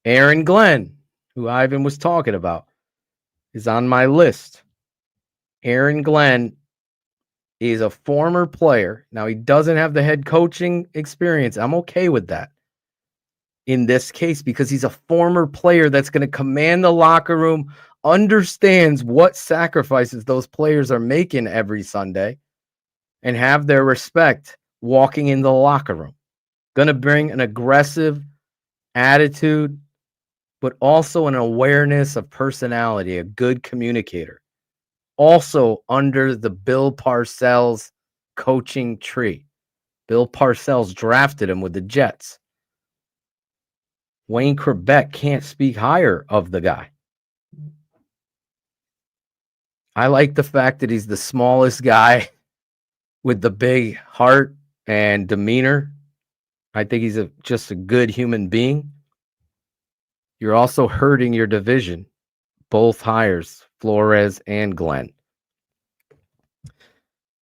Aaron Glenn, who Ivan was talking about, is on my list. Aaron Glenn is a former player. Now, he doesn't have the head coaching experience. I'm okay with that. in this case because he's a former player that's going to command the locker room, understands what sacrifices those players are making every Sunday, and have their respect walking in the locker room. Going to bring an aggressive attitude, but also an awareness of personality, a good communicator. Also under the Bill Parcells coaching tree. Bill Parcells drafted him with the Jets. Wayne Quebec can't speak higher of the guy. I like the fact that he's the smallest guy with the big heart and demeanor. I think he's just a good human being. You're also hurting your division. Both hires, Flores and Glenn.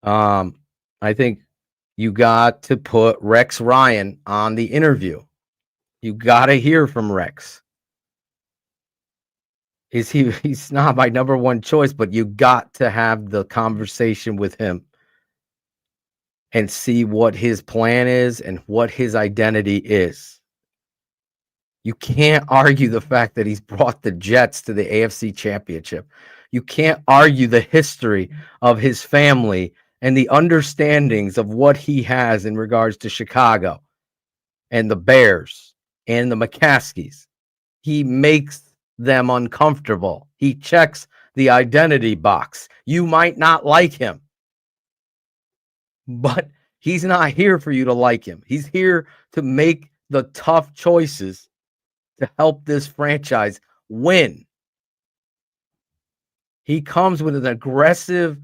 I think you got to put Rex Ryan on the interview. You got to hear from Rex. He's not my number one choice, but you got to have the conversation with him and see what his plan is and what his identity is. You can't argue the fact that he's brought the Jets to the AFC Championship. You can't argue the history of his family and the understandings of what he has in regards to Chicago and the Bears and the McCaskies. He makes them uncomfortable. He checks the identity box. You might not like him, but he's not here for you to like him. He's here to make the tough choices to help this franchise win. He comes with an aggressive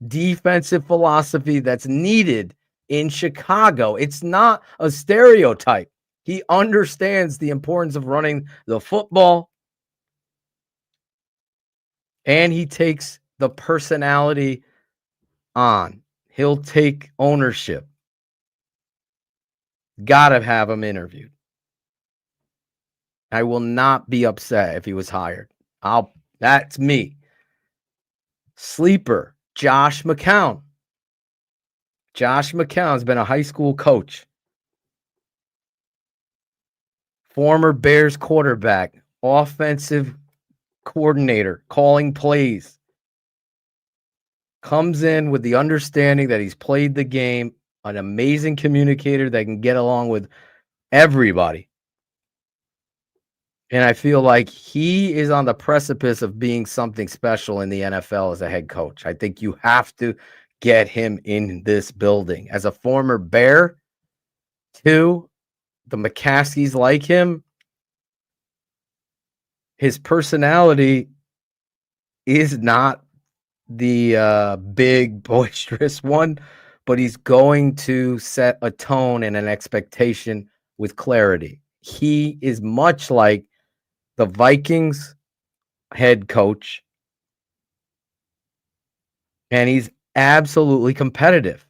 defensive philosophy that's needed in Chicago. It's not a stereotype. He understands the importance of running the football, and he takes the personality on. He'll take ownership. Gotta have him interviewed. I will not be upset if he was hired. That's me. Sleeper, Josh McCown. Josh McCown's been a high school coach. Former Bears quarterback, offensive coordinator, calling plays. Comes in with the understanding that he's played the game, an amazing communicator that can get along with everybody. And I feel like he is on the precipice of being something special in the NFL as a head coach. I think you have to get him in this building. As a former Bear, too, the McCaskies like him. His personality is not the big, boisterous one, but he's going to set a tone and an expectation with clarity. He is much like the Vikings head coach, and he's absolutely competitive.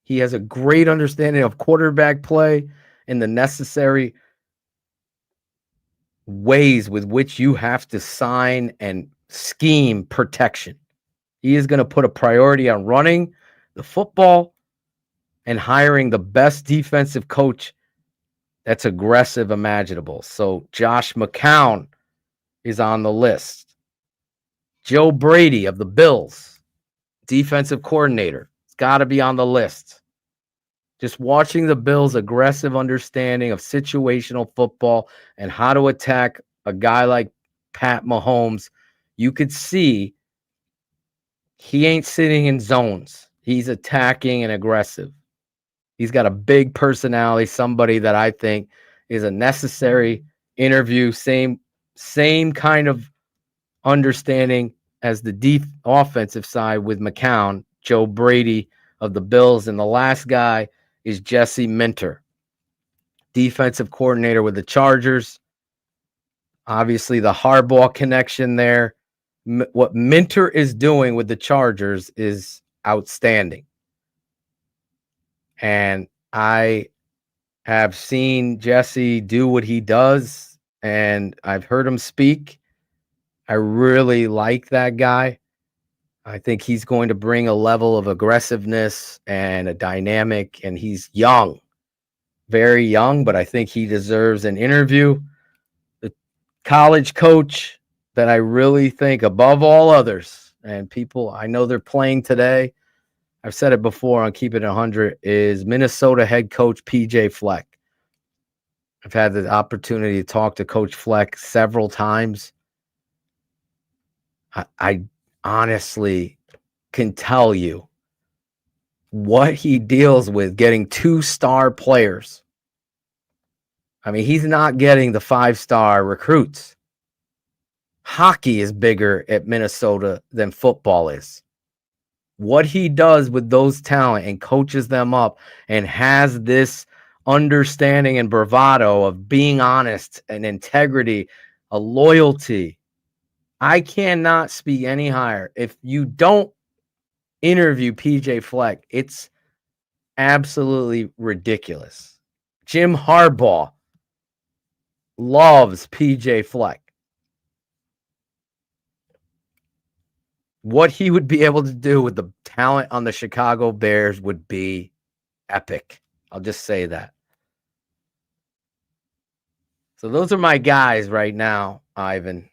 He has a great understanding of quarterback play and the necessary ways with which you have to sign and scheme protection. He is going to put a priority on running the football and hiring the best defensive coach that's aggressive imaginable. So Josh McCown is on the list. Joe Brady of the Bills, defensive coordinator. It's got to be on the list. Just watching the Bills' aggressive understanding of situational football and how to attack a guy like Pat Mahomes, you could see he ain't sitting in zones. He's attacking and aggressive. He's got a big personality, somebody that I think is a necessary interview. Same kind of understanding as the offensive side with McCown, Joe Brady of the Bills. And the last guy is Jesse Minter, defensive coordinator with the Chargers. Obviously, the Harbaugh connection there. What Minter is doing with the Chargers is outstanding. And I have seen Jesse do what he does, and I've heard him speak. I really like that guy. I think he's going to bring a level of aggressiveness and a dynamic, and he's young. very young, but I think he deserves an interview. The college coach that I really think above all others, and people, I know they're playing today, I've said it before on Keep It 100, is Minnesota head coach PJ Fleck. I've had the opportunity to talk to Coach Fleck several times. I honestly can tell you what he deals with getting 2-star players. I mean, he's not getting the 5-star recruits. Hockey is bigger at Minnesota than football is. What he does with those talent and coaches them up and has this understanding and bravado of being honest and integrity, a loyalty. I cannot speak any higher. If you don't interview PJ Fleck, it's absolutely ridiculous. Jim Harbaugh loves PJ Fleck. What he would be able to do with the talent on the Chicago Bears would be epic. I'll just say that. So those are my guys right now, Ivan.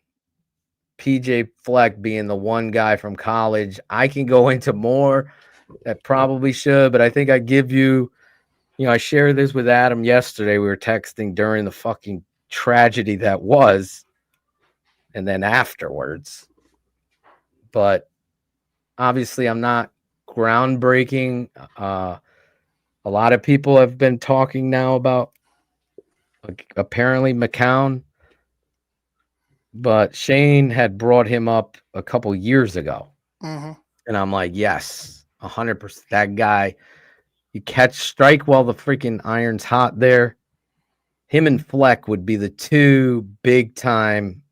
PJ Fleck being the one guy from college. I can go into more. That probably should, but I think I give you, I shared this with Adam yesterday. We were texting during the fucking tragedy that was, and then afterwards. But obviously, I'm not groundbreaking. A lot of people have been talking now about apparently McCown, but Shayne had brought him up a couple years ago. Mm-hmm. And I'm like, yes, 100%. That guy, you strike while the freaking iron's hot there. Him and Fleck would be the two big time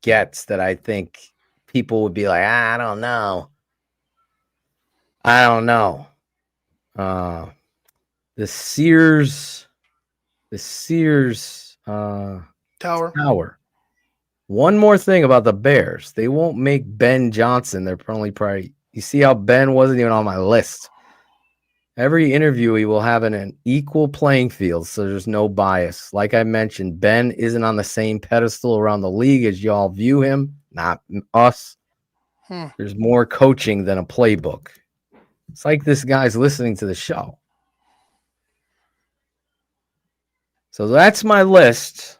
gets that I think people would be like, I don't know. The Sears Tower. One more thing about the Bears. They won't make Ben Johnson. They're probably you see how Ben wasn't even on my list. Every interviewee will have an equal playing field, so there's no bias. Like I mentioned, Ben isn't on the same pedestal around the league as y'all view him, not us. There's more coaching than a playbook. It's like this guy's listening to the show. So that's my list.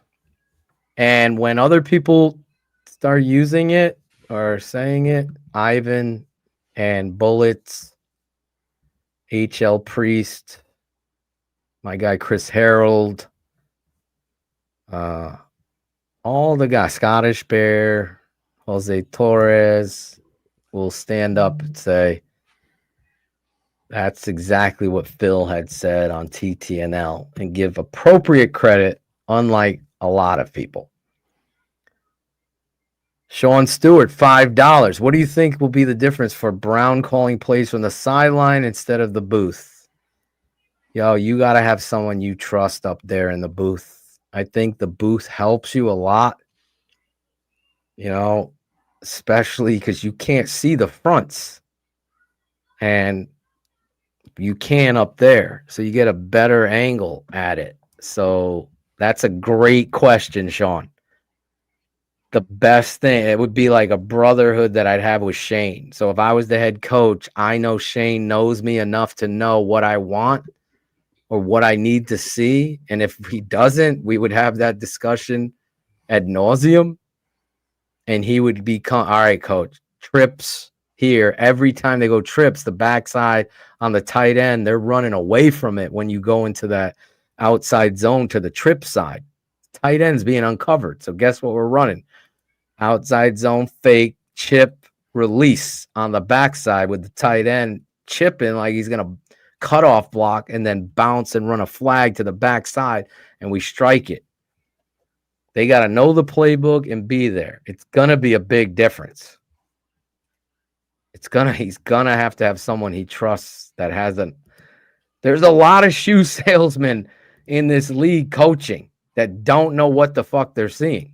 And when other people start using it or saying it, Ivan and Bullets, HL Priest, my guy Chris Harold, all the guys, Scottish Bear, Jose Torres, will stand up and say, that's exactly what Phil had said on TTNL and give appropriate credit, unlike a lot of people. Sean Stewart, $5. What do you think will be the difference for Brown calling plays from the sideline instead of the booth? Yo, you got to have someone you trust up there in the booth. I think the booth helps you a lot, especially because you can't see the fronts. And you can up there. So you get a better angle at it. So that's a great question, Sean. The best thing, it would be like a brotherhood that I'd have with Shayne. So if I was the head coach, I know Shayne knows me enough to know what I want or what I need to see. And if he doesn't, we would have that discussion ad nauseum. And he would become, all right, coach, trips here. Every time they go trips, the backside on the tight end, they're running away from it when you go into that outside zone to the trip side. Tight end's being uncovered. So guess what we're running? Outside zone, fake, chip, release on the backside with the tight end chipping like he's going to cut off block and then bounce and run a flag to the backside, and we strike it. They got to know the playbook and be there. It's going to be a big difference. He's going to have someone he trusts that hasn't. There's a lot of shoe salesmen in this league coaching that don't know what the fuck they're seeing.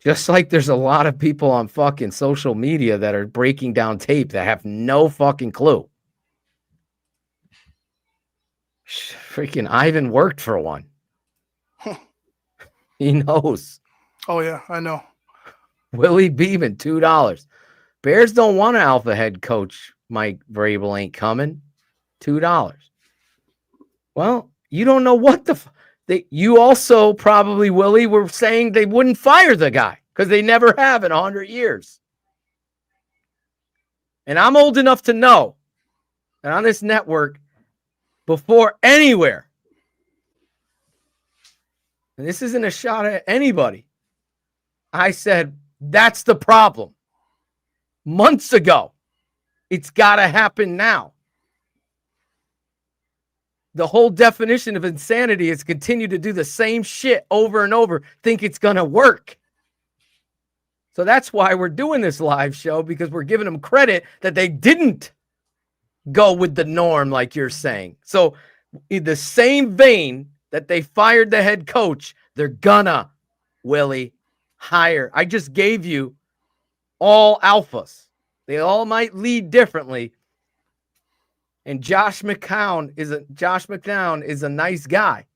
Just like there's a lot of people on fucking social media that are breaking down tape that have no fucking clue. Freaking Ivan worked for one. He knows. Oh, yeah, I know. Willie Beeman, $2. Bears don't want an alpha head coach. Mike Vrabel ain't coming. $2. Well, you don't know what you also probably, Willie, were saying they wouldn't fire the guy because they never have in 100 years. And I'm old enough to know that on this network, before anywhere, and this isn't a shot at anybody, I said, that's the problem. Months ago. It's got to happen now. The whole definition of insanity is continue to do the same shit over and over, think it's going to work. So that's why we're doing this live show, because we're giving them credit that they didn't go with the norm like you're saying. So in the same vein that they fired the head coach, they're gonna, Willie, hire. I just gave you all alphas. They all might lead differently. And Josh McCown is a nice guy.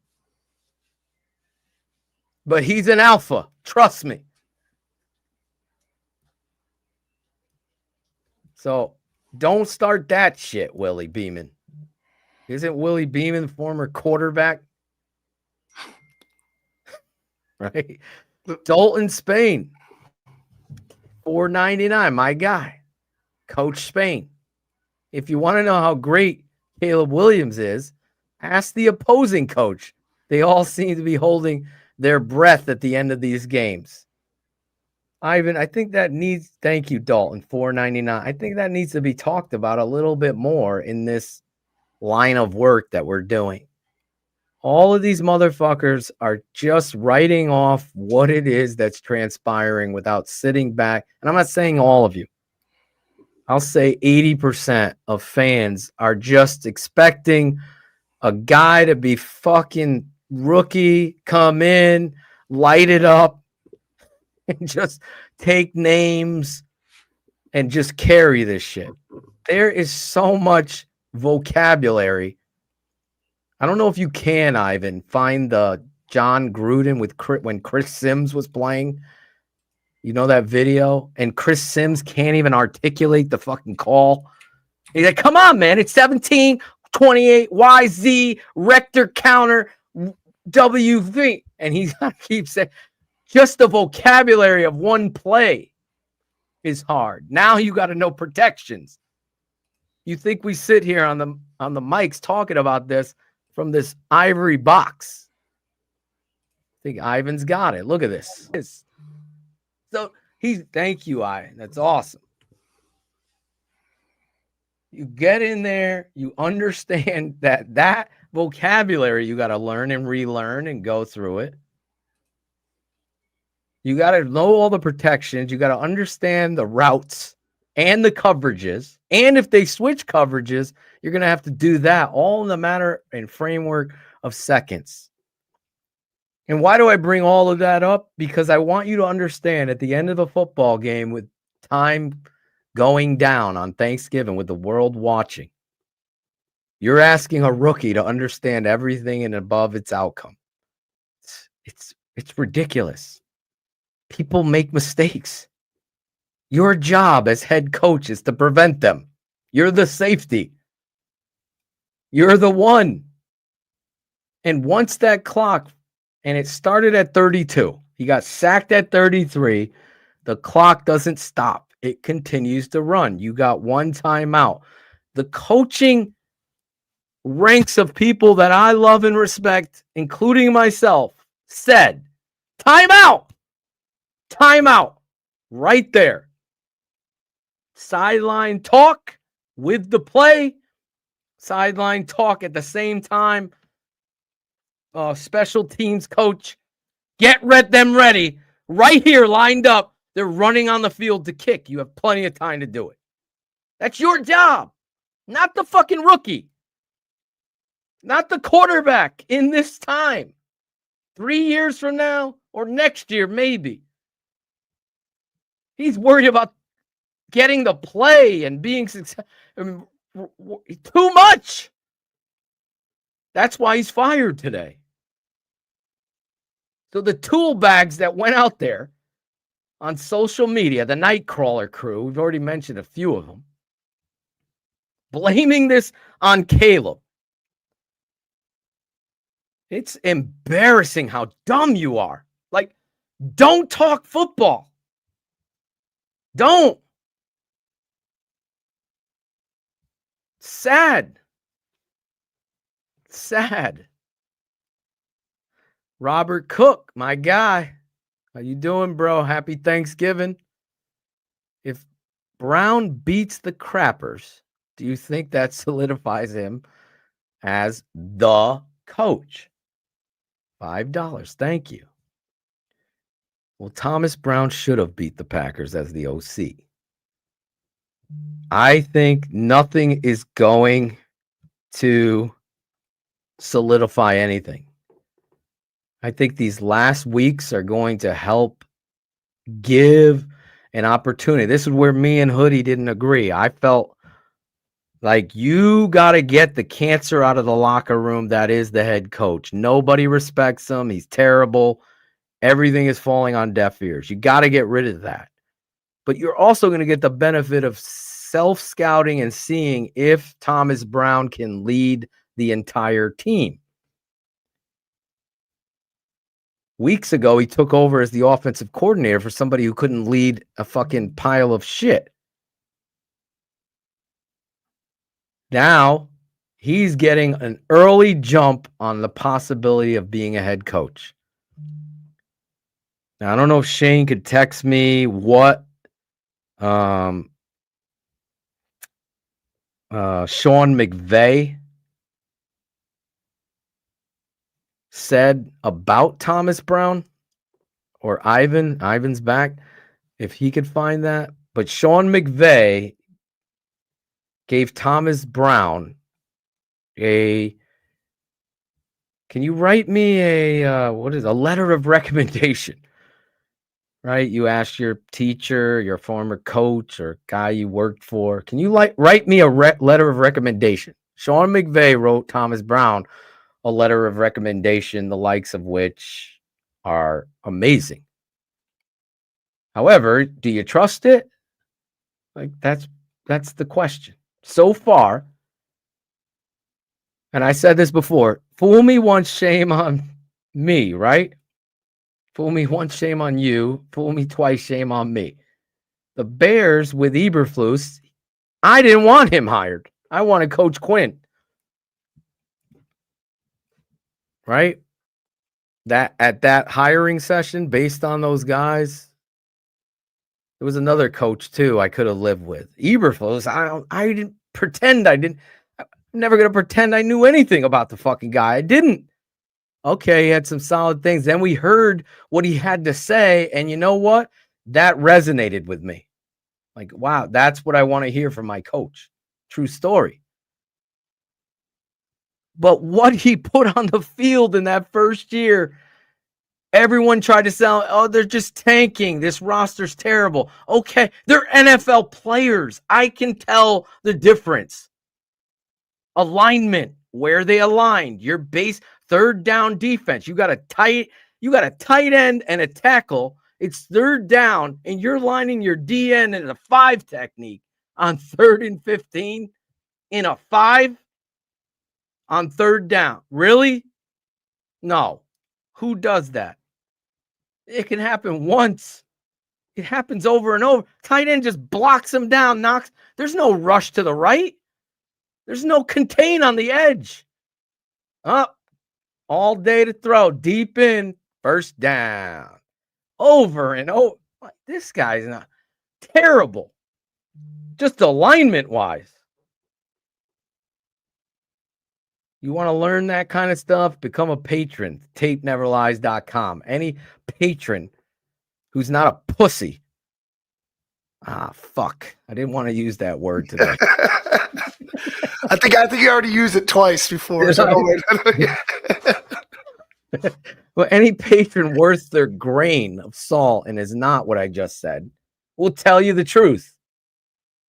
But he's an alpha. Trust me. So don't start that shit, Willie Beeman. Isn't Willie Beeman the former quarterback? Right? Dalton Spain. $4.99. My guy. Coach Spain. If you want to know how great Caleb Williams is, ask the opposing coach. They all seem to be holding their breath at the end of these games. Ivan, I think that needs, thank you, Dalton, $4.99. I think that needs to be talked about a little bit more in this line of work that we're doing. All of these motherfuckers are just writing off what it is that's transpiring without sitting back. And I'm not saying all of you. I'll say 80% of fans are just expecting a guy to be fucking rookie, come in, light it up, and just take names and just carry this shit. There is so much vocabulary. I don't know if you can, Ivan, find the John Gruden with when Chris Sims was playing. You know that video? And Chris Sims can't even articulate the fucking call. He's like, come on, man. It's 17, 28, YZ, Rector counter, WV. And he's got to keep saying, just the vocabulary of one play is hard. Now you got to know protections. You think we sit here on the mics talking about this from this ivory box? I think Ivan's got it. Look at this. So thank you, Ivan. That's awesome. You get in there, you understand that vocabulary you got to learn and relearn and go through it. You got to know all the protections. You got to understand the routes and the coverages. And if they switch coverages, you're going to have to do that all in the matter and framework of seconds. And why do I bring all of that up? Because I want you to understand at the end of a football game with time going down on Thanksgiving with the world watching, you're asking a rookie to understand everything and above its outcome. It's ridiculous. People make mistakes. Your job as head coach is to prevent them. You're the safety. You're the one. And once that clock, and it started at 32, he got sacked at 33, the clock doesn't stop. It continues to run. You got one timeout. The coaching ranks of people that I love and respect, including myself, said, timeout. Timeout. Right there. Sideline talk with the play. Sideline talk at the same time. Special teams coach, get them ready. Right here, lined up. They're running on the field to kick. You have plenty of time to do it. That's your job. Not the fucking rookie. Not the quarterback in this time. 3 years from now or next year, maybe. He's worried about getting the play and being successful. Too much. That's why he's fired today. So the tool bags that went out there on social media, the Nightcrawler crew, we've already mentioned a few of them, blaming this on Caleb. It's embarrassing how dumb you are. Like, don't talk football. Don't. Sad. Sad. Robert Cook, my guy. How you doing, bro? Happy Thanksgiving. If Brown beats the Crappers, do you think that solidifies him as the coach? $5. Thank you. Well, Thomas Brown should have beat the Packers as the OC. I think nothing is going to solidify anything. I think these last weeks are going to help give an opportunity. This is where me and Hoodie didn't agree. I felt like you got to get the cancer out of the locker room that is the head coach. Nobody respects him. He's terrible. Everything is falling on deaf ears. You got to get rid of that. But you're also going to get the benefit of self-scouting and seeing if Thomas Brown can lead the entire team. Weeks ago, he took over as the offensive coordinator for somebody who couldn't lead a fucking pile of shit. Now, he's getting an early jump on the possibility of being a head coach. Now, I don't know if Shane could text me what Sean McVay said about Thomas Brown or Ivan. Ivan's back. If he could find that. But Sean McVay gave Thomas Brown can you write me a letter of recommendation? Right? You asked your teacher, your former coach, or guy you worked for. Can you write me a letter of recommendation? Sean McVay wrote Thomas Brown a letter of recommendation, the likes of which are amazing. However, do you trust it? Like that's the question. So far, and I said this before, fool me once, shame on me, right? Fool me once, shame on you. Fool me twice, shame on me. The Bears with Eberflus, I didn't want him hired. I wanted Coach Quinn. Right? That at that hiring session, based on those guys, there was another coach too I could have lived with. Eberflus, I didn't pretend I'm never going to pretend I knew anything about the fucking guy. I didn't. Okay, he had some solid things. Then we heard what he had to say, and you know what? That resonated with me. Like, wow, that's what I want to hear from my coach. True story. But what he put on the field in that first year, everyone tried to sell, oh, they're just tanking. This roster's terrible. Okay, they're NFL players. I can tell the difference. Alignment, where they aligned, your base third down defense. You got a tight end and a tackle. It's third down, and you're lining your DN in a 5 technique on 3rd and 15 in a 5 on third down. Really? No. Who does that? It can happen once. It happens over and over. Tight end just blocks him down, knocks. There's no rush to the right. There's no contain on the edge. Up. All day to throw. Deep in. First down. Over and over. This guy's not terrible. Just alignment-wise. You want to learn that kind of stuff? Become a patron. TapeNeverLies.com. Any patron who's not a pussy. Ah, fuck. I didn't want to use that word today. I think you already used it twice before. So Well, any patron worth their grain of salt and is not what I just said will tell you the truth.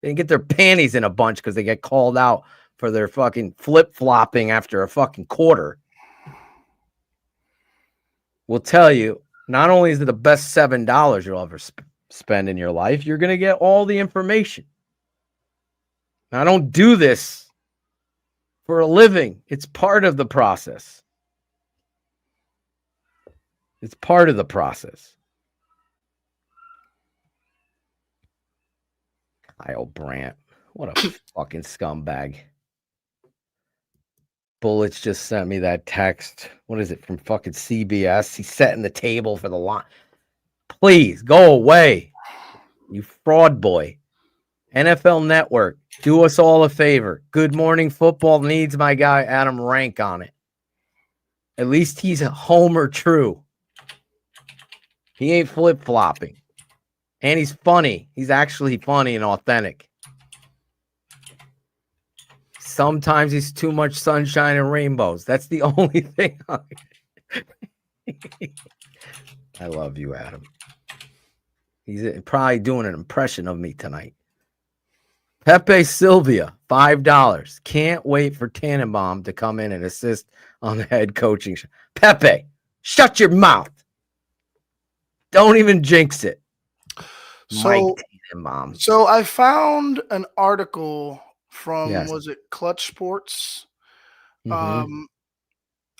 They get their panties in a bunch because they get called out for their fucking flip-flopping after a fucking quarter will tell you not only is it the best $7 you'll ever spend in your life, you're going to get all the information. Now, I don't do this for a living. It's part of the process. It's part of the process. Kyle Brandt. What a fucking scumbag. Bullets just sent me that text. What is it from fucking CBS? He's setting the table for the line. Please go away, you fraud boy. NFL Network, do us all a favor. Good Morning Football needs my guy Adam Rank on it. At least he's a homer true. He ain't flip-flopping. And he's funny. He's actually funny and authentic. Sometimes he's too much sunshine and rainbows. That's the only thing. I love you, Adam. He's probably doing an impression of me tonight. Pepe Sylvia, $5. Can't wait for Tannenbaum to come in and assist on the head coaching show. Pepe, shut your mouth. Don't even jinx it. So I found an article from, was it Clutch Sports? Mm-hmm.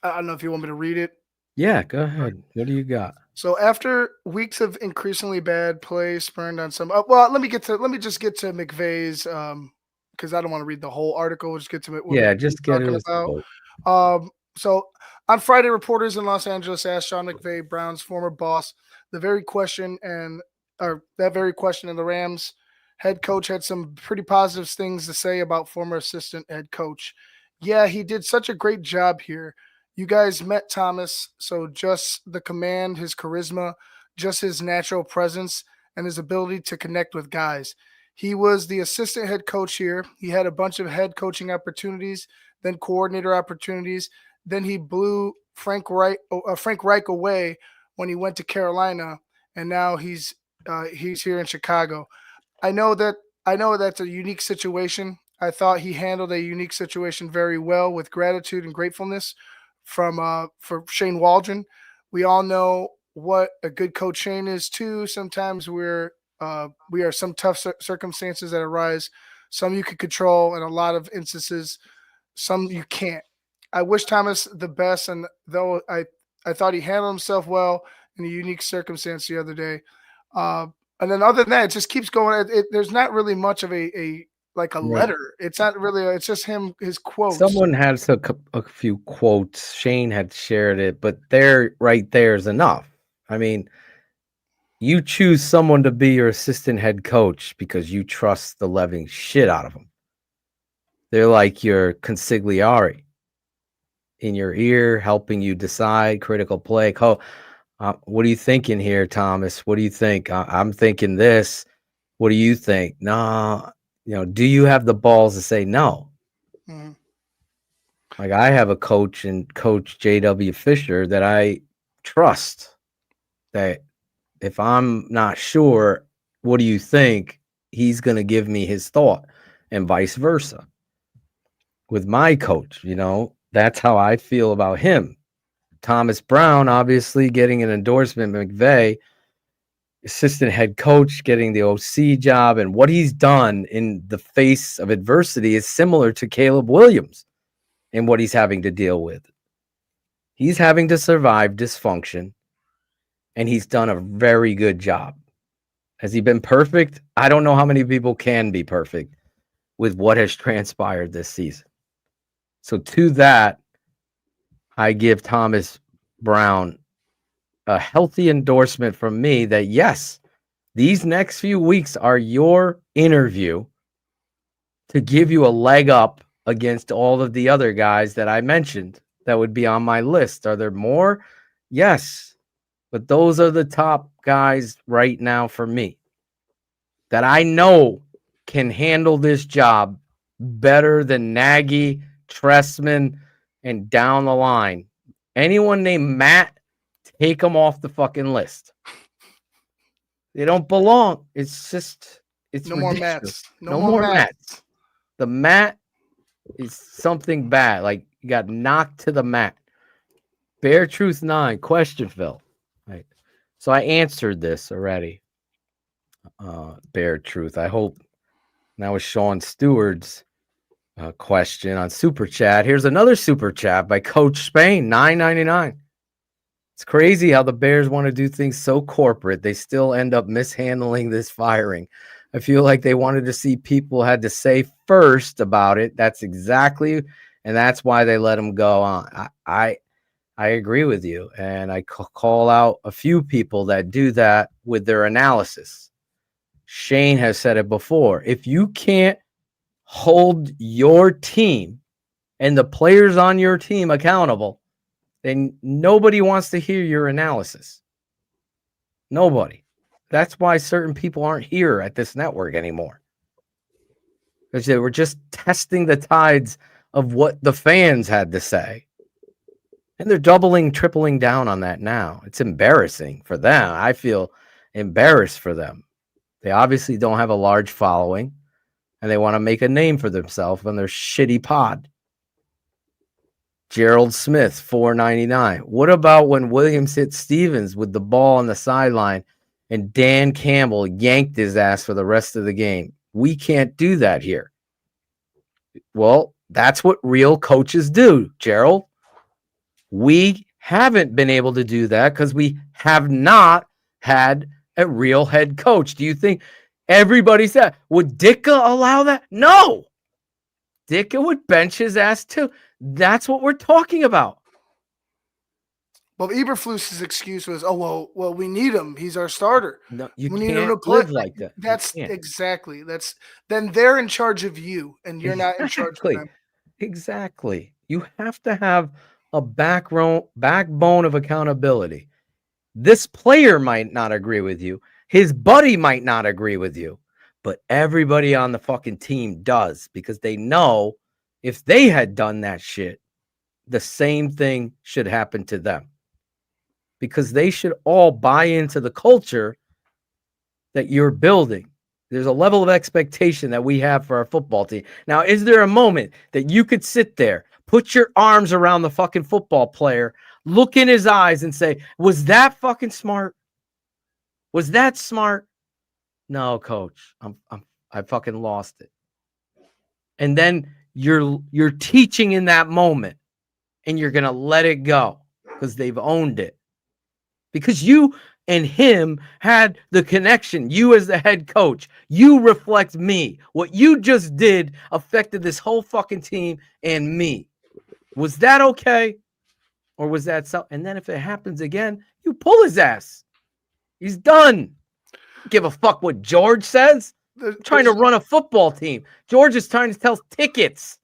I don't know if you want me to read it. Yeah, go ahead. What do you got? So after weeks of increasingly bad play spurned on some, well, let me just get to McVay's, because I don't want to read the whole article. Just get to it. Just get it about. So on Friday, reporters in Los Angeles asked Sean McVay, Brown's former boss, that very question, and the Rams head coach had some pretty positive things to say about former assistant head coach. Yeah, he did such a great job here. You guys met Thomas, so just the command, his charisma, just his natural presence, and his ability to connect with guys. He was the assistant head coach here. He had a bunch of head coaching opportunities, then coordinator opportunities. Then he blew Frank Reich away when he went to Carolina, and now he's here in Chicago. I know that's a unique situation. I thought he handled a unique situation very well with gratitude and gratefulness for Shane Waldron. We all know what a good coach Shane is too. Sometimes we are some tough circumstances that arise. Some you can control, and a lot of instances, some you can't. I wish Thomas the best, and though I thought he handled himself well in a unique circumstance the other day. And then other than that, it just keeps going. There's not really much of a letter. It's not really. It's just his quotes. Someone has a few quotes. Shane had shared it, but right there is enough. I mean, you choose someone to be your assistant head coach because you trust the living shit out of them. They're like your consigliere in your ear, helping you decide critical play. What are you thinking here, Thomas? What do you think? I'm thinking this. What do you think? No, do you have the balls to say no? Mm-hmm. Like I have a coach and Coach J.W. Fisher that I trust that if I'm not sure, what do you think? He's going to give me his thought and vice versa. With my coach, that's how I feel about him. Thomas Brown, obviously getting an endorsement, McVay, assistant head coach, getting the OC job, and what he's done in the face of adversity is similar to Caleb Williams and what he's having to deal with. He's having to survive dysfunction, and he's done a very good job. Has he been perfect? I don't know how many people can be perfect with what has transpired this season. So to that, I give Thomas Brown a healthy endorsement from me that, yes, these next few weeks are your interview to give you a leg up against all of the other guys that I mentioned that would be on my list. Are there more? Yes. But those are the top guys right now for me that I know can handle this job better than Nagy, Tressman, and down the line. Anyone named Matt, take them off the fucking list. They don't belong. It's no ridiculous. more Matts. No more Matts. The Matt It's something bad. Like you got knocked to the mat. Bear Truth 9 question, Phil. Right. So I answered this already. Bear Truth. I hope that was Sean Stewart's question on Super Chat. Here's another Super Chat by Coach Spain, $9.99. It's crazy how the Bears want to do things so corporate. They still end up mishandling this firing. I feel like they wanted to see people had to say first about it. That's exactly, and that's why they let him go on. I agree with you, and I call out a few people that do that with their analysis. Shayne has said it before. If you can't hold your team and the players on your team accountable, then nobody wants to hear your analysis. Nobody. That's why certain people aren't here at this network anymore. Because they were just testing the tides of what the fans had to say. And they're doubling, tripling down on that now. It's embarrassing for them. I feel embarrassed for them. They obviously don't have a large following, and they want to make a name for themselves on their shitty pod. Gerald Smith, $4.99. What about when Williams hit Stevens with the ball on the sideline and Dan Campbell yanked his ass for the rest of the game? We can't do that here. Well, that's what real coaches do, Gerald. We haven't been able to do that because we have not had a real head coach. Do you think everybody said, would Ditka allow that? No. Ditka would bench his ass too. That's what we're talking about. Well, Eberflus's excuse was, well, we need him. He's our starter. No, you we can't need him to play live like that. That's exactly. Then they're in charge of you, and you're not in charge of them. Exactly. You have to have a backbone of accountability. This player might not agree with you. His buddy might not agree with you. But everybody on the fucking team does, because they know if they had done that shit, the same thing should happen to them. Because they should all buy into the culture that you're building. There's a level of expectation that we have for our football team. Now, is there a moment that you could sit there, put your arms around the fucking football player, look in his eyes and say, was that fucking smart? Was that smart? No, coach, I fucking lost it. And then you're teaching in that moment, and you're gonna let it go because they've owned it. Because you and him had the connection. You as the head coach, you reflect me. What you just did affected this whole fucking team and me. Was that okay? Or was that so? And then if it happens again, you pull his ass. He's done. Give a fuck what George says. Trying to run a football team. George is trying to sell tickets.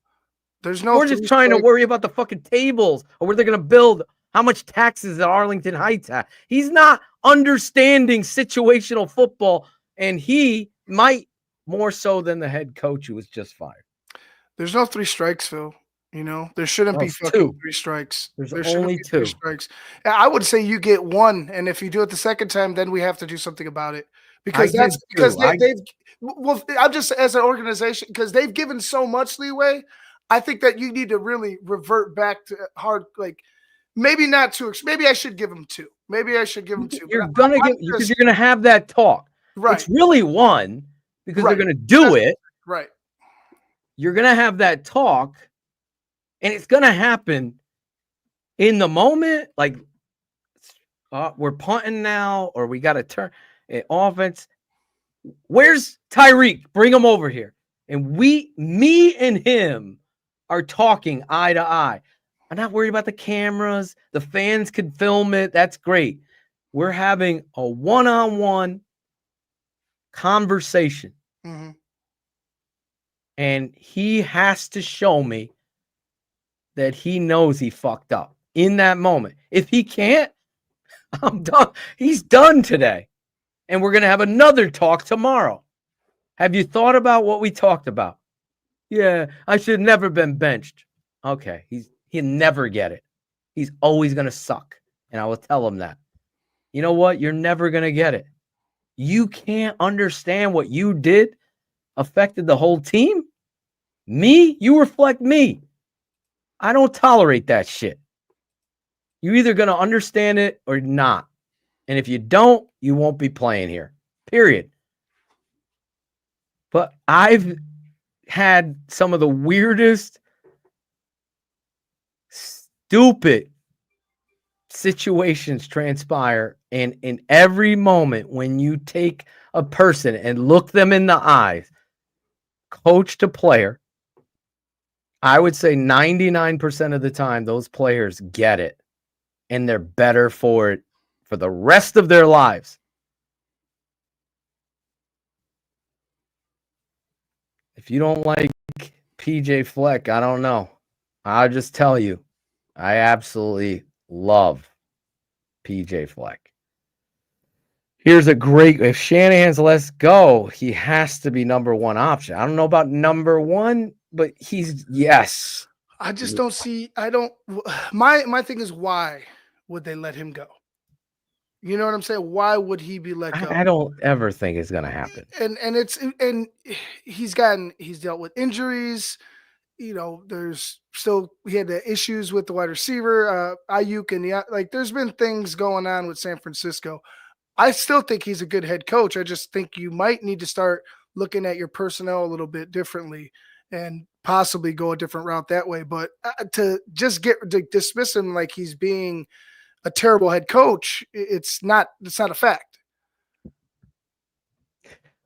George is trying to worry about the fucking tables or where they're going to build, how much taxes that Arlington Heights have. He's not understanding situational football, and he might more so than the head coach who was just fired. There's no 3 strikes, Phil. You know, there shouldn't be fucking 3 strikes. There's only 2 3 strikes. I would say you get 1, and if you do it the second time, then we have to do something about it. Because I'm just as an organization, because they've given so much leeway. I think that you need to really revert back to hard, like maybe not 2. Maybe I should give them 2. Because you're gonna have that talk. Right. It's really 1 because they're gonna do it. Right. You're gonna have that talk, and it's gonna happen in the moment. Like we're punting now, or we got to turn offense. Where's Tyreek? Bring him over here. And me and him are talking eye to eye. I'm not worried about the cameras. The fans can film it. That's great. We're having a one-on-one conversation. Mm-hmm. And he has to show me that he knows he fucked up in that moment. If he can't, I'm done. He's done today. And we're going to have another talk tomorrow. Have you thought about what we talked about? Yeah, I should have never been benched. Okay, he'll never get it. He's always going to suck. And I will tell him that. You know what? You're never going to get it. You can't understand what you did affected the whole team. Me? You reflect me. I don't tolerate that shit. You're either going to understand it or not. And if you don't, you won't be playing here. Period. But I've had some of the weirdest, stupid situations transpire. And in every moment, when you take a person and look them in the eyes, coach to player, I would say 99% of the time, those players get it. And they're better for it for the rest of their lives. If you don't like PJ Fleck, I don't know. I'll just tell you, I absolutely love PJ Fleck. Here's a great, if Shanahan's let's go, he has to be number one option. I don't know about number one, but he's, yes. I just don't see, my thing is, why would they let him go? You know what I'm saying? Why would he be let go? I don't ever think it's going to happen. And he's dealt with injuries. You know, he had the issues with the wide receiver, Ayuk, and there's been things going on with San Francisco. I still think he's a good head coach. I just think you might need to start looking at your personnel a little bit differently and possibly go a different route that way. But to dismiss him like he's being a terrible head coach, it's not a fact.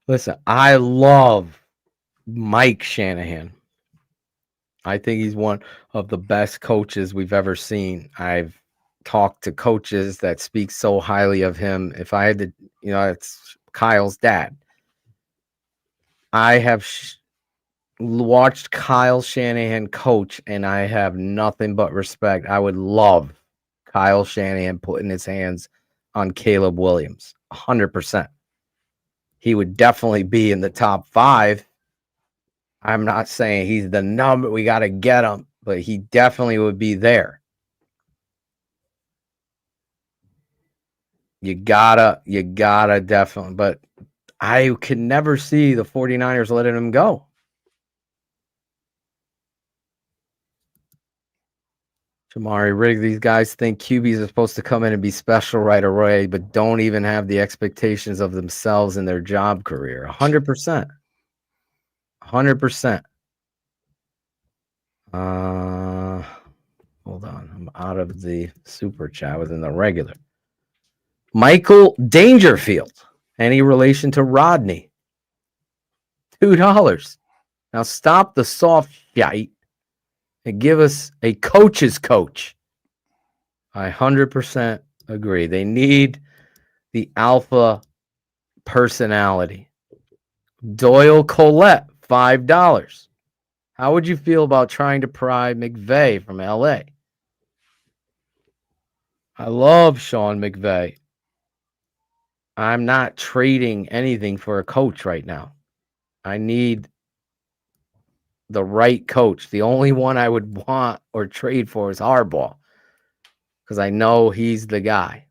Listen, I love Mike Shanahan. I think he's one of the best coaches we've ever seen. I've talked to coaches that speak so highly of him. If I had to, it's Kyle's dad. I have watched Kyle Shanahan coach, and I have nothing but respect. I would love Kyle Shanahan putting his hands on Caleb Williams, 100%. He would definitely be in the top 5. I'm not saying he's the number, we got to get him, but he definitely would be there. You gotta definitely, but I could never see the 49ers letting him go. Jamari Riggs, these guys think QBs are supposed to come in and be special right away, but don't even have the expectations of themselves in their job career. 100%. 100%. Hold on. I'm out of the super chat. I was in the regular. Michael Dangerfield. Any relation to Rodney? $2. Now stop the soft shite and give us a coach's coach. I 100% agree. They need the alpha personality. Doyle Collette, $5. How would you feel about trying to pry McVay from LA? I love Sean McVay. I'm not trading anything for a coach right now. I need the right coach. The only one I would want or trade for is Harbaugh, because I know he's the guy.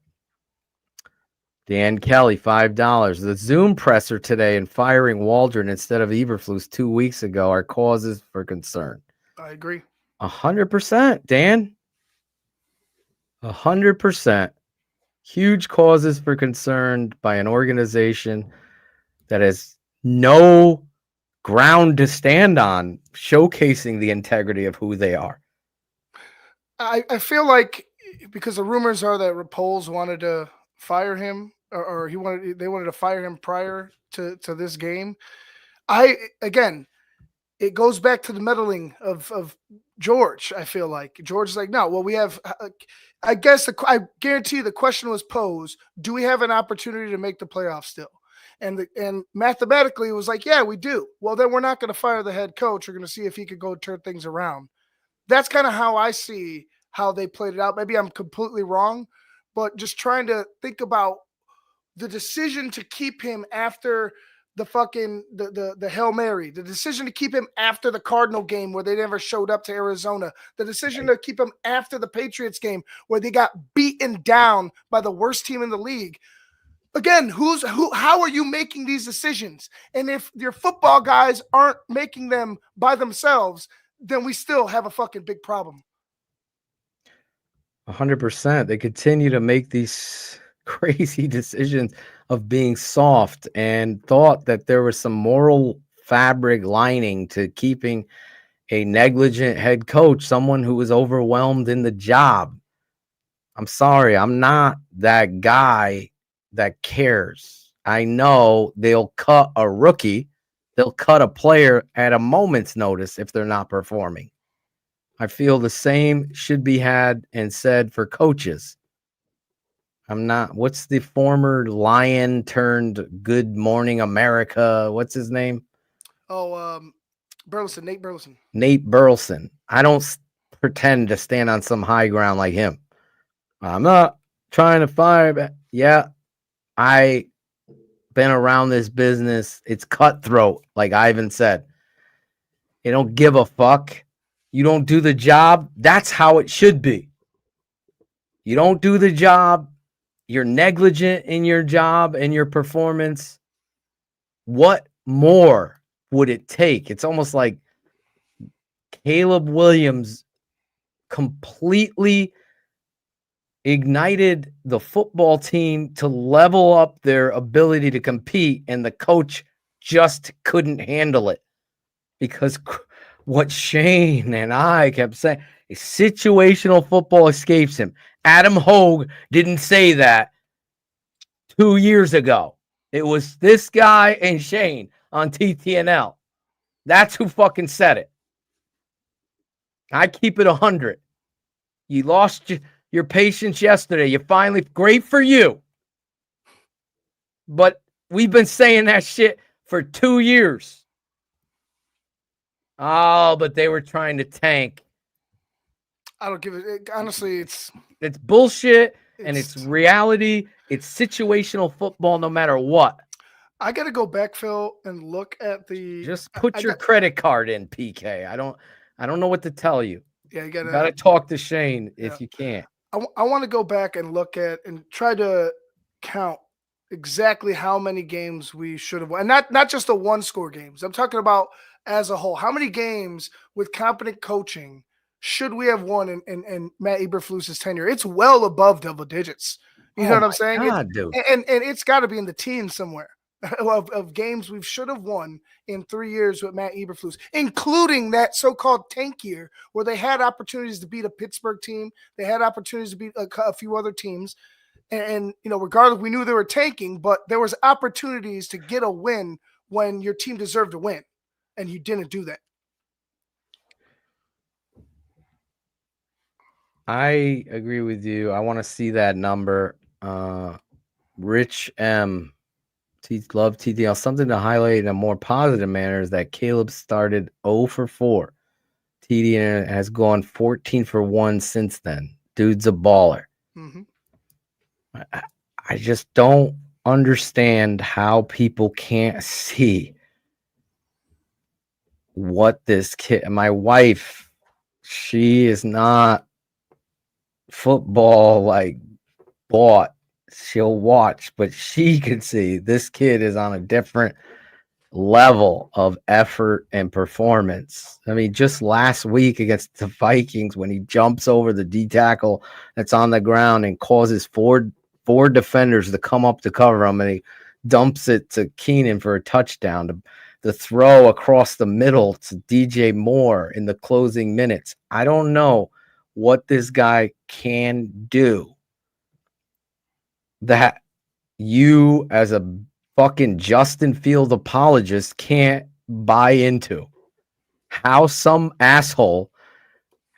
Dan Kelly, $5. The Zoom presser today and firing Waldron instead of Eberflus 2 weeks ago are causes for concern. I agree. 100%, Dan. 100%. Huge causes for concern by an organization that has no ground to stand on, showcasing the integrity of who they are. I feel like, because the rumors are that Rapoles wanted to fire him, or they wanted to fire him prior to this game. It goes back to the meddling of George. I feel like George is like, no, well, we have, I guarantee you the question was posed, do we have an opportunity to make the playoffs still? And mathematically it was like, yeah, we do. Well, then we're not going to fire the head coach. We're going to see if he could go turn things around. That's kind of how I see how they played it out. Maybe I'm completely wrong, but just trying to think about the decision to keep him after the Hail Mary, the decision to keep him after the Cardinal game where they never showed up to Arizona, the decision to keep him after the Patriots game where they got beaten down by the worst team in the league. Again, how are you making these decisions? And if your football guys aren't making them by themselves, then we still have a fucking big problem. 100%. They continue to make these crazy decisions of being soft and thought that there was some moral fabric lining to keeping a negligent head coach, someone who was overwhelmed in the job. I'm sorry, I'm not that guy that cares. I know they'll cut a rookie, they'll cut a player at a moment's notice if they're not performing. I feel the same should be had and said for coaches. I'm not, what's the former Lion turned Good Morning America? What's his name? Oh, Burleson, Nate Burleson. Nate Burleson. I don't pretend to stand on some high ground like him. I'm not trying to fire. Yeah, I been around this business. It's cutthroat, like Ivan said. They don't give a fuck. You don't do the job. That's how it should be. You don't do the job. You're negligent in your job and your performance. What more would it take? It's almost like Caleb Williams completely ignited the football team to level up their ability to compete, and the coach just couldn't handle it because what Shayne and I kept saying, situational football escapes him. Adam Hogue didn't say that 2 years ago. It was this guy and Shayne on TTNL. That's who fucking said it. I keep it 100. You lost your patience yesterday. You finally, great for you. But we've been saying that shit for 2 years. Oh, but they were trying to tank. I don't give it. Honestly, it's bullshit, and it's reality. It's situational football no matter what. I got to go back, Phil, and look at the. Just put your credit card in, PK. I don't know what to tell you. Yeah, you got to talk to Shayne if you can't. I want to go back and look at and try to count exactly how many games we should have won. And not just the one-score games. I'm talking about as a whole. How many games with competent coaching should we have won in Matt Eberflus's tenure? It's well above double digits. You know what I'm saying? God, dude. And it's got to be in the teens somewhere of games we should have won in 3 years with Matt Eberflus, including that so-called tank year where they had opportunities to beat a Pittsburgh team. They had opportunities to beat a few other teams. And, you know, regardless, we knew they were tanking, but there was opportunities to get a win when your team deserved to win, and you didn't do that. I agree with you. I want to see that number. Rich M. Love TTL. Something to highlight in a more positive manner is that Caleb started 0 for 4. TTNL has gone 14 for 1 since then. Dude's a baller. Mm-hmm. I just don't understand how people can't see what this kid. My wife, she is not football like bought. She'll watch, but she can see this kid is on a different level of effort and performance. I mean, just last week against the Vikings, when he jumps over the D tackle that's on the ground and causes four defenders to come up to cover him, and he dumps it to Keenan for a touchdown. The throw across the middle to DJ Moore in the closing minutes. I don't know what this guy can do that you as a fucking Justin Field apologist can't buy into. How some asshole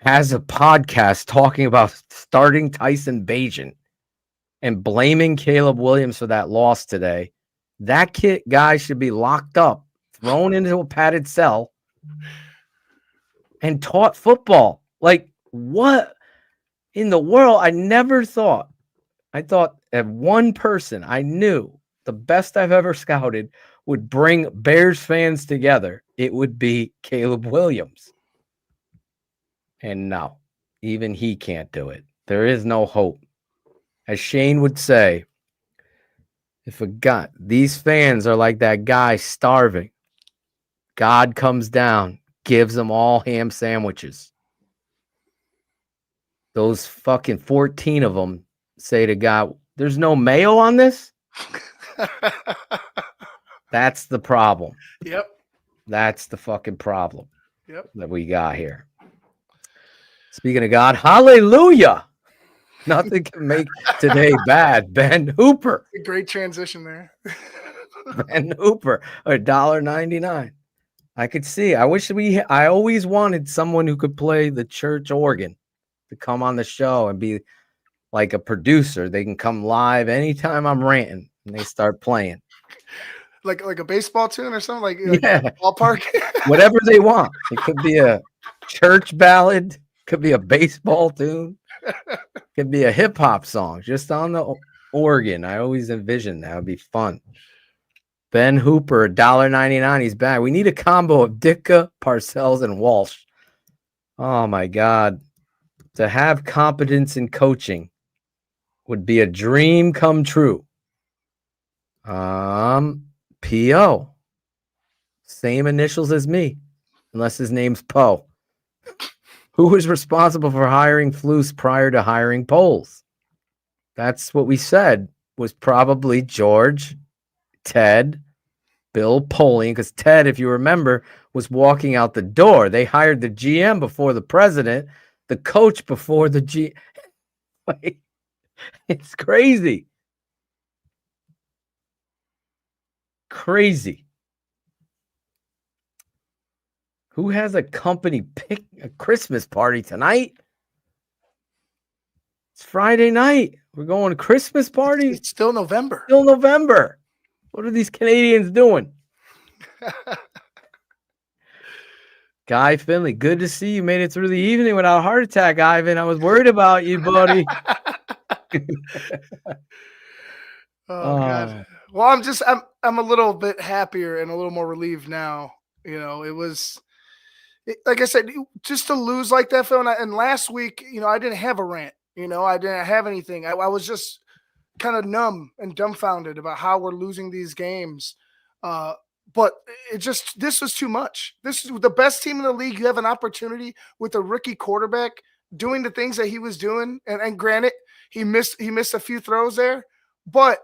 has a podcast talking about starting Tyson Bagent and blaming Caleb Williams for that loss today. That guy should be locked up, thrown into a padded cell, and taught football. Like, what in the world? I never thought. I thought that one person I knew, the best I've ever scouted, would bring Bears fans together. It would be Caleb Williams. And no, even he can't do it. There is no hope. As Shayne would say, These fans are like that guy starving. God comes down, gives them all ham sandwiches. Those fucking 14 of them say to God, there's no mayo on this? That's the problem. Yep. That's the fucking problem that we got here. Speaking of God, hallelujah. Nothing can make today bad. Ben Hooper. A great transition there. Ben Hooper, $1.99. I could see. I always wanted someone who could play the church organ to come on the show and be like a producer. They can come live anytime I'm ranting and they start playing. Like a baseball tune or something? Like Yeah. ballpark? Whatever they want. It could be a church ballad, could be a baseball tune, could be a hip hop song just on the organ. I always envisioned that would be fun. Ben Hooper, $1.99. He's back. We need a combo of Ditka, Parcells, and Walsh. Oh my God. To have competence in coaching would be a dream come true. P.O. Same initials as me, unless his name's Poe. Who was responsible for hiring Flus prior to hiring Poles? That's what we said was probably George, Ted, Bill Poling, because Ted, if you remember, was walking out the door. They hired the GM before the president, the coach before the G. It's crazy. Crazy. Who has a company a Christmas party tonight? It's Friday night. We're going to Christmas party. It's still November. Still November. What are these Canadians doing? Guy Finley, good to see you made it through the evening without a heart attack, Ivan. I was worried about you, buddy. Oh God. Well, I'm a little bit happier and a little more relieved now. You know, like I said, just to lose like that, Phil. And last week, I didn't have a rant. I didn't have anything. I was just kind of numb and dumbfounded about how we're losing these games. But this was too much. This is the best team in the league. You have an opportunity with a rookie quarterback doing the things that he was doing. And granted, he missed a few throws there, but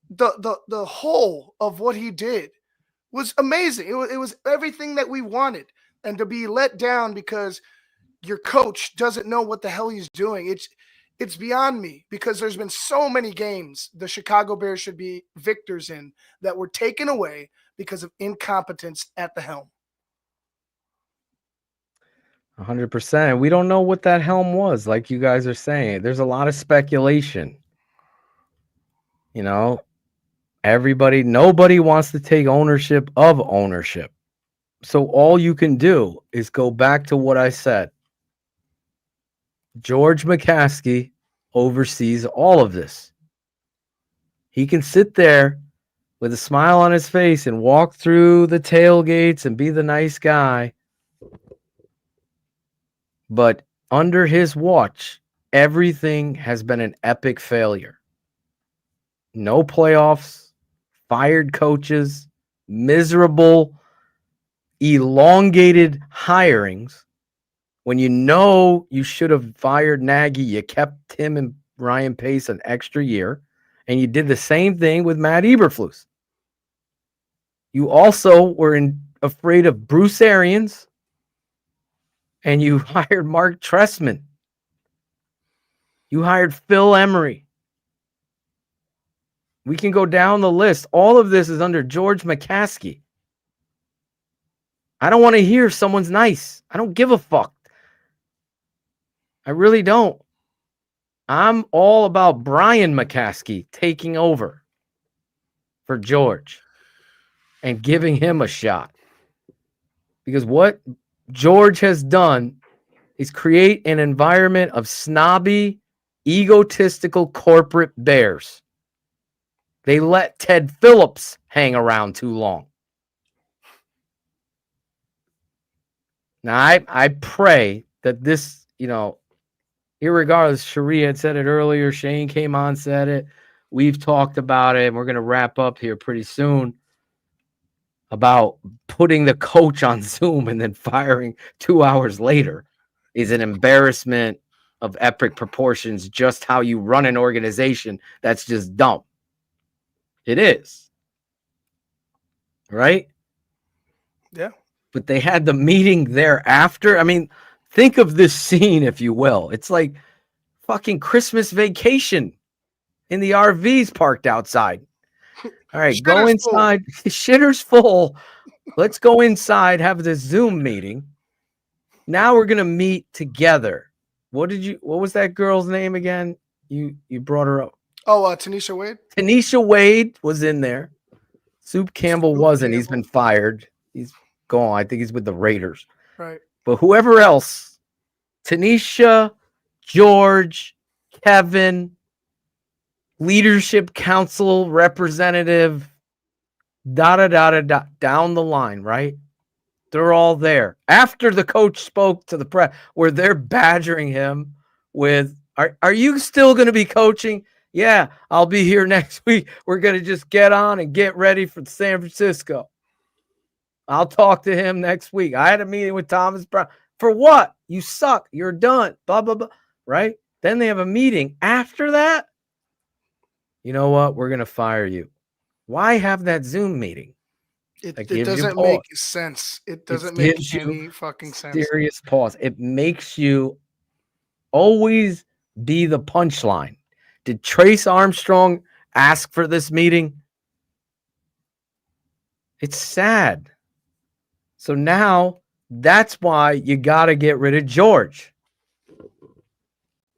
the whole of what he did was amazing. It was everything that we wanted. And to be let down because your coach doesn't know what the hell he's doing, it's beyond me, because there's been so many games the Chicago Bears should be victors in that were taken away because of incompetence at the helm. 100%. We don't know what that helm was, like you guys are saying. There's a lot of speculation. Nobody wants to take ownership of ownership. So all you can do is go back to what I said. George McCaskey oversees all of this. He can sit there with a smile on his face and walk through the tailgates and be the nice guy. But under his watch, everything has been an epic failure. No playoffs, fired coaches, miserable, elongated hirings. When you should have fired Nagy, you kept him and Ryan Pace an extra year, and you did the same thing with Matt Eberflus. You also were afraid of Bruce Arians, and you hired Mark Trestman. You hired Phil Emery. We can go down the list. All of this is under George McCaskey. I don't want to hear someone's nice. I don't give a fuck. I really don't. I'm all about Brian McCaskey taking over for George and giving him a shot. Because what George has done is create an environment of snobby, egotistical corporate bears. They let Ted Phillips hang around too long. Now, I pray that this, irregardless, Sharia had said it earlier, Shayne came on, said it. we've talked about it, and we're going to wrap up here pretty soon about putting the coach on Zoom and then firing 2 hours later is an embarrassment of epic proportions. Just how you run an organization, that's just dumb. It is. Right? Yeah. But they had the meeting thereafter. I mean, think of this scene, if you will. It's like fucking Christmas vacation in the RVs parked outside. All right, Shitter's go inside. Shitter's full. Let's go inside, have this Zoom meeting. Now we're gonna meet together. What was that girl's name again? You brought her up. Oh, Tanisha Wade? Tanisha Wade was in there. Soup Campbell wasn't. He's been fired. He's gone. I think he's with the Raiders. Right. But whoever else, Tanisha, George, Kevin, leadership council representative, down the line, right? They're all there. After the coach spoke to the press, where they're badgering him with, are you still going to be coaching? Yeah, I'll be here next week. We're going to just get on and get ready for San Francisco. I'll talk to him next week. I had a meeting with Thomas Brown. For what? You suck. You're done. Blah, blah, blah. Right? Then they have a meeting. After that, you know what? We're going to fire you. Why have that Zoom meeting? It doesn't make sense. It doesn't make any fucking sense. Serious pause. It makes you always be the punchline. Did Trace Armstrong ask for this meeting? It's sad. So now that's why you got to get rid of George.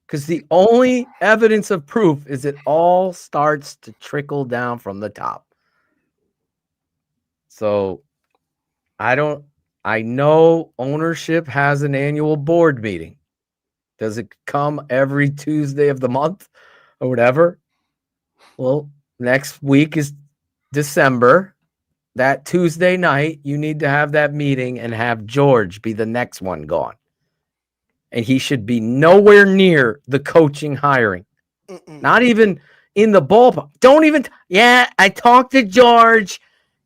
Because the only evidence of proof is it all starts to trickle down from the top. So I know ownership has an annual board meeting. Does it come every Tuesday of the month or whatever? Well, next week is December. That Tuesday night, you need to have that meeting and have George be the next one gone. And he should be nowhere near the coaching hiring. Not even in the ballpark. Don't even. Yeah, I talked to George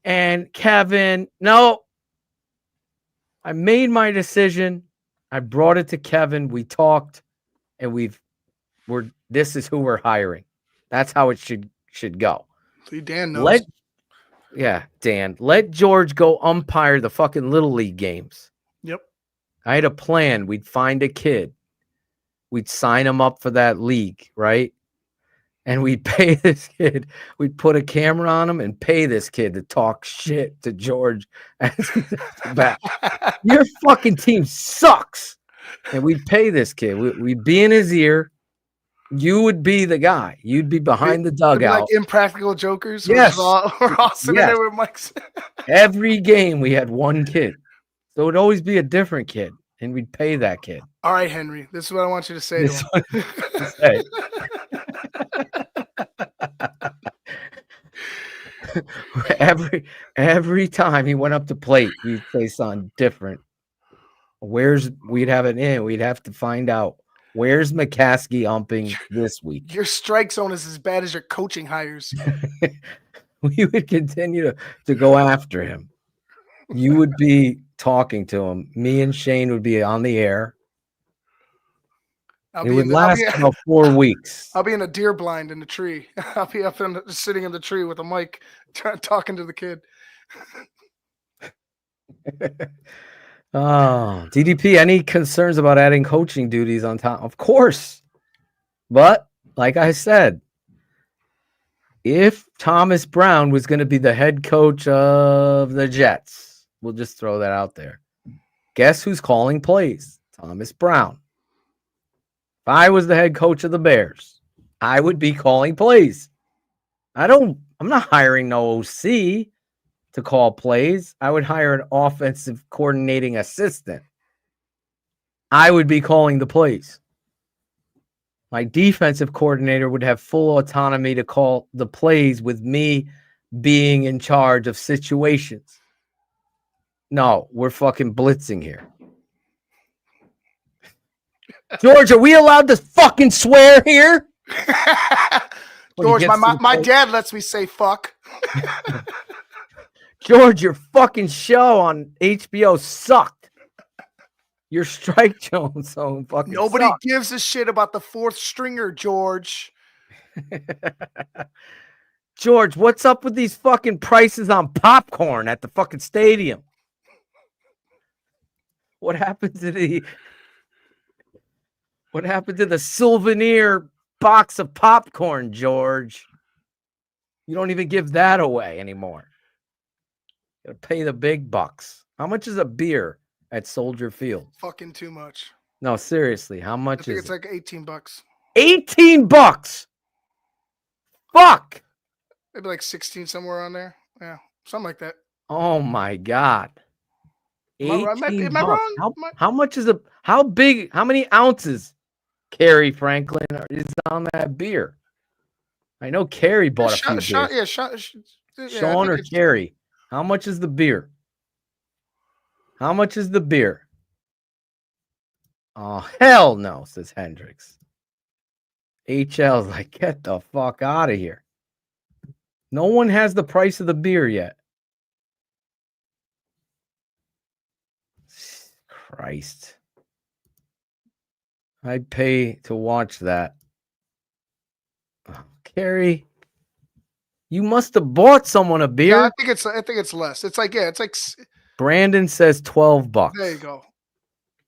and Kevin. No. I made my decision. I brought it to Kevin. We talked, and this is who we're hiring. That's how it should go. See, Dan knows. Dan. Let George go umpire the fucking Little League games. Yep. I had a plan. We'd find a kid. We'd sign him up for that league, right? And we'd pay this kid. We'd put a camera on him and pay this kid to talk shit to George. Your fucking team sucks. And we'd pay this kid. We'd be in his ear. You would be the guy. You'd be behind the dugout. Like Impractical Jokers. Yes. We're all sitting there with mics. Every game we had one kid. So it would always be a different kid. And we'd pay that kid. All right, Henry. This is what I want you to say to him. Every time he went up to plate, we'd say something different. We'd have it in. We'd have to find out. Where's McCaskey umping this week? Your strike zone is as bad as your coaching hires. We would continue to go after him. You would be talking to him. Me and Shayne would be on the air. It would last about 4 weeks. I'll be in a deer blind in the tree. I'll be up sitting in the tree with a mic talking to the kid. Oh, DDP, any concerns about adding coaching duties on top? Of course. But like I said, if Thomas Brown was going to be the head coach of the Jets, we'll just throw that out there. Guess who's calling plays? Thomas Brown. If I was the head coach of the Bears, I would be calling plays. I'm not hiring no OC to call plays. I would hire an offensive coordinating assistant. I would be calling the plays. My defensive coordinator would have full autonomy to call the plays with me being in charge of situations. No, we're fucking blitzing here. George, are we allowed to fucking swear here? George, my dad lets me say fuck. George, your fucking show on HBO sucked. Your strike zone so fucking Nobody sucked. gives a shit about the fourth stringer, George. George, what's up with these fucking prices on popcorn at the fucking stadium? What happened to the souvenir box of popcorn, George? You don't even give that away anymore. You gotta pay the big bucks. How much is a beer at Soldier Field? Fucking too much. No, seriously, how I much think is it's it? like $18. 18 bucks. Fuck. Maybe like 16 somewhere on there. Yeah, something like that. Oh my God. Am I right? 18 Am I bucks. wrong? How much is how many ounces, Carrie Franklin, is on that beer? I know Carrie bought a few beers. Sean or Carrie, how much is the beer? How much is the beer? Oh, hell no, says Hendricks. HL's like, get the fuck out of here. No one has the price of the beer yet. Christ. I'd pay to watch that. Oh, Carrie, you must have bought someone a beer. Yeah, I think it's less. It's like Brandon says 12 bucks. there you go.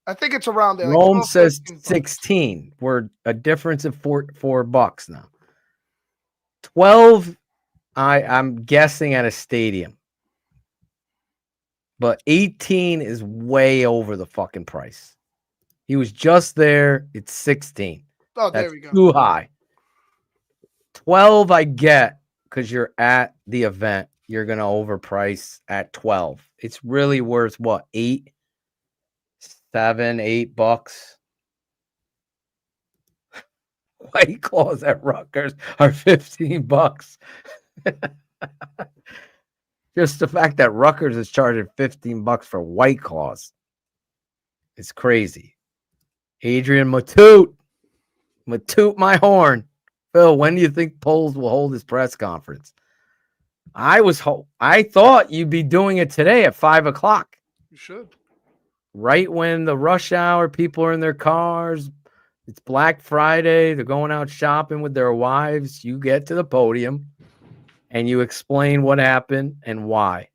I think it's around there. Rome like 12, says 13 bucks. 16. We're a difference of four bucks now. 12, I'm guessing at a stadium. But 18 is way over the fucking price. He was just there. It's 16. Oh, there That's we go. too high. 12 I get because you're at the event. You're going to overprice at 12. It's really worth what? 8, 7, 8 bucks. White Claws at Rutgers are 15 bucks. Just the fact that Rutgers is charging 15 bucks for White Claws. It's crazy. Adrian Matute my horn. Phil, when do you think Poles will hold his press conference? I thought you'd be doing it today at 5:00. You should. Right when the rush hour, people are in their cars. It's Black Friday. They're going out shopping with their wives. You get to the podium and you explain what happened and why.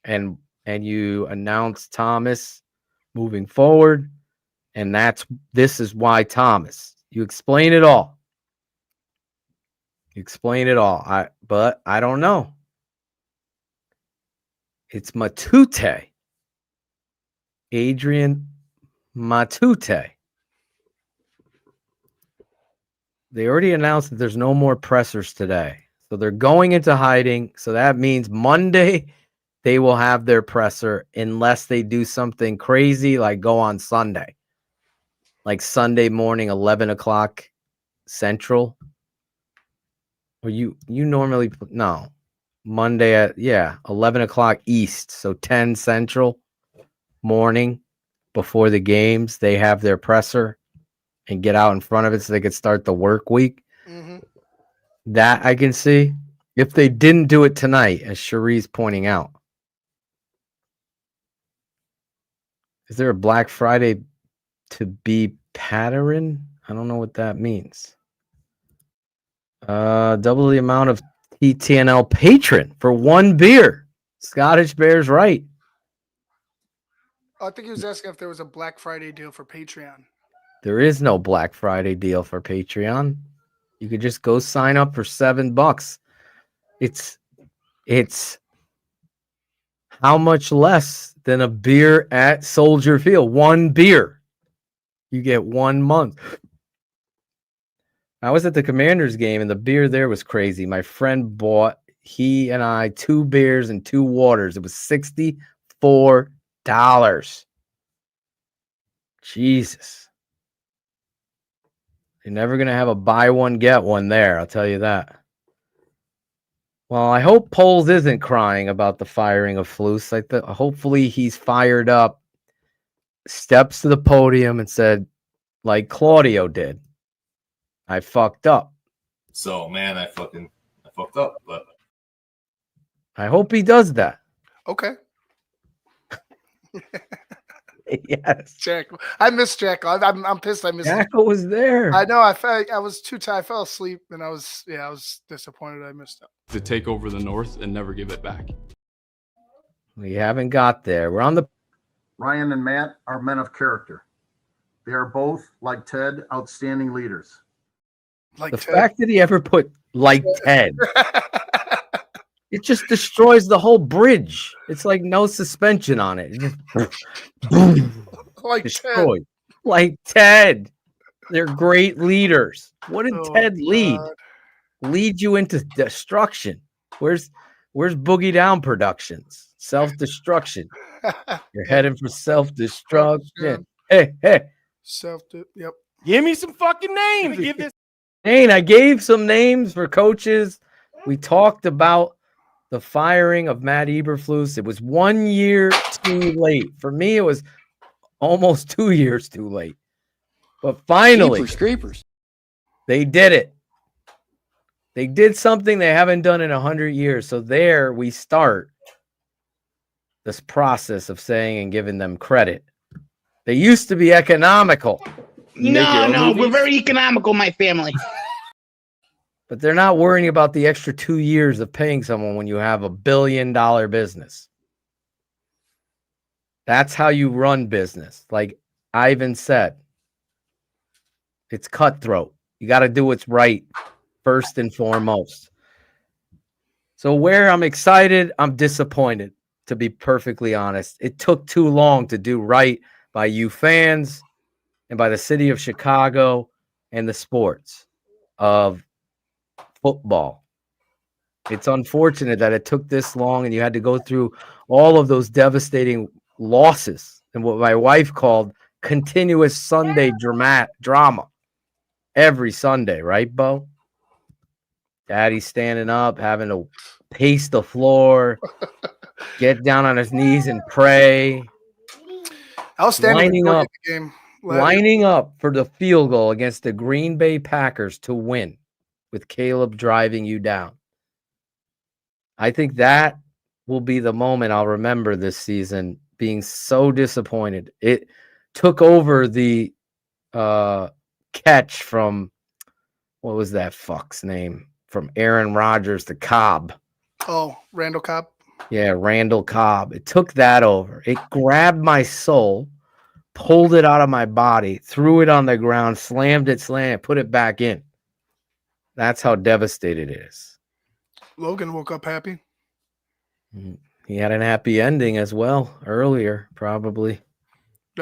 And you announce Thomas moving forward. And this is why Thomas. You explain it all. But I don't know. It's Matute. Adrian Matute. They already announced that there's no more pressers today. So they're going into hiding. So that means Monday they will have their presser unless they do something crazy like go on Sunday. Like Sunday morning, 11:00 Central. Or you normally no. Monday at 11:00 East. So 10 Central morning before the games, they have their presser and get out in front of it so they could start the work week. Mm-hmm. That I can see. If they didn't do it tonight, as Cherie's pointing out. Is there a Black Friday to be pattern? I don't know what that means. Double the amount of TTNL patron for one beer. Scottish Bear's right. I think he was asking if there was a Black Friday deal for Patreon. There is no Black Friday deal for Patreon. You could just go sign up for $7. It's how much less than a beer at Soldier Field? One beer. You get 1 month. I was at the Commanders game and the beer there was crazy. My friend bought, he and I, 2 beers and 2 waters. It was $64. Jesus. You're never going to have a buy one, get one there. I'll tell you that. Well, I hope Poles isn't crying about the firing of Flus. Hopefully he's fired up, steps to the podium and said, like Claudio did, I fucked up. So man, I fucked up, but I hope he does that. Okay. Yes. Jack. I miss Jack. I'm pissed. I missed Jacko was there. I know. I was too tired. I fell asleep, and I was disappointed. I missed out. To take over the North and never give it back. We haven't got there. We're on the. Ryan and Matt are men of character. They are both, like Ted, outstanding leaders. Like The fact that he ever put like Ted, it just destroys the whole bridge. It's like no suspension on it. It just boom, like destroyed. Like Ted. They're great leaders. What did Ted lead? Lead you into destruction. Where's Boogie Down Productions? Self-destruction. You're heading for self-destruction. Hey. Yep. Give me some fucking names. Give this. Shayne, I gave some names for coaches. We talked about the firing of Matt Eberflus. It was 1 year too late. For me, it was almost 2 years too late. But finally, Creepers. they did it. They did something they haven't done in 100 years. So there we start this process of saying and giving them credit. They used to be economical. No, we're very economical, my family. But they're not worrying about the extra 2 years of paying someone when you have $1 billion business. That's how you run business. Like Ivan said, it's cutthroat. You got to do what's right first and foremost. So where I'm excited, I'm disappointed, to be perfectly honest. It took too long to do right by you fans and by the city of Chicago and the sports of football. It's unfortunate that it took this long and you had to go through all of those devastating losses and what my wife called continuous Sunday drama every Sunday, right, Bo? Daddy standing up, having to pace the floor, get down on his knees and pray. Outstanding lining up for the field goal against the Green Bay Packers to win with Caleb driving you down. I think that will be the moment I'll remember this season, being so disappointed. It took over the catch from, what was that fuck's name? From Aaron Rodgers to Cobb. Oh, Randall Cobb. Yeah, Randall Cobb. It took that over. It grabbed my soul, pulled it out of my body, threw it on the ground, slammed it, put it back in. That's how devastated it is. Logan woke up happy. He had an happy ending as well earlier, probably.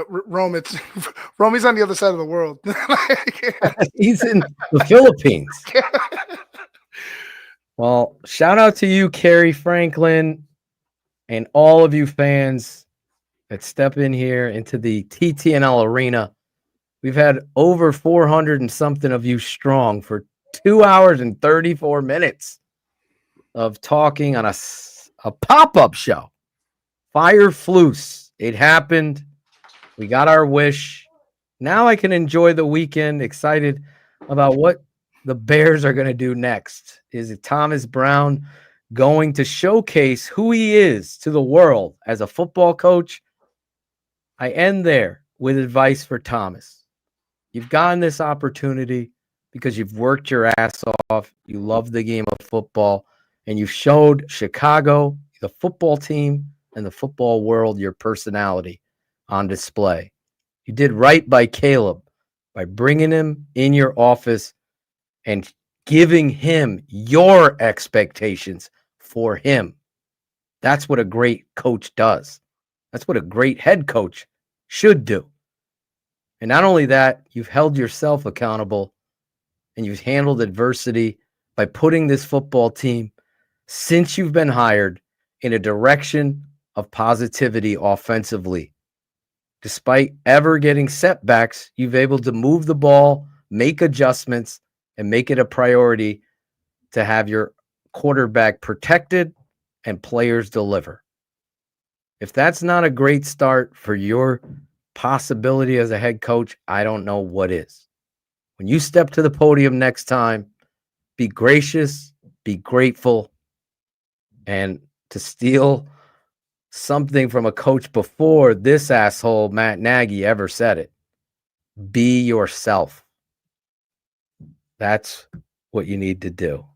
Rome, he's on the other side of the world. He's in the Philippines. Well, shout out to you, Kerry Franklin, and all of you fans that step in here into the TTNL arena. We've had over 400 and something of you strong for 2 hours and 34 minutes of talking on a pop-up show. Eberflus. It happened. We got our wish. Now I can enjoy the weekend, excited about what the Bears are going to do next. Is it Thomas Brown going to showcase who he is to the world as a football coach? I end there with advice for Thomas. You've gotten this opportunity because you've worked your ass off. You love the game of football, and you've showed Chicago, the football team, and the football world your personality on display. You did right by Caleb by bringing him in your office and giving him your expectations for him. That's what a great coach does. That's what a great head coach should do. And not only that, you've held yourself accountable and you've handled adversity by putting this football team, since you've been hired, in a direction of positivity offensively. Despite ever getting setbacks, you've been able to move the ball, make adjustments, and make it a priority to have your quarterback protected and players deliver. If that's not a great start for your possibility as a head coach, I don't know what is. When you step to the podium next time, be gracious, be grateful, and to steal something from a coach before this asshole Matt Nagy ever said it. Be yourself. That's what you need to do.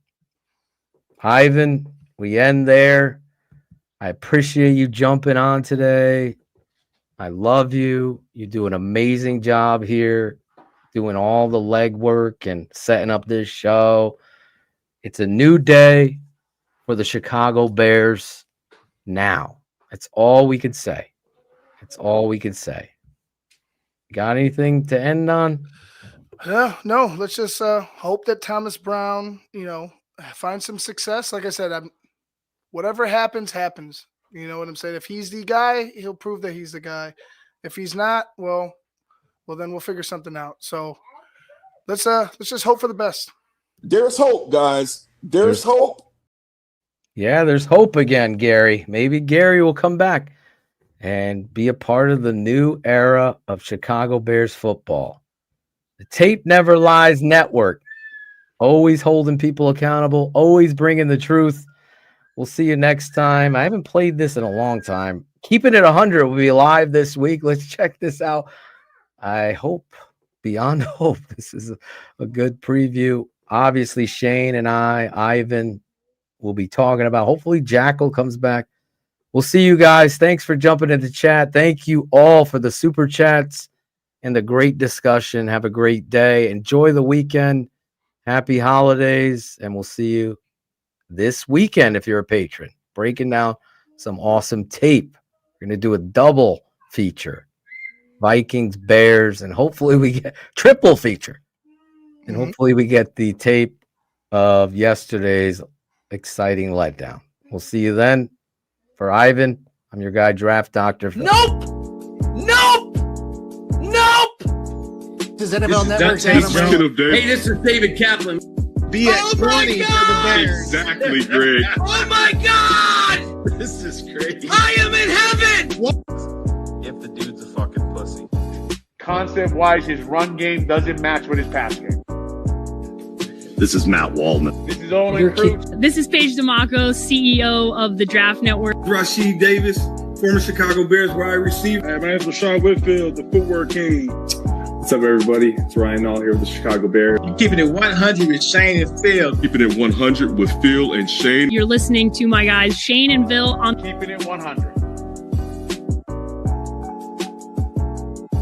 Ivan, we end there. I appreciate you jumping on today. I love you. You do an amazing job here, doing all the legwork and setting up this show. It's a new day for the Chicago Bears now. That's all we can say. That's all we can say. Got anything to end on? No. Let's just hope that Thomas Brown, find some success. Like I said, whatever happens. You know what I'm saying? If he's the guy, he'll prove that he's the guy. If he's not, well, then we'll figure something out. So let's just hope for the best. There's hope, guys. There's hope. Yeah, there's hope again, Gary. Maybe Gary will come back and be a part of the new era of Chicago Bears football. The Tape Never Lies Network. Always holding people accountable, always bringing the truth. We'll see you next time. I haven't played this in a long time. Keeping It 100 will be live this week. Let's check this out. I hope, beyond hope, this is a good preview. Obviously, Shayne and Ivan, will be talking about. Hopefully, Jackal comes back. We'll see you guys. Thanks for jumping into chat. Thank you all for the super chats and the great discussion. Have a great day. Enjoy the weekend. Happy holidays. And we'll see you this weekend if you're a patron. Breaking down some awesome tape. We're going to do a double feature. Vikings, Bears, and hopefully we get triple feature. And hopefully we get the tape of yesterday's exciting letdown. We'll see you then. For Ivan, I'm your guy, Draft Doctor. Nope! Does NFL Network have Hey, this is David Kaplan. Be at 20 for the Bears? Exactly, Greg. Oh my God! This is crazy. I am in heaven! If the dude's a fucking pussy. Concept-wise, his run game doesn't match with his pass game. This is Matt Waldman. This is Olin Cruz. This is Paige DeMacco, CEO of the Draft Network. Rashid Davis, former Chicago Bears wide receiver. Hey, my name is Rashawn Whitfield, the footwork king. What's up, everybody? It's Ryan Nall here with the Chicago Bears. You're keeping it 100 with Shayne and Phil. Keeping it 100 with Phil and Shayne. You're listening to my guys Shayne and Phil on Keeping It 100.